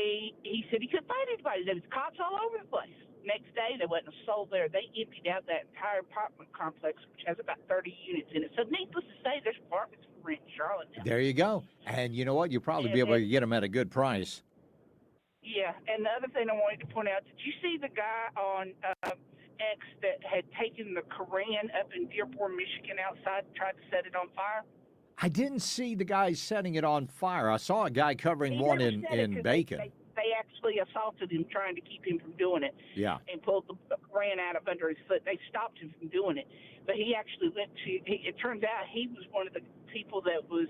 he said he couldn't find anybody. There was cops all over the place. Next day, there wasn't a soul there. They emptied out that entire apartment complex, which has about 30 units in it. So needless to say, there's apartments for rent in Charlotte now. There you go. And you know what? You'll probably be able to get them at a good price. Yeah, and the other thing I wanted to point out, did you see the guy on X that had taken the Koran up in Dearborn, Michigan outside and tried to set it on fire? I didn't see the guy setting it on fire. I saw a guy covering one in Bacon. They actually assaulted him, trying to keep him from doing it. Yeah. And pulled the Koran out of under his foot. They stopped him from doing it. But he actually went to, it turns out he was one of the people that was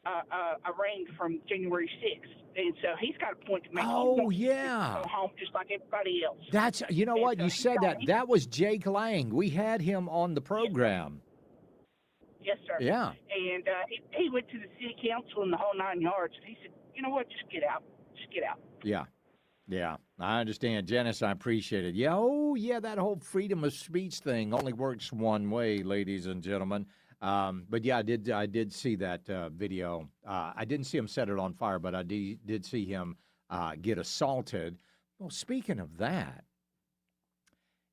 arraigned from January 6th. And so he's got a point to make. Oh, yeah. Go home just like everybody else. That's, you know what? You said that. That was Jake Lang. We had him on the program. Yes, sir. Yeah. And he went to the city council and the whole 9 yards. And he said, you know what? Just get out. Just get out. Yeah. Yeah. I understand. Janice, I appreciate it. Yeah. Oh, yeah. That whole freedom of speech thing only works one way, ladies and gentlemen. But yeah, I did see that video. I didn't see him set it on fire, but I did see him get assaulted. Well, speaking of that,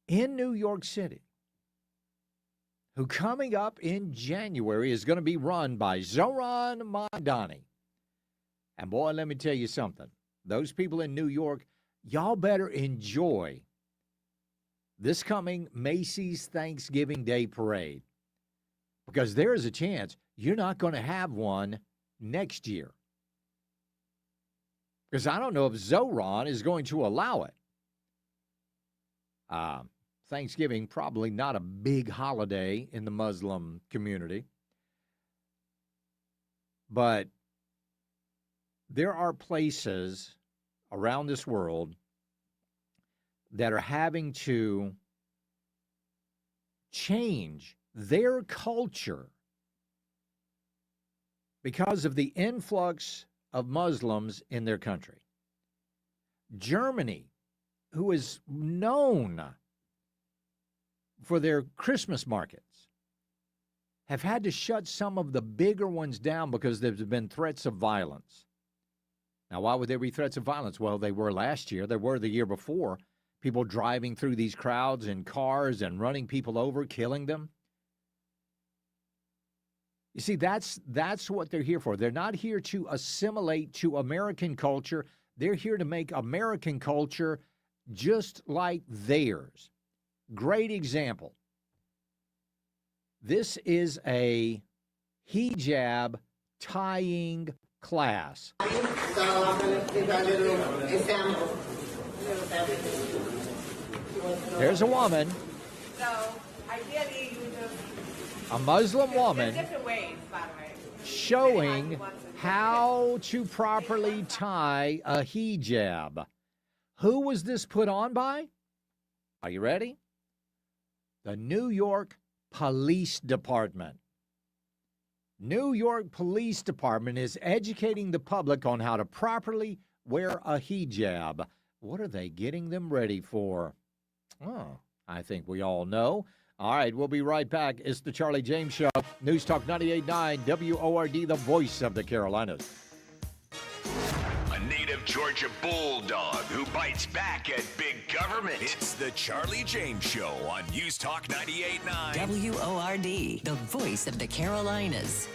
in New York City, who coming up in January is going to be run by Zohran Mamdani. And boy, let me tell you something. Those people in New York, y'all better enjoy this coming Macy's Thanksgiving Day Parade, because there is a chance you're not going to have one next year. Because I don't know if Zohran is going to allow it. Thanksgiving, probably not a big holiday in the Muslim community. But there are places around this world that are having to change their culture because of the influx of Muslims in their country. Germany, who is known for their Christmas markets, have had to shut some of the bigger ones down because there's been threats of violence. Now, why would there be threats of violence? Well, they were last year. There were the year before. People driving through these crowds in cars and running people over, killing them. You see, that's what they're here for. They're not here to assimilate to American culture. They're here to make American culture just like theirs. Great example. This is a hijab tying class. So I'm going to give a little example. There's a woman, So ideally you just... a Muslim woman, There's different ways, by the way. showing how to properly tie a hijab. Who was this put on by? Are you ready? The New York Police Department. New York Police Department is educating the public on how to properly wear a hijab. What are they getting them ready for? Oh, I think we all know. All right, we'll be right back. It's the Charlie James Show. News Talk 98.9 WORD, the voice of the Carolinas. A native Georgia bulldog who bites back at big government. It's the Charlie James Show on News Talk 98.9 WORD, the voice of the Carolinas.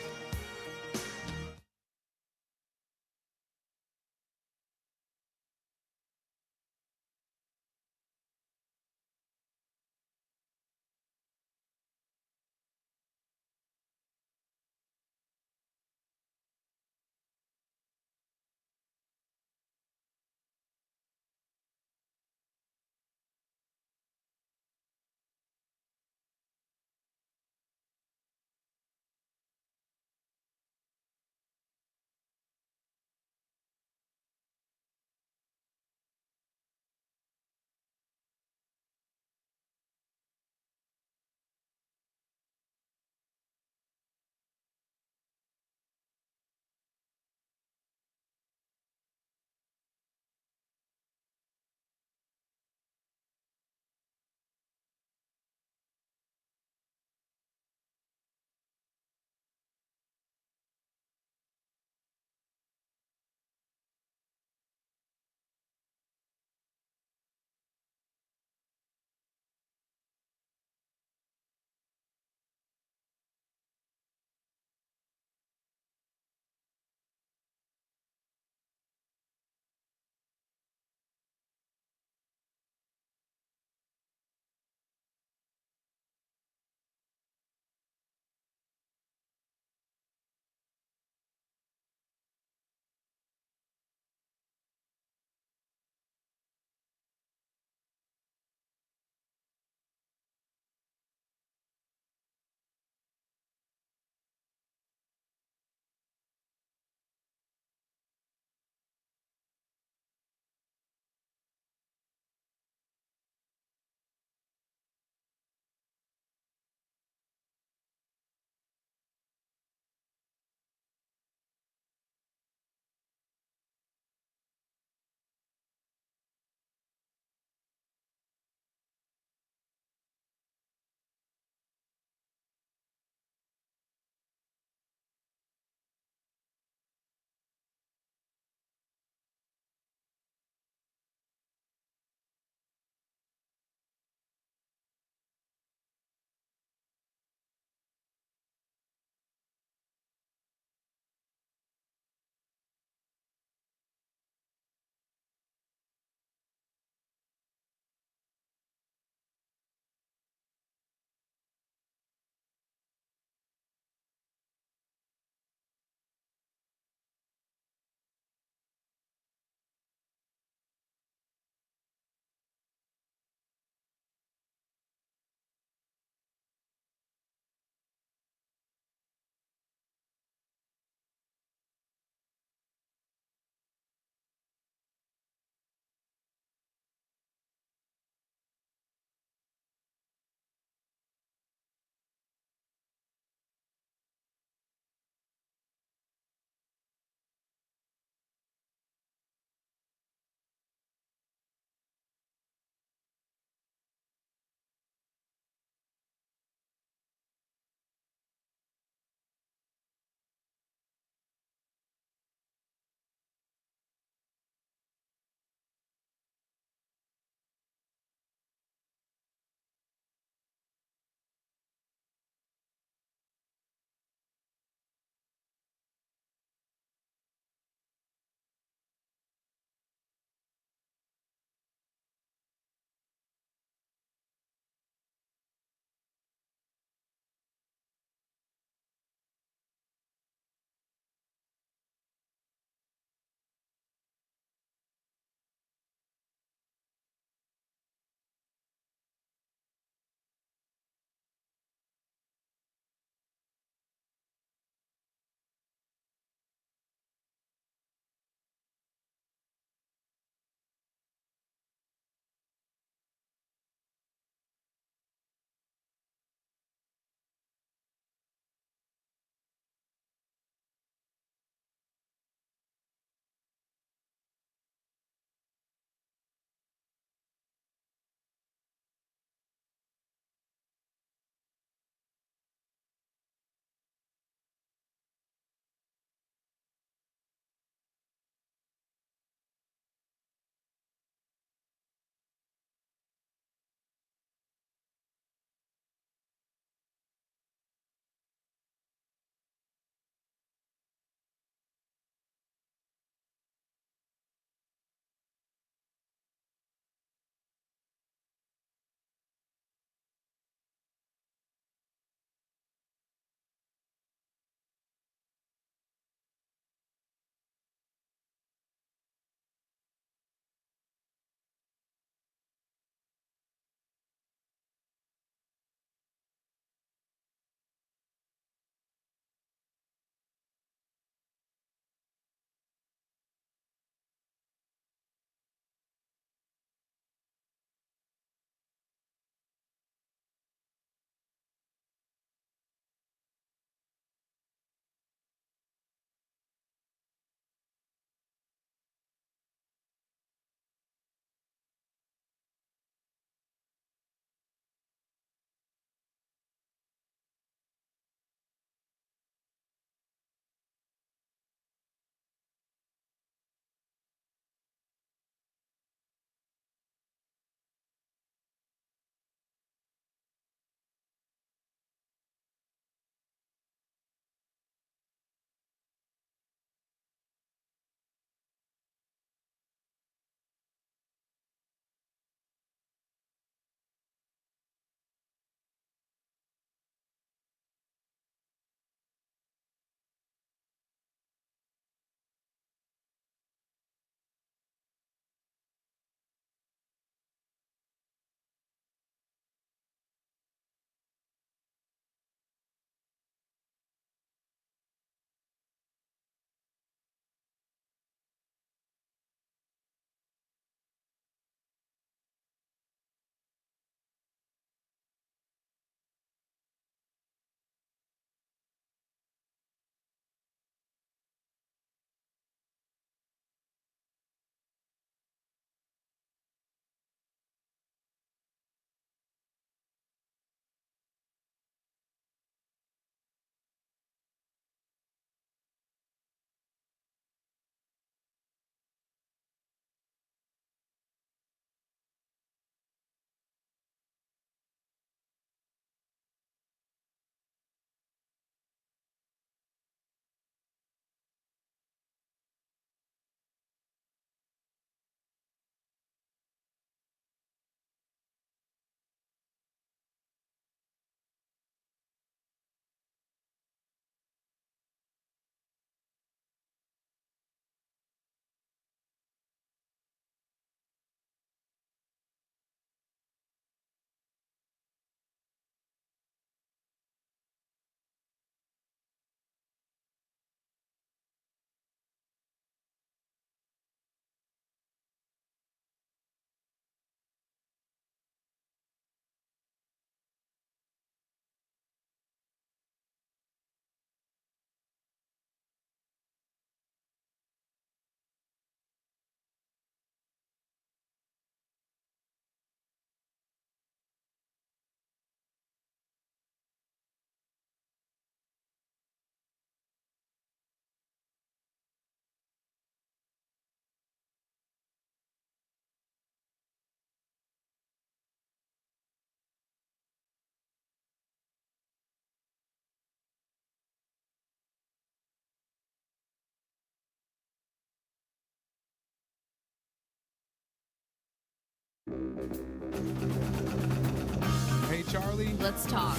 Hey, Charlie. Let's talk.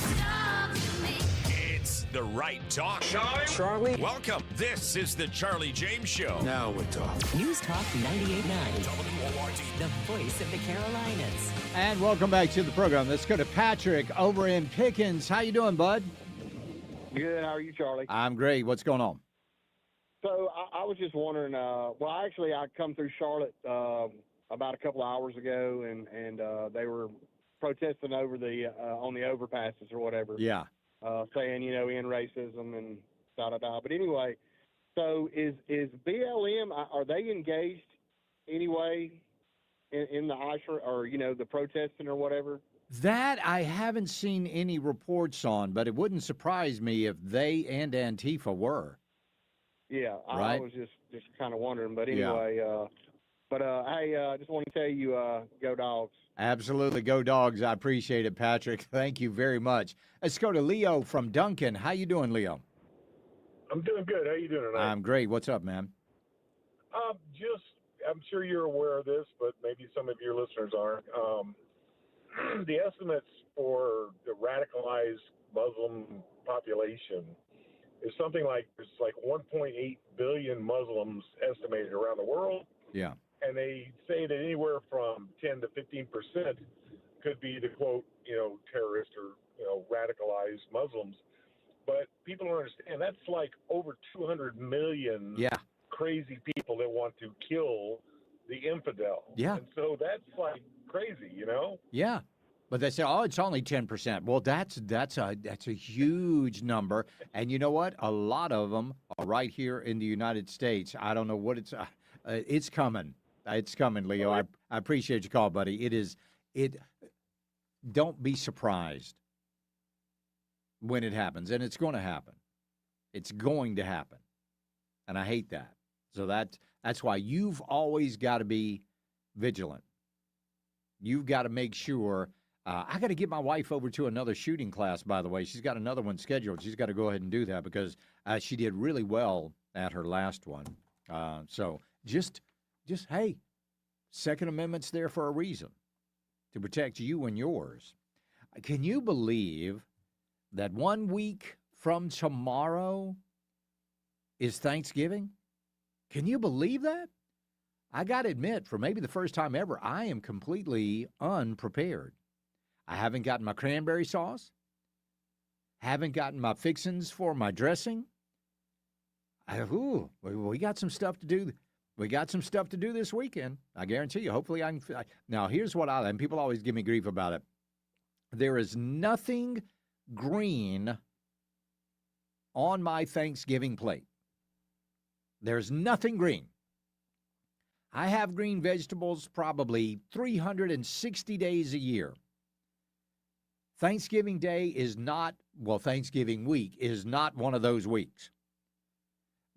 It's the right talk. Charlie. Welcome. This is the Charlie James Show. Now we're talking. News Talk 98.9. WORD. The voice of the Carolinas. And welcome back to the program. Let's go to Patrick over in Pickens. How you doing, bud? Good. How are you, Charlie? I'm great. What's going on? So I was just wondering. Actually, I come through Charlotte about a couple of hours ago, and they were protesting over the on the overpasses or whatever. Yeah. Saying end racism and da-da-da. But anyway, so is BLM, are they engaged anyway in the ICE or the protesting or whatever? That I haven't seen any reports on, but it wouldn't surprise me if they and Antifa were. Yeah, right? I was just kind of wondering. But anyway, hey, I just want to tell you, go Dogs. Absolutely. Go Dogs. I appreciate it, Patrick. Thank you very much. Let's go to Leo from Duncan. How you doing, Leo? I'm doing good. How you doing tonight? I'm great. What's up, man? I'm sure you're aware of this, but maybe some of your listeners aren't. The estimates for the radicalized Muslim population is something like there's like 1.8 billion Muslims estimated around the world. Yeah. And they say that anywhere from 10 to 15% could be the quote, terrorist or, radicalized Muslims. But people don't understand that's like over 200 million crazy people that want to kill the infidel. Yeah. And so that's like crazy, Yeah. But they say, oh, it's only 10%. Well, that's a huge number. And you know what? A lot of them are right here in the United States. I don't know what it's coming. It's coming, Leo. I appreciate your call, buddy. Don't be surprised when it happens. And it's going to happen. It's going to happen. And I hate that. So that's why you've always got to be vigilant. You've got to make sure. I got to get my wife over to another shooting class, by the way. She's got another one scheduled. She's got to go ahead and do that because she did really well at her last one. So just hey, Second Amendment's there for a reason, to protect you and yours. Can you believe that 1 week from tomorrow is Thanksgiving? Can you believe that? I got to admit, for maybe the first time ever, I am completely unprepared. I haven't gotten my cranberry sauce, haven't gotten my fixings for my dressing. We got some stuff to do. We got some stuff to do this weekend. I guarantee you. Hopefully I can. Now, here's what and people always give me grief about it. There is nothing green on my Thanksgiving plate. There's nothing green. I have green vegetables probably 360 days a year. Thanksgiving Day is not, Thanksgiving week is not one of those weeks.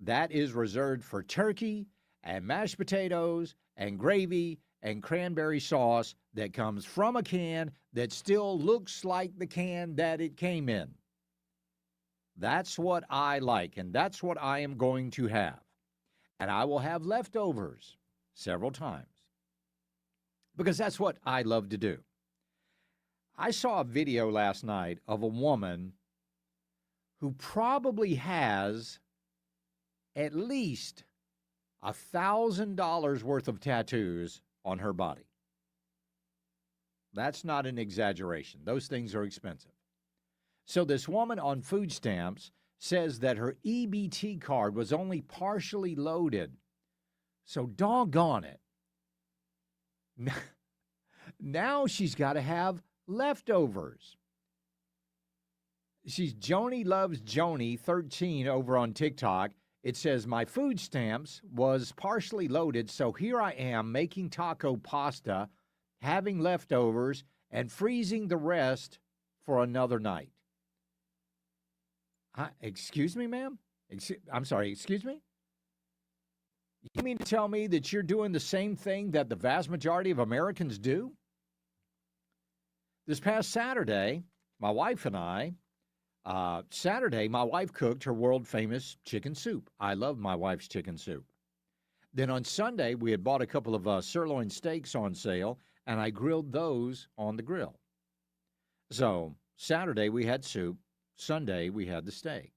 That is reserved for turkey and mashed potatoes and gravy and cranberry sauce that comes from a can that still looks like the can that it came in. That's what I like, and that's what I am going to have. And I will have leftovers several times because that's what I love to do. I saw a video last night of a woman who probably has at least $1,000 worth of tattoos on her body. That's not an exaggeration. Those things are expensive. So this woman on food stamps says that her EBT card was only partially loaded. So doggone it. Now she's got to have leftovers. She's Joni Loves Joni 13 over on TikTok. It says, my food stamps was partially loaded, so here I am making taco pasta, having leftovers, and freezing the rest for another night. Excuse me, ma'am? I'm sorry, excuse me? You mean to tell me that you're doing the same thing that the vast majority of Americans do? This past Saturday, my wife and I, my wife cooked her world-famous chicken soup. I love my wife's chicken soup. Then on Sunday, we had bought a couple of sirloin steaks on sale, and I grilled those on the grill. So Saturday we had soup. Sunday we had the steak.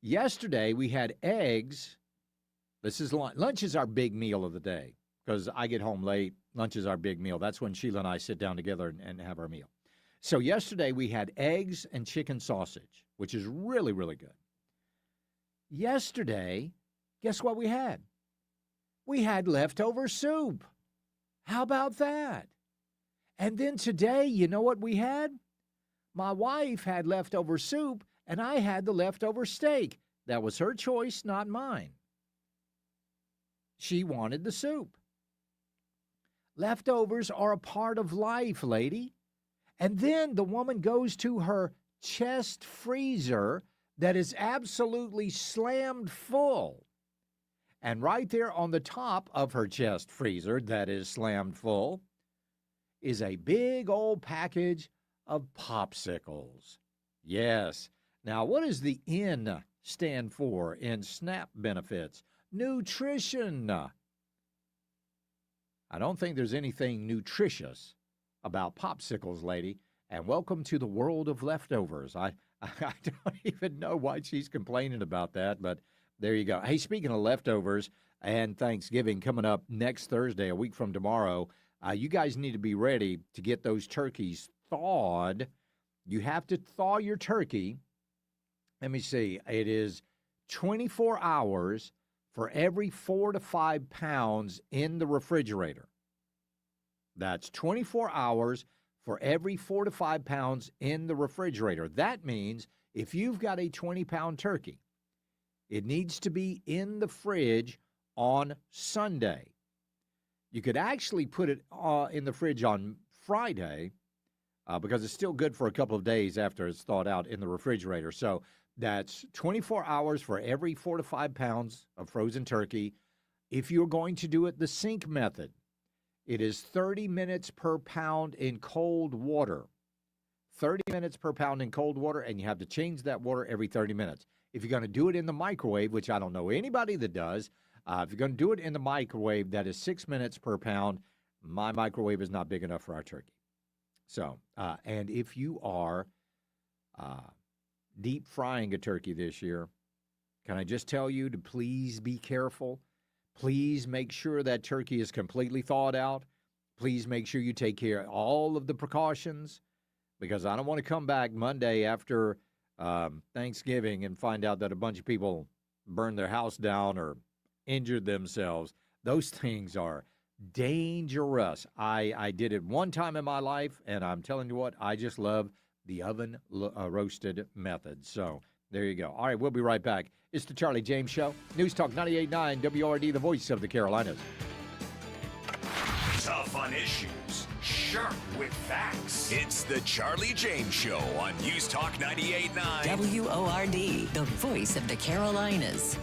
Yesterday we had eggs. This is lunch. Lunch is our big meal of the day because I get home late. Lunch is our big meal. That's when Sheila and I sit down together and have our meal. So yesterday we had eggs and chicken sausage, which is really, really good. Yesterday, guess what we had? We had leftover soup. How about that? And then today, you know what we had? My wife had leftover soup, and I had the leftover steak. That was her choice, not mine. She wanted the soup. Leftovers are a part of life, lady. And then the woman goes to her chest freezer that is absolutely slammed full. And right there on the top of her chest freezer that is slammed full is a big old package of popsicles. Yes. Now, what does the N stand for in SNAP benefits? Nutrition. I don't think there's anything nutritious about popsicles, lady. And welcome to the world of leftovers. I don't even know why she's complaining about that, but there you go. Hey, speaking of leftovers and Thanksgiving coming up next Thursday, a week from tomorrow, you guys need to be ready to get those turkeys thawed. You have to thaw your turkey. Let me see. It is 24 hours for every 4 to 5 pounds in the refrigerator. That's 24 hours for every 4 to 5 pounds in the refrigerator. That means if you've got a 20-pound turkey, it needs to be in the fridge on Sunday. You could actually put it in the fridge on Friday because it's still good for a couple of days after it's thawed out in the refrigerator. So that's 24 hours for every 4 to 5 pounds of frozen turkey. If you're going to do it the sink method, it is 30 minutes per pound in cold water. 30 minutes per pound in cold water, and you have to change that water every 30 minutes. If you're going to do it in the microwave, which I don't know anybody that does, if you're going to do it in the microwave, that is 6 minutes per pound. My microwave is not big enough for our turkey. So, and if you are deep frying a turkey this year, can I just tell you to please be careful? Please make sure that turkey is completely thawed out. Please make sure you take care of all of the precautions because I don't want to come back Monday after Thanksgiving and find out that a bunch of people burned their house down or injured themselves. Those things are dangerous. I did it one time in my life, and I'm telling you what, I just love the oven roasted method. So there you go. All right, we'll be right back. It's the Charlie James Show. News Talk 98.9 WRD, the voice of the Carolinas. Tough on issues, sharp with facts. It's the Charlie James Show on News Talk 98.9 WORD, the voice of the Carolinas.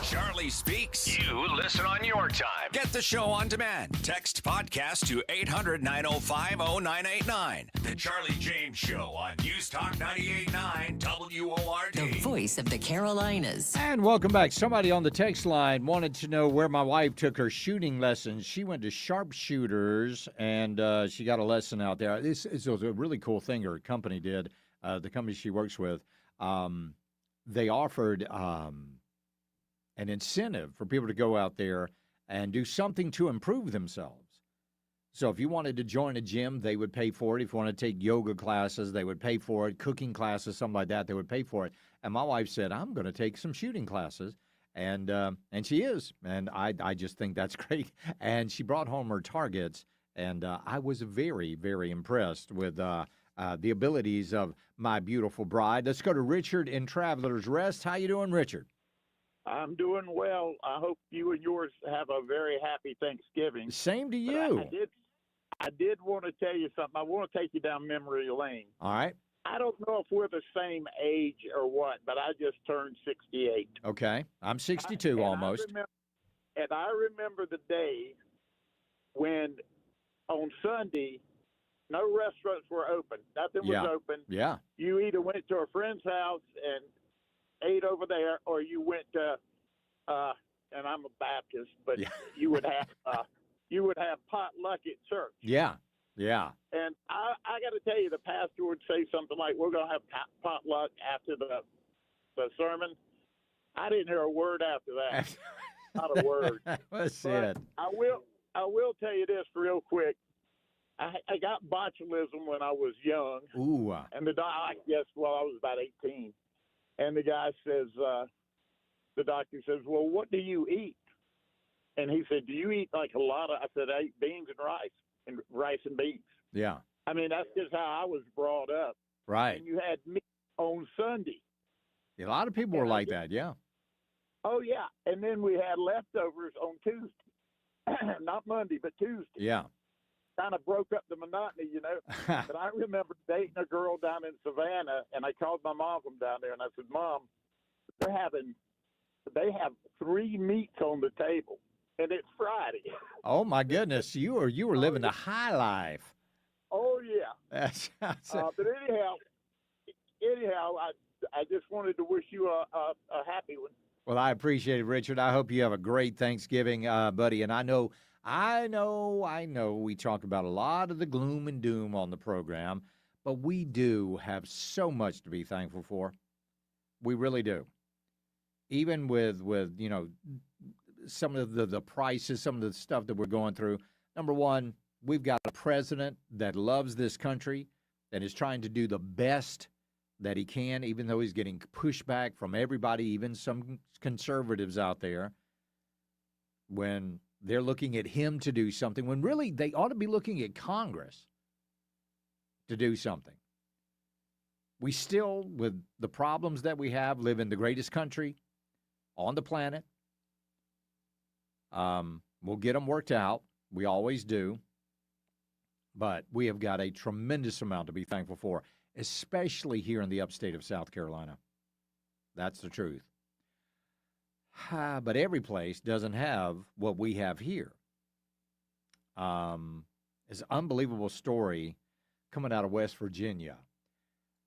Charlie Speaks. You listen on your time. Get the show on demand. Text podcast to 800-905-0989. The Charlie James Show on News Talk 98.9 WORD. The voice of the Carolinas. And welcome back. Somebody on the text line wanted to know where my wife took her shooting lessons. She went to Sharpshooters, and she got a lesson out there. This was a really cool thing her company did, the company she works with. They offered an incentive for people to go out there and do something to improve themselves. So if you wanted to join a gym, they would pay for it. If you want to take yoga classes, they would pay for it. Cooking classes, something like that, they would pay for it. And my wife said, I'm going to take some shooting classes. And she is. And I just think that's great. And she brought home her targets. And I was very, very impressed with the abilities of my beautiful bride. Let's go to Richard in Travelers Rest. How you doing, Richard? I'm doing well. I hope you and yours have a very happy Thanksgiving. Same to you. I did want to tell you something. I want to take you down memory lane. All right. I don't know if we're the same age or what, but I just turned 68. Okay. I'm 62 almost. I remember the day when on Sunday, no restaurants were open. Nothing was open. Yeah. You either went to a friend's house and ate over there, or you went to, and I'm a Baptist, but you would have potluck at church. Yeah, yeah. And I got to tell you, the pastor would say something like, "We're going to have potluck after the sermon." I didn't hear a word after that. Not a word. That's it. I will tell you this real quick. I got botulism when I was young. Ooh. And I guess I was about 18. And the guy says, the doctor says, "Well, what do you eat?" And he said, "Do you eat like a lot of?" I said, "I eat beans and rice and beans." Yeah. I mean, that's just how I was brought up. Right. And you had meat on Sunday. A lot of people were like that, yeah. Oh, yeah. And then we had leftovers on Tuesday. Not Monday, but Tuesday. Yeah. Kind of broke up the monotony, you know. But I remember dating a girl down in Savannah, and I called my mom from down there, and I said, "Mom, they have 3 meats on the table, and it's Friday." Oh my goodness, you were living the high life. Oh yeah. But anyhow, I just wanted to wish you a happy one. Well, I appreciate it, Richard. I hope you have a great Thanksgiving, buddy. And I know we talk about a lot of the gloom and doom on the program, but we do have so much to be thankful for. We really do. Even with some of the prices, some of the stuff that we're going through. Number one, we've got a president that loves this country, that is trying to do the best that he can, even though he's getting pushback from everybody, even some conservatives out there, when they're looking at him to do something, when really they ought to be looking at Congress to do something. We still, with the problems that we have, live in the greatest country on the planet. We'll get them worked out. We always do. But we have got a tremendous amount to be thankful for, especially here in the upstate of South Carolina. That's the truth. But every place doesn't have what we have here. It's an unbelievable story coming out of West Virginia.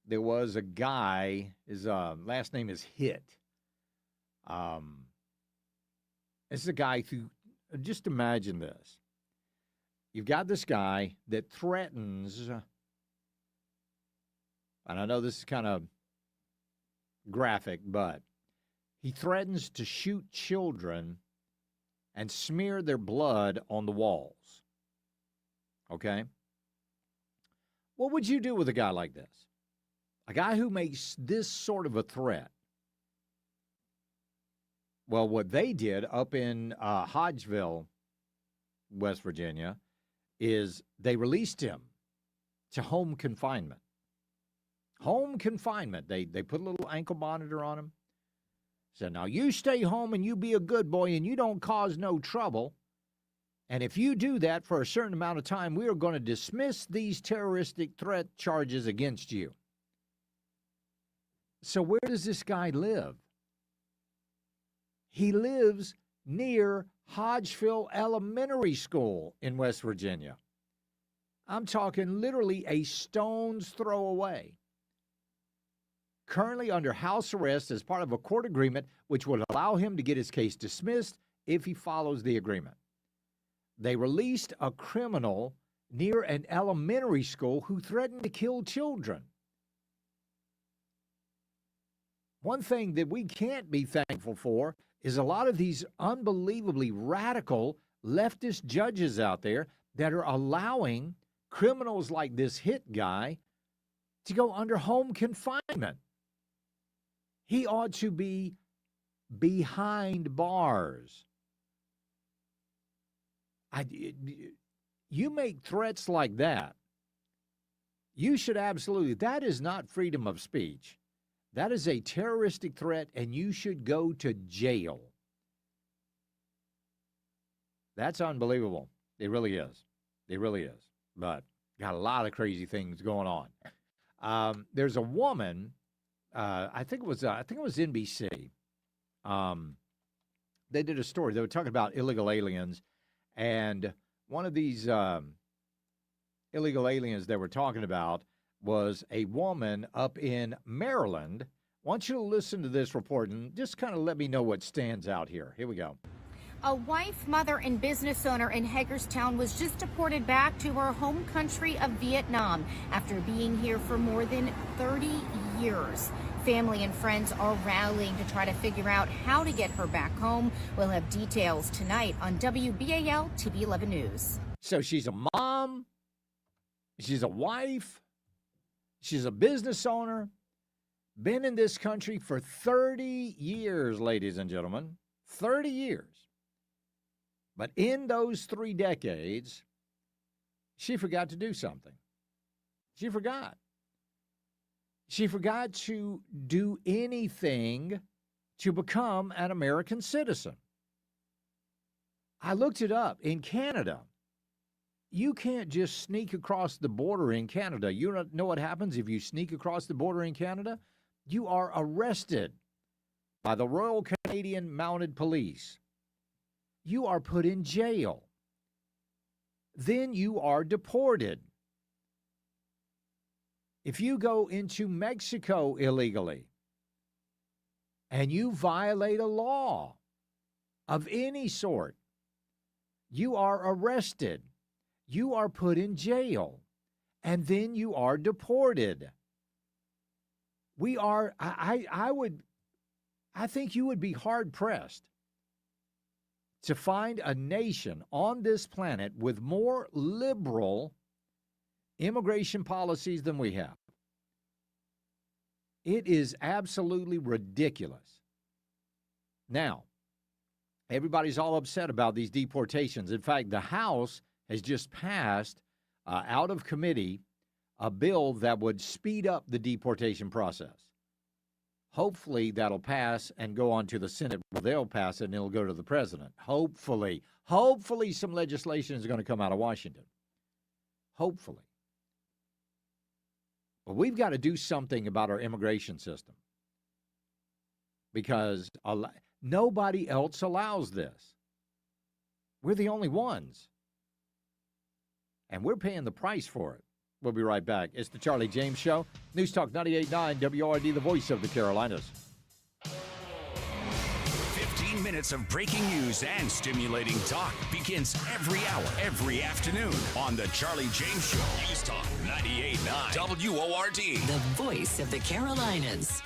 There was a guy, his last name is Hitt. This is a guy who, just imagine this. You've got this guy that threatens, and I know this is kind of graphic, but he threatens to shoot children and smear their blood on the walls. Okay? What would you do with a guy like this? A guy who makes this sort of a threat. Well, what they did up in Hodgeville, West Virginia, is they released him to home confinement. Home confinement. They put a little ankle monitor on him. Said, now you stay home and you be a good boy and you don't cause no trouble. And if you do that for a certain amount of time, we are going to dismiss these terroristic threat charges against you. So where does this guy live? He lives near Hodgeville Elementary School in West Virginia. I'm talking literally a stone's throw away. Currently under house arrest as part of a court agreement which would allow him to get his case dismissed if he follows the agreement. They released a criminal near an elementary school who threatened to kill children. One thing that we can't be thankful for is a lot of these unbelievably radical leftist judges out there that are allowing criminals like this hit guy to go under home confinement. He ought to be behind bars. You make threats like that, you should absolutely, that is not freedom of speech. That is a terroristic threat, and you should go to jail. That's unbelievable. It really is. It really is. But got a lot of crazy things going on. There's a woman, I think it was NBC. They did a story. They were talking about illegal aliens, and one of these illegal aliens they were talking about was a woman up in Maryland. I want you to listen to this report and just kind of let me know what stands out here. Here we go. A wife, mother, and business owner in Hagerstown was just deported back to her home country of Vietnam after being here for more than 30 years. Family and friends are rallying to try to figure out how to get her back home. We'll have details tonight on WBAL TV 11 News. So she's a mom, she's a wife, she's a business owner, been in this country for 30 years, ladies and gentlemen, 30 years. But in those 3 decades, she forgot to do something. She forgot. She forgot to do anything to become an American citizen. I looked it up. In Canada, you can't just sneak across the border in Canada. You know what happens if you sneak across the border in Canada? You are arrested by the Royal Canadian Mounted Police. You are put in jail. Then you are deported. If you go into Mexico illegally and you violate a law of any sort, you are arrested. You are put in jail. And then you are deported. I think you would be hard pressed to find a nation on this planet with more liberal immigration policies than we have. It is absolutely ridiculous. Now, everybody's all upset about these deportations. In fact, the House has just passed out of committee a bill that would speed up the deportation process. Hopefully that'll pass and go on to the Senate. Well, they'll pass it and it'll go to the president. Hopefully some legislation is going to come out of Washington. Hopefully. But we've got to do something about our immigration system because nobody else allows this. We're the only ones. And we're paying the price for it. We'll be right back. It's the Charlie James Show. News Talk 98.9 WORD, the voice of the Carolinas. 15 minutes of breaking news and stimulating talk begins every hour, every afternoon on the Charlie James Show. News Talk 98.9 WORD. The voice of the Carolinas.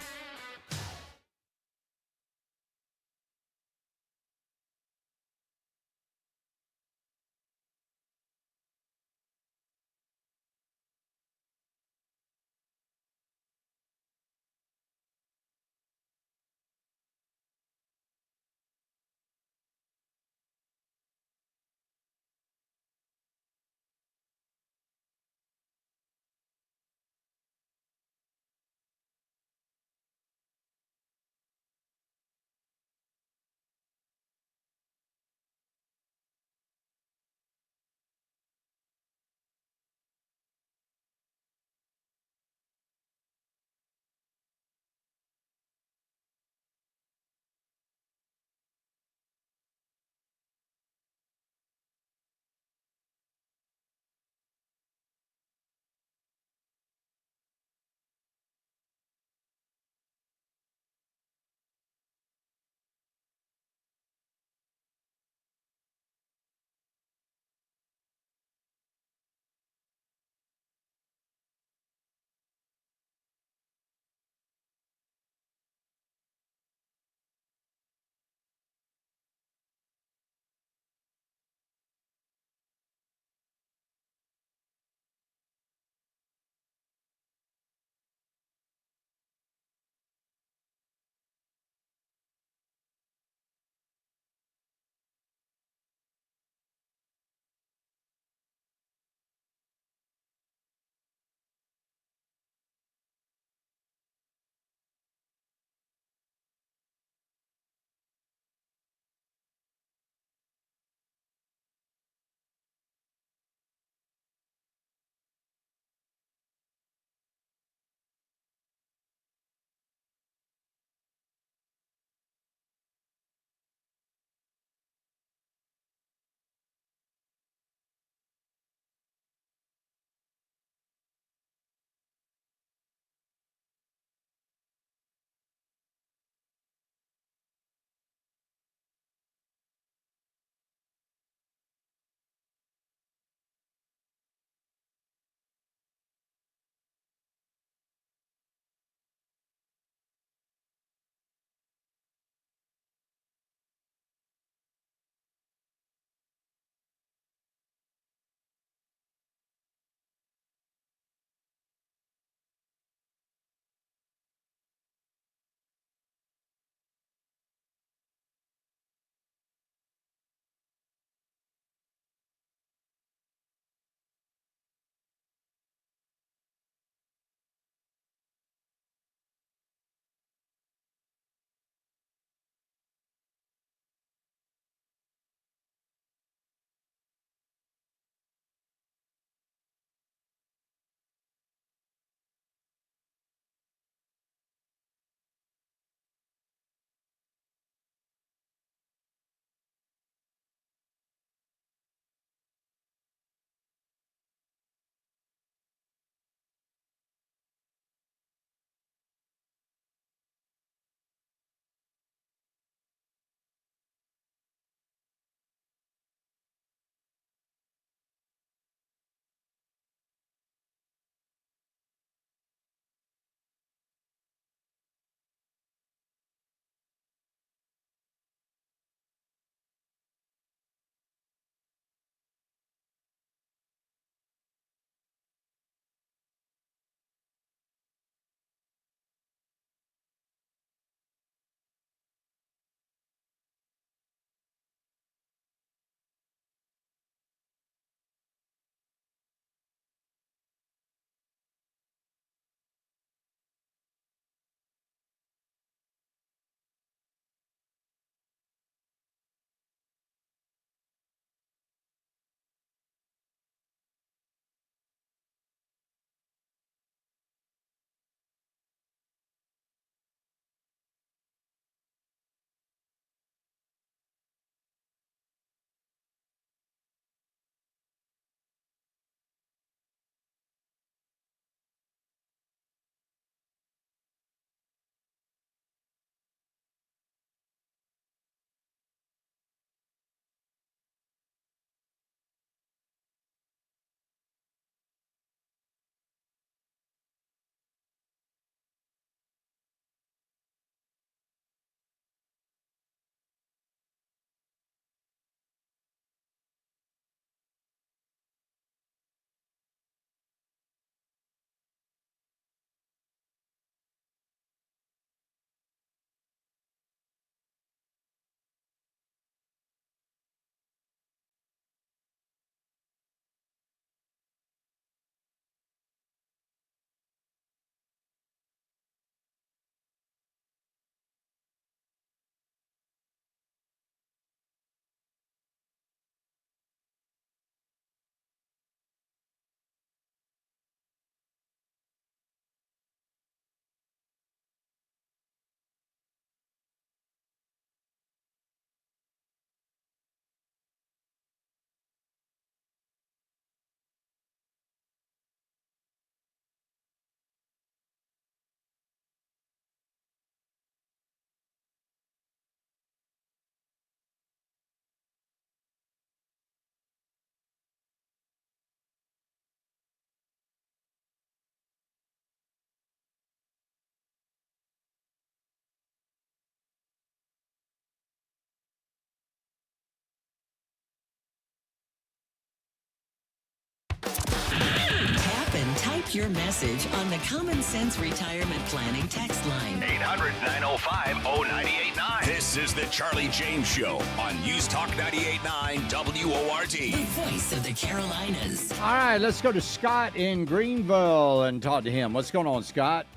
Drop your message on the Common Sense Retirement Planning text line. 800-905-0989. This is the Charlie James Show on News Talk 98.9 WORD. The voice of the Carolinas. All right, let's go to Scott in Greenville and talk to him. What's going on, Scott?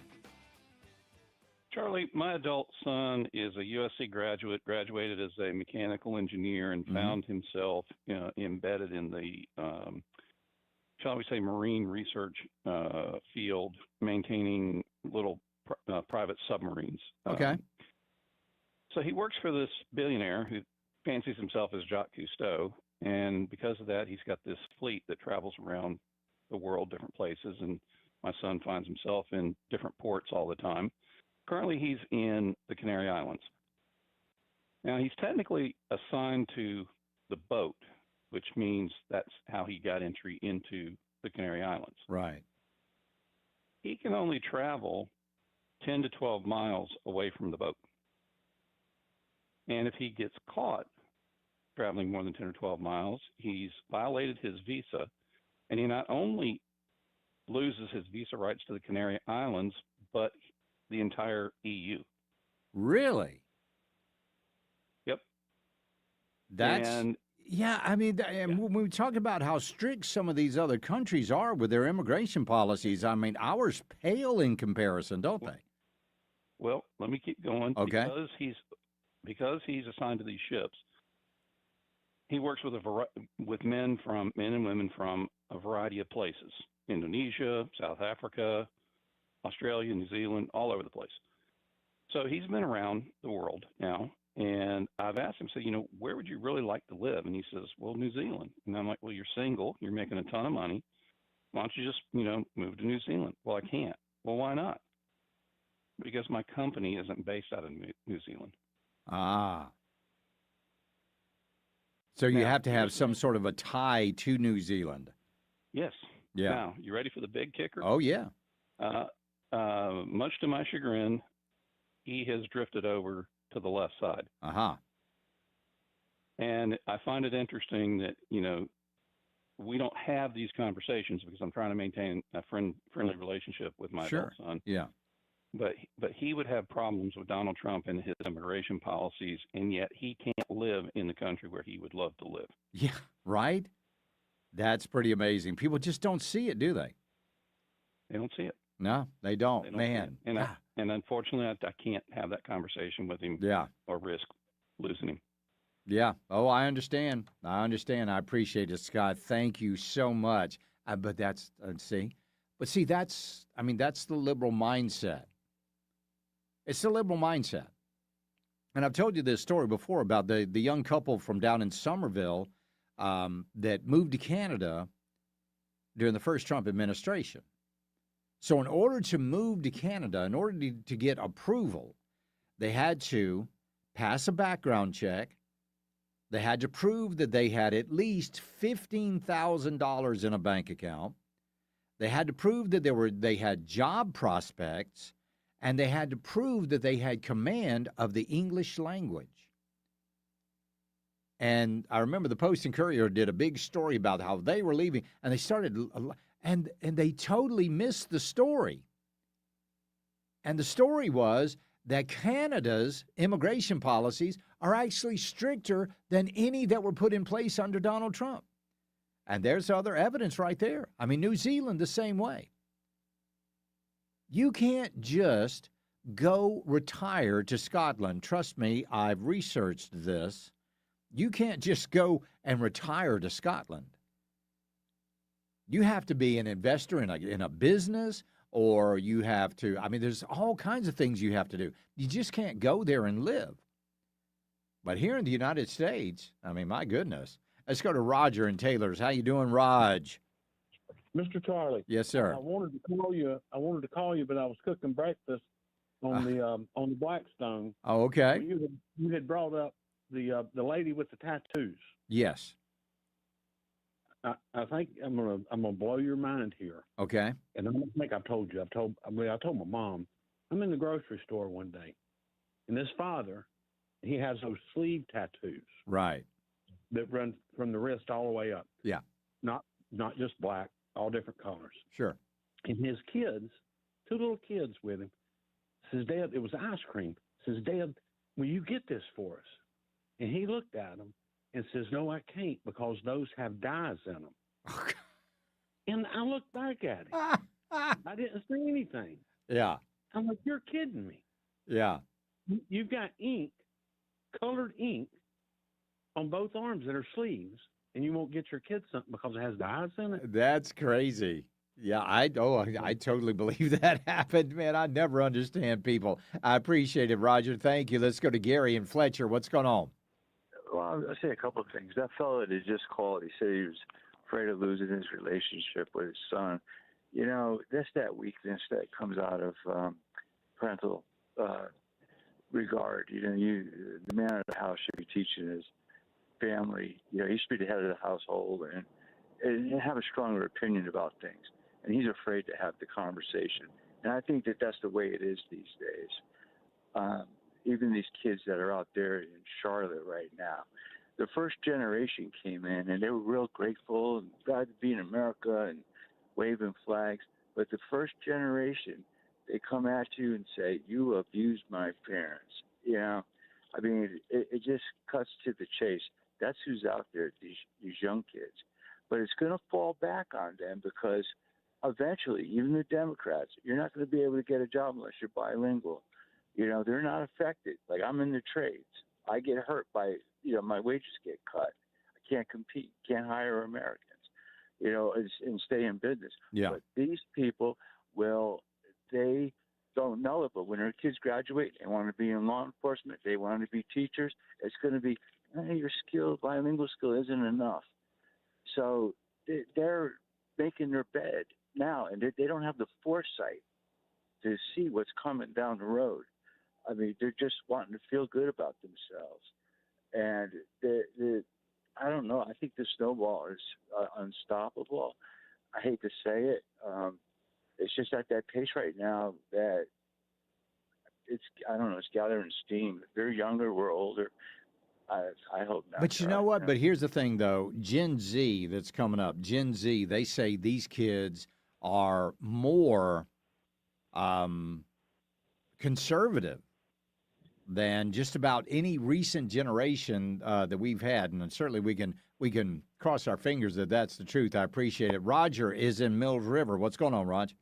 Charlie, my adult son is a USC graduate, graduated as a mechanical engineer, and found himself embedded in the, shall we say, marine research field, maintaining little private submarines. Okay. So he works for this billionaire who fancies himself as Jacques Cousteau, and because of that, he's got this fleet that travels around the world, different places, and my son finds himself in different ports all the time. Currently, he's in the Canary Islands. Now, he's technically assigned to the boat, which means that's how he got entry into the Canary Islands. Right. He can only travel 10 to 12 miles away from the boat. And if he gets caught traveling more than 10 or 12 miles, he's violated his visa, and he not only loses his visa rights to the Canary Islands, but the entire EU. Really? Yep. That's yeah. I mean, when we talk about how strict some of these other countries are with their immigration policies, I mean, ours pale in comparison, don't they? Well, let me keep going. Okay. Because he's assigned to these ships, he works with men and women from a variety of places: Indonesia, South Africa, Australia, New Zealand, all over the place. So he's been around the world now, and I've asked him, where would you really like to live? And he says, well, New Zealand. And I'm like, well, you're single, you're making a ton of money. Why don't you just, move to New Zealand? Well, I can't. Well, why not? Because my company isn't based out of New Zealand. Ah. So you have to have some sort of a tie to New Zealand. Yes. Yeah. Now, you ready for the big kicker? Oh, yeah. Much to my chagrin, he has drifted over to the left side. Uh-huh. And I find it interesting that, we don't have these conversations because I'm trying to maintain a friendly relationship with my adult son. Yeah. But he would have problems with Donald Trump and his immigration policies, and yet he can't live in the country where he would love to live. Yeah, right? That's pretty amazing. People just don't see it, do they? They don't see it. No, they don't. They don't Man. see it. And unfortunately, I can't have that conversation with him. Yeah. Or risk losing him. Yeah. Oh, I understand. I appreciate it, Scott. Thank you so much. But that's, that's the liberal mindset. It's the liberal mindset. And I've told you this story before about the young couple from down in Somerville that moved to Canada during the first Trump administration. So in order to move to Canada, in order to get approval, they had to pass a background check. They had to prove that they had at least $15,000 in a bank account. They had to prove that they had job prospects, and they had to prove that they had command of the English language. And I remember the Post and Courier did a big story about how they were leaving, and they started, and they totally missed the story. And the story was that Canada's immigration policies are actually stricter than any that were put in place under Donald Trump. And there's other evidence right there. I mean, New Zealand the same way. You can't just go retire to Scotland. Trust me, I've researched this. You can't just go and retire to Scotland. You have to be an investor in a business, or you have to, there's all kinds of things you have to do. You just can't go there and live. But here in the United States, my goodness. Let's go to Roger and Taylor's. How you doing, Raj? Mr. Charlie. Yes, sir. I wanted to call you, but I was cooking breakfast on the Blackstone. Oh, okay. You had brought up the lady with the tattoos. Yes. I think I'm gonna blow your mind here. Okay. And I don't think I've told you. I told my mom. I'm in the grocery store one day, and this father, he has those sleeve tattoos. Right. That run from the wrist all the way up. Yeah. Not just black, all different colors. Sure. And his kids, two little kids with him, says, Dad, it was ice cream. Says, Dad, will you get this for us? And he looked at him and says, no, I can't because those have dyes in them. And I looked back at him. I didn't say anything. Yeah. I'm like, you're kidding me. Yeah. You've got ink, colored ink, on both arms that are sleeves, and you won't get your kids something because it has dyes in it. That's crazy. Yeah, I totally believe that happened, man. I never understand people. I appreciate it, Roger. Thank you. Let's go to Gary and Fletcher. What's going on? Well, I'll say a couple of things. That fellow that just called, he said he was afraid of losing his relationship with his son. You know, that's that weakness that comes out of parental regard. You know, the man of the house should be teaching his family. You know, he should be the head of the household and have a stronger opinion about things. And he's afraid to have the conversation. And I think that that's the way it is these days. Even these kids that are out there in Charlotte right now, the first generation came in and they were real grateful and glad to be in America and waving flags. But the first generation, they come at you and say, you abused my parents. You know, I mean, it just cuts to the chase. That's who's out there, these young kids. But it's going to fall back on them because eventually, even the Democrats, you're not going to be able to get a job unless you're bilingual. You know, they're not affected. Like, I'm in the trades. I get hurt by, you know, my wages get cut. I can't compete, can't hire Americans, you know, and stay in business. Yeah. But these people, well, they don't know it, but when their kids graduate, they want to be in law enforcement, they want to be teachers, it's going to be, your skill, bilingual skill isn't enough. So they're making their bed now, and they don't have the foresight to see what's coming down the road. I mean, they're just wanting to feel good about themselves. And I don't know. I think the snowball is unstoppable. I hate to say it. It's just at that pace right now that it's gathering steam. They're younger, we're older. I hope not. But you know what? But here's the thing, though. Gen Z that's coming up, Gen Z, they say these kids are more conservative than just about any recent generation that we've had. And certainly we can cross our fingers that that's the truth. I appreciate it. Roger is in Mills River. What's going on, Raj?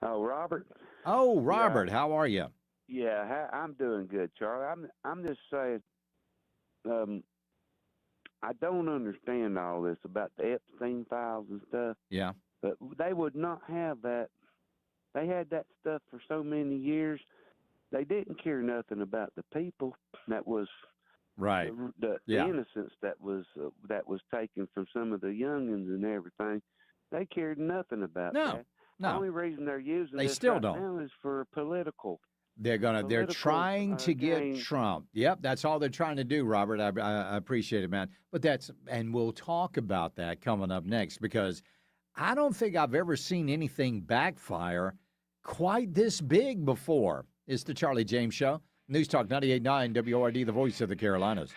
Oh, Robert. Oh, Robert, how are you? Yeah, I'm doing good, Charlie. I'm just saying, I don't understand all this about the Epstein files and stuff. Yeah. But they would not have that. They had that stuff for so many years. They didn't care nothing about the people. That was right. The innocence that was taken from some of the youngins and everything. They cared nothing about that. No. The only reason they're using They this still right don't. now is for political. They're trying to get gain. Trump. Yep, that's all they're trying to do, Robert. I appreciate it, man. But and we'll talk about that coming up next because I don't think I've ever seen anything backfire quite this big before. It's the Charlie James Show. News Talk 98.9 WORD, the voice of the Carolinas.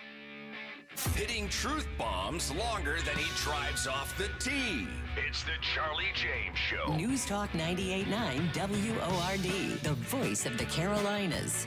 Hitting truth bombs longer than he drives off the tee. It's the Charlie James Show. News Talk 98.9 WORD, the voice of the Carolinas.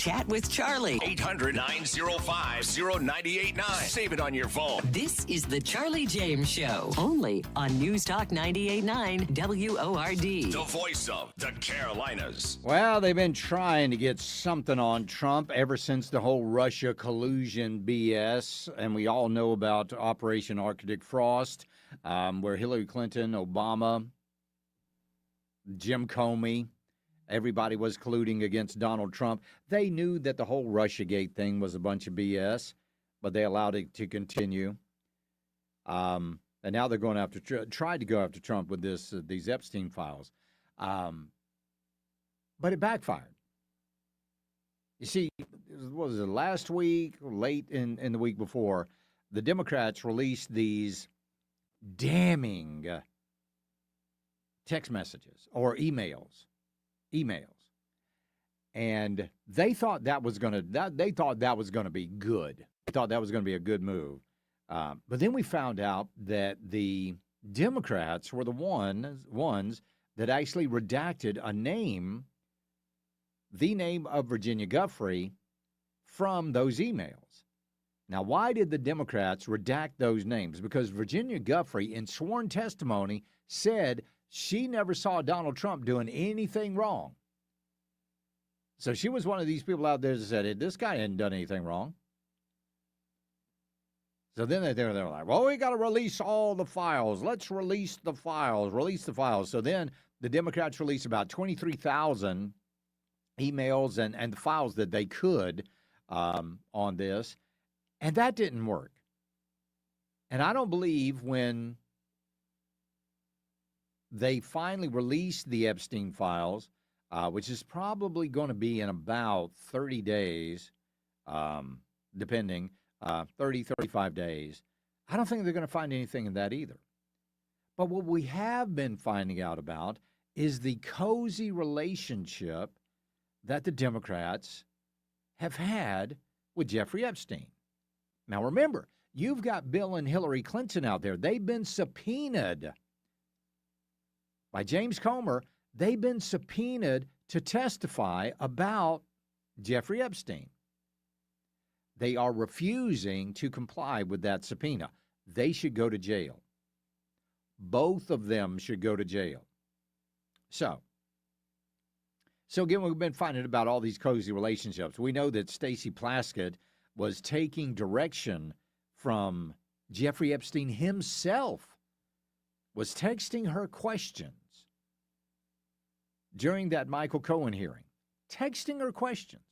Chat with Charlie. 800-905-0989. Save it on your phone. This is the Charlie James Show, only on News Talk 98.9 WORD. The voice of the Carolinas. Well, they've been trying to get something on Trump ever since the whole Russia collusion BS, and we all know about Operation Arctic Frost, where Hillary Clinton, Obama, Jim Comey, everybody was colluding against Donald Trump. They knew that the whole Russiagate thing was a bunch of BS, but they allowed it to continue. And now they're going after, tried to go after Trump with these Epstein files. But it backfired. You see, what was it, last week, or late in the week before, the Democrats released these damning text messages or emails. And they thought that was going to be good. They thought that was going to be a good move. But then we found out that the Democrats were the ones that actually redacted the name of Virginia Giuffre from those emails. Now, why did the Democrats redact those names? Because Virginia Giuffre, in sworn testimony, said she never saw Donald Trump doing anything wrong. So she was one of these people out there that said, this guy hadn't done anything wrong. So then they were like, well, we got to release all the files. Let's release the files. So then the Democrats released about 23,000 emails and the files that they could on this. And that didn't work. And I don't believe when they finally released the Epstein files, which is probably going to be in about 30 days, depending, 30, 35 days. I don't think they're going to find anything in that either. But what we have been finding out about is the cozy relationship that the Democrats have had with Jeffrey Epstein. Now, remember, you've got Bill and Hillary Clinton out there. They've been subpoenaed by James Comer. They've been subpoenaed to testify about Jeffrey Epstein. They are refusing to comply with that subpoena. They should go to jail. Both of them should go to jail. So again, we've been finding about all these cozy relationships. We know that Stacey Plaskett was taking direction from Jeffrey Epstein himself, was texting her questions during that Michael Cohen hearing, texting her questions.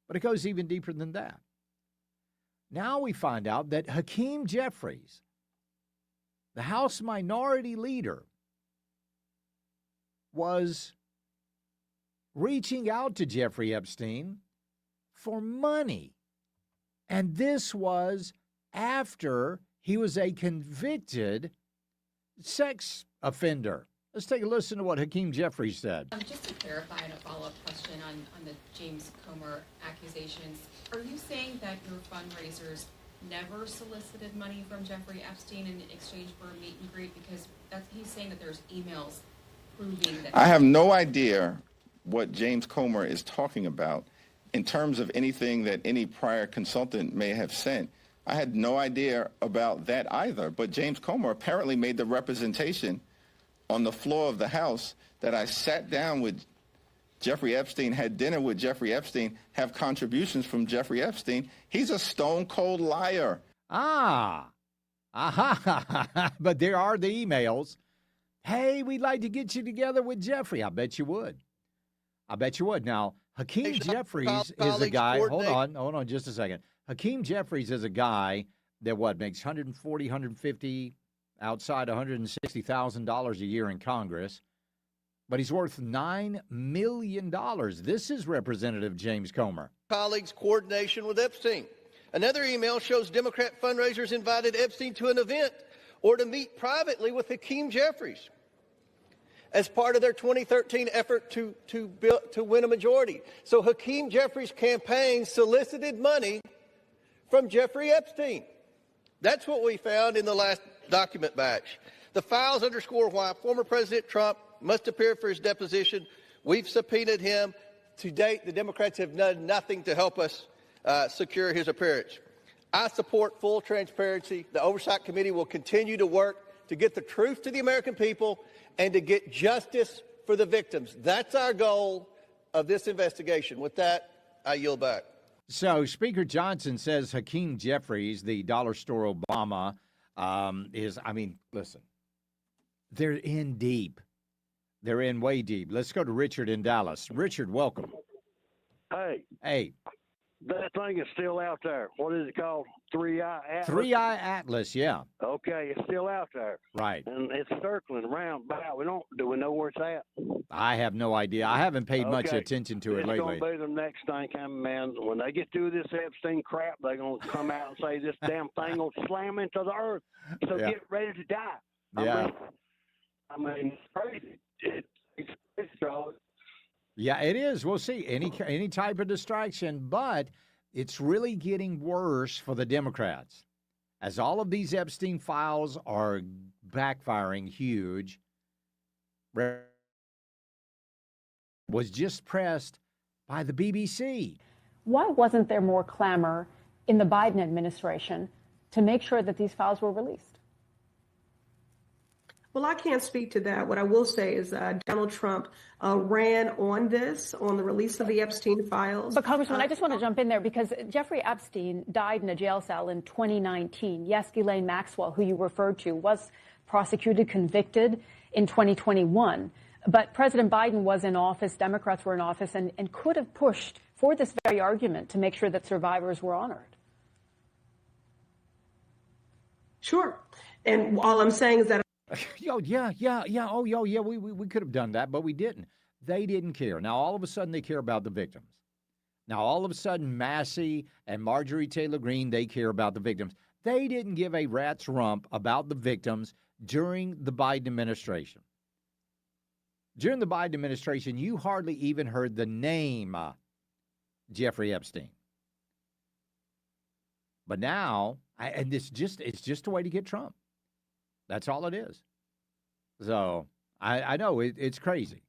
But it goes even deeper than that. Now we find out that Hakeem Jeffries, the House Minority Leader, was reaching out to Jeffrey Epstein for money. And this was after he was a convicted sex offender. Let's take a listen to what Hakeem Jeffries said. Just to clarify and a follow-up question on the James Comer accusations, are you saying that your fundraisers never solicited money from Jeffrey Epstein in exchange for a meet and greet? Because he's saying that there's emails proving that. I have no idea what James Comer is talking about in terms of anything that any prior consultant may have sent. I had no idea about that either. But James Comer apparently made the representation on the floor of the House that I sat down with Jeffrey Epstein, had dinner with Jeffrey Epstein, have contributions from Jeffrey Epstein. He's a stone cold liar. But there are the emails. Hey, we'd like to get you together with Jeffrey. I bet you would. Now, Hakeem Jeffries is a guy. Hold on just a second. Hakeem Jeffries is a guy that makes $140, $150, outside $160,000 a year in Congress, but he's worth $9 million. This is Representative James Comer. Colleagues' coordination with Epstein. Another email shows Democrat fundraisers invited Epstein to an event or to meet privately with Hakeem Jeffries as part of their 2013 effort to win a majority. So Hakeem Jeffries' campaign solicited money from Jeffrey Epstein. That's what we found in the last document batch. The files underscore why former President Trump must appear for his deposition. We've subpoenaed him To date, the Democrats have done nothing to help us secure his appearance. I support full transparency. The Oversight Committee will continue to work to get the truth to the American people and to get justice for the victims. That's our goal of this investigation. With that, I yield back. So Speaker Johnson says Hakeem Jeffries, the dollar store Obama, listen, they're in deep. They're in way deep. Let's go to Richard in Dallas. Richard, welcome. Hey. Hey. That thing is still out there. What is it called? 3-Eye Atlas? 3-Eye Atlas, yeah. Okay, it's still out there. Right. And it's circling around about. Do we know where it's at? I have no idea. I haven't paid much Okay. attention to it It's lately. going to be the next thing coming, man. When they get through this Epstein crap, they're going to come out and say this damn thing will slam into the earth. So Yeah. get ready to die. Yeah. I mean it's crazy. It's crazy, Charlie. Yeah, it is. We'll see. Any type of distraction, but it's really getting worse for the Democrats. As all of these Epstein files are backfiring huge, was just pressed by the BBC. Why wasn't there more clamor in the Biden administration to make sure that these files were released? Well, I can't speak to that. What I will say is Donald Trump ran on the release of the Epstein files. But Congressman, I just want to jump in there because Jeffrey Epstein died in a jail cell in 2019. Yes, Ghislaine Maxwell, who you referred to, was prosecuted, convicted in 2021. But President Biden was in office, Democrats were in office, and could have pushed for this very argument to make sure that survivors were honored. Sure. And all I'm saying is that we could have done that, but we didn't. They didn't care. Now, all of a sudden, they care about the victims. Now, all of a sudden, Massey and Marjorie Taylor Greene, they care about the victims. They didn't give a rat's rump about the victims during the Biden administration. During the Biden administration, you hardly even heard the name Jeffrey Epstein. But now, it's just a way to get Trump. That's all it is. So I know it's crazy.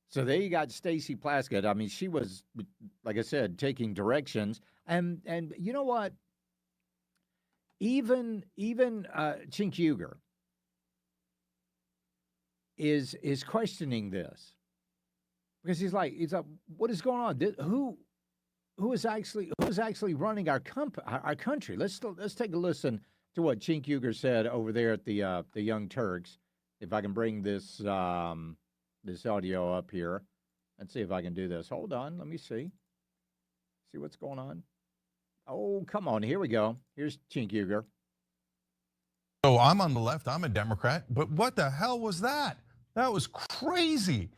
So there you got Stacey Plaskett. I mean, she was, like I said, taking directions. And you know what? Even Cenk Uygur is questioning this because he's like, what is going on? Who is actually running our country? Let's take a listen to what Cenk Uygur said over there at the Young Turks. If I can bring this this audio up here and see if I can do this. Hold on, let me see what's going on. Oh, come on, here we go. Here's Cenk Uygur. So I'm on the left, I'm a Democrat, but what the hell was that? That was crazy.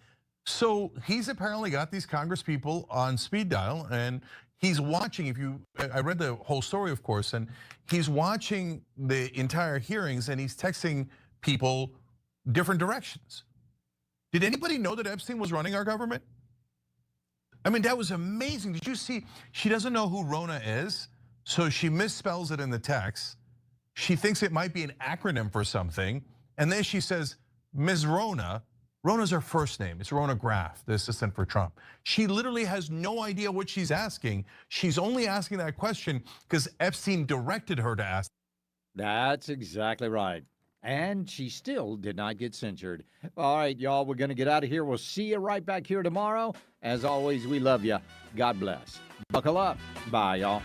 So he's apparently got these Congress people on speed dial and he's watching, I read the whole story, of course, and he's watching the entire hearings and he's texting people different directions. Did anybody know that Epstein was running our government? I mean, that was amazing. Did you see, she doesn't know who Rona is, so she misspells it in the text. She thinks it might be an acronym for something, and then she says, Ms. Rona. Rona's her first name. It's Rona Graff, the assistant for Trump. She literally has no idea what she's asking. She's only asking that question because Epstein directed her to ask. That's exactly right. And she still did not get censured. All right, y'all, we're going to get out of here. We'll see you right back here tomorrow. As always, we love you. God bless. Buckle up. Bye, y'all.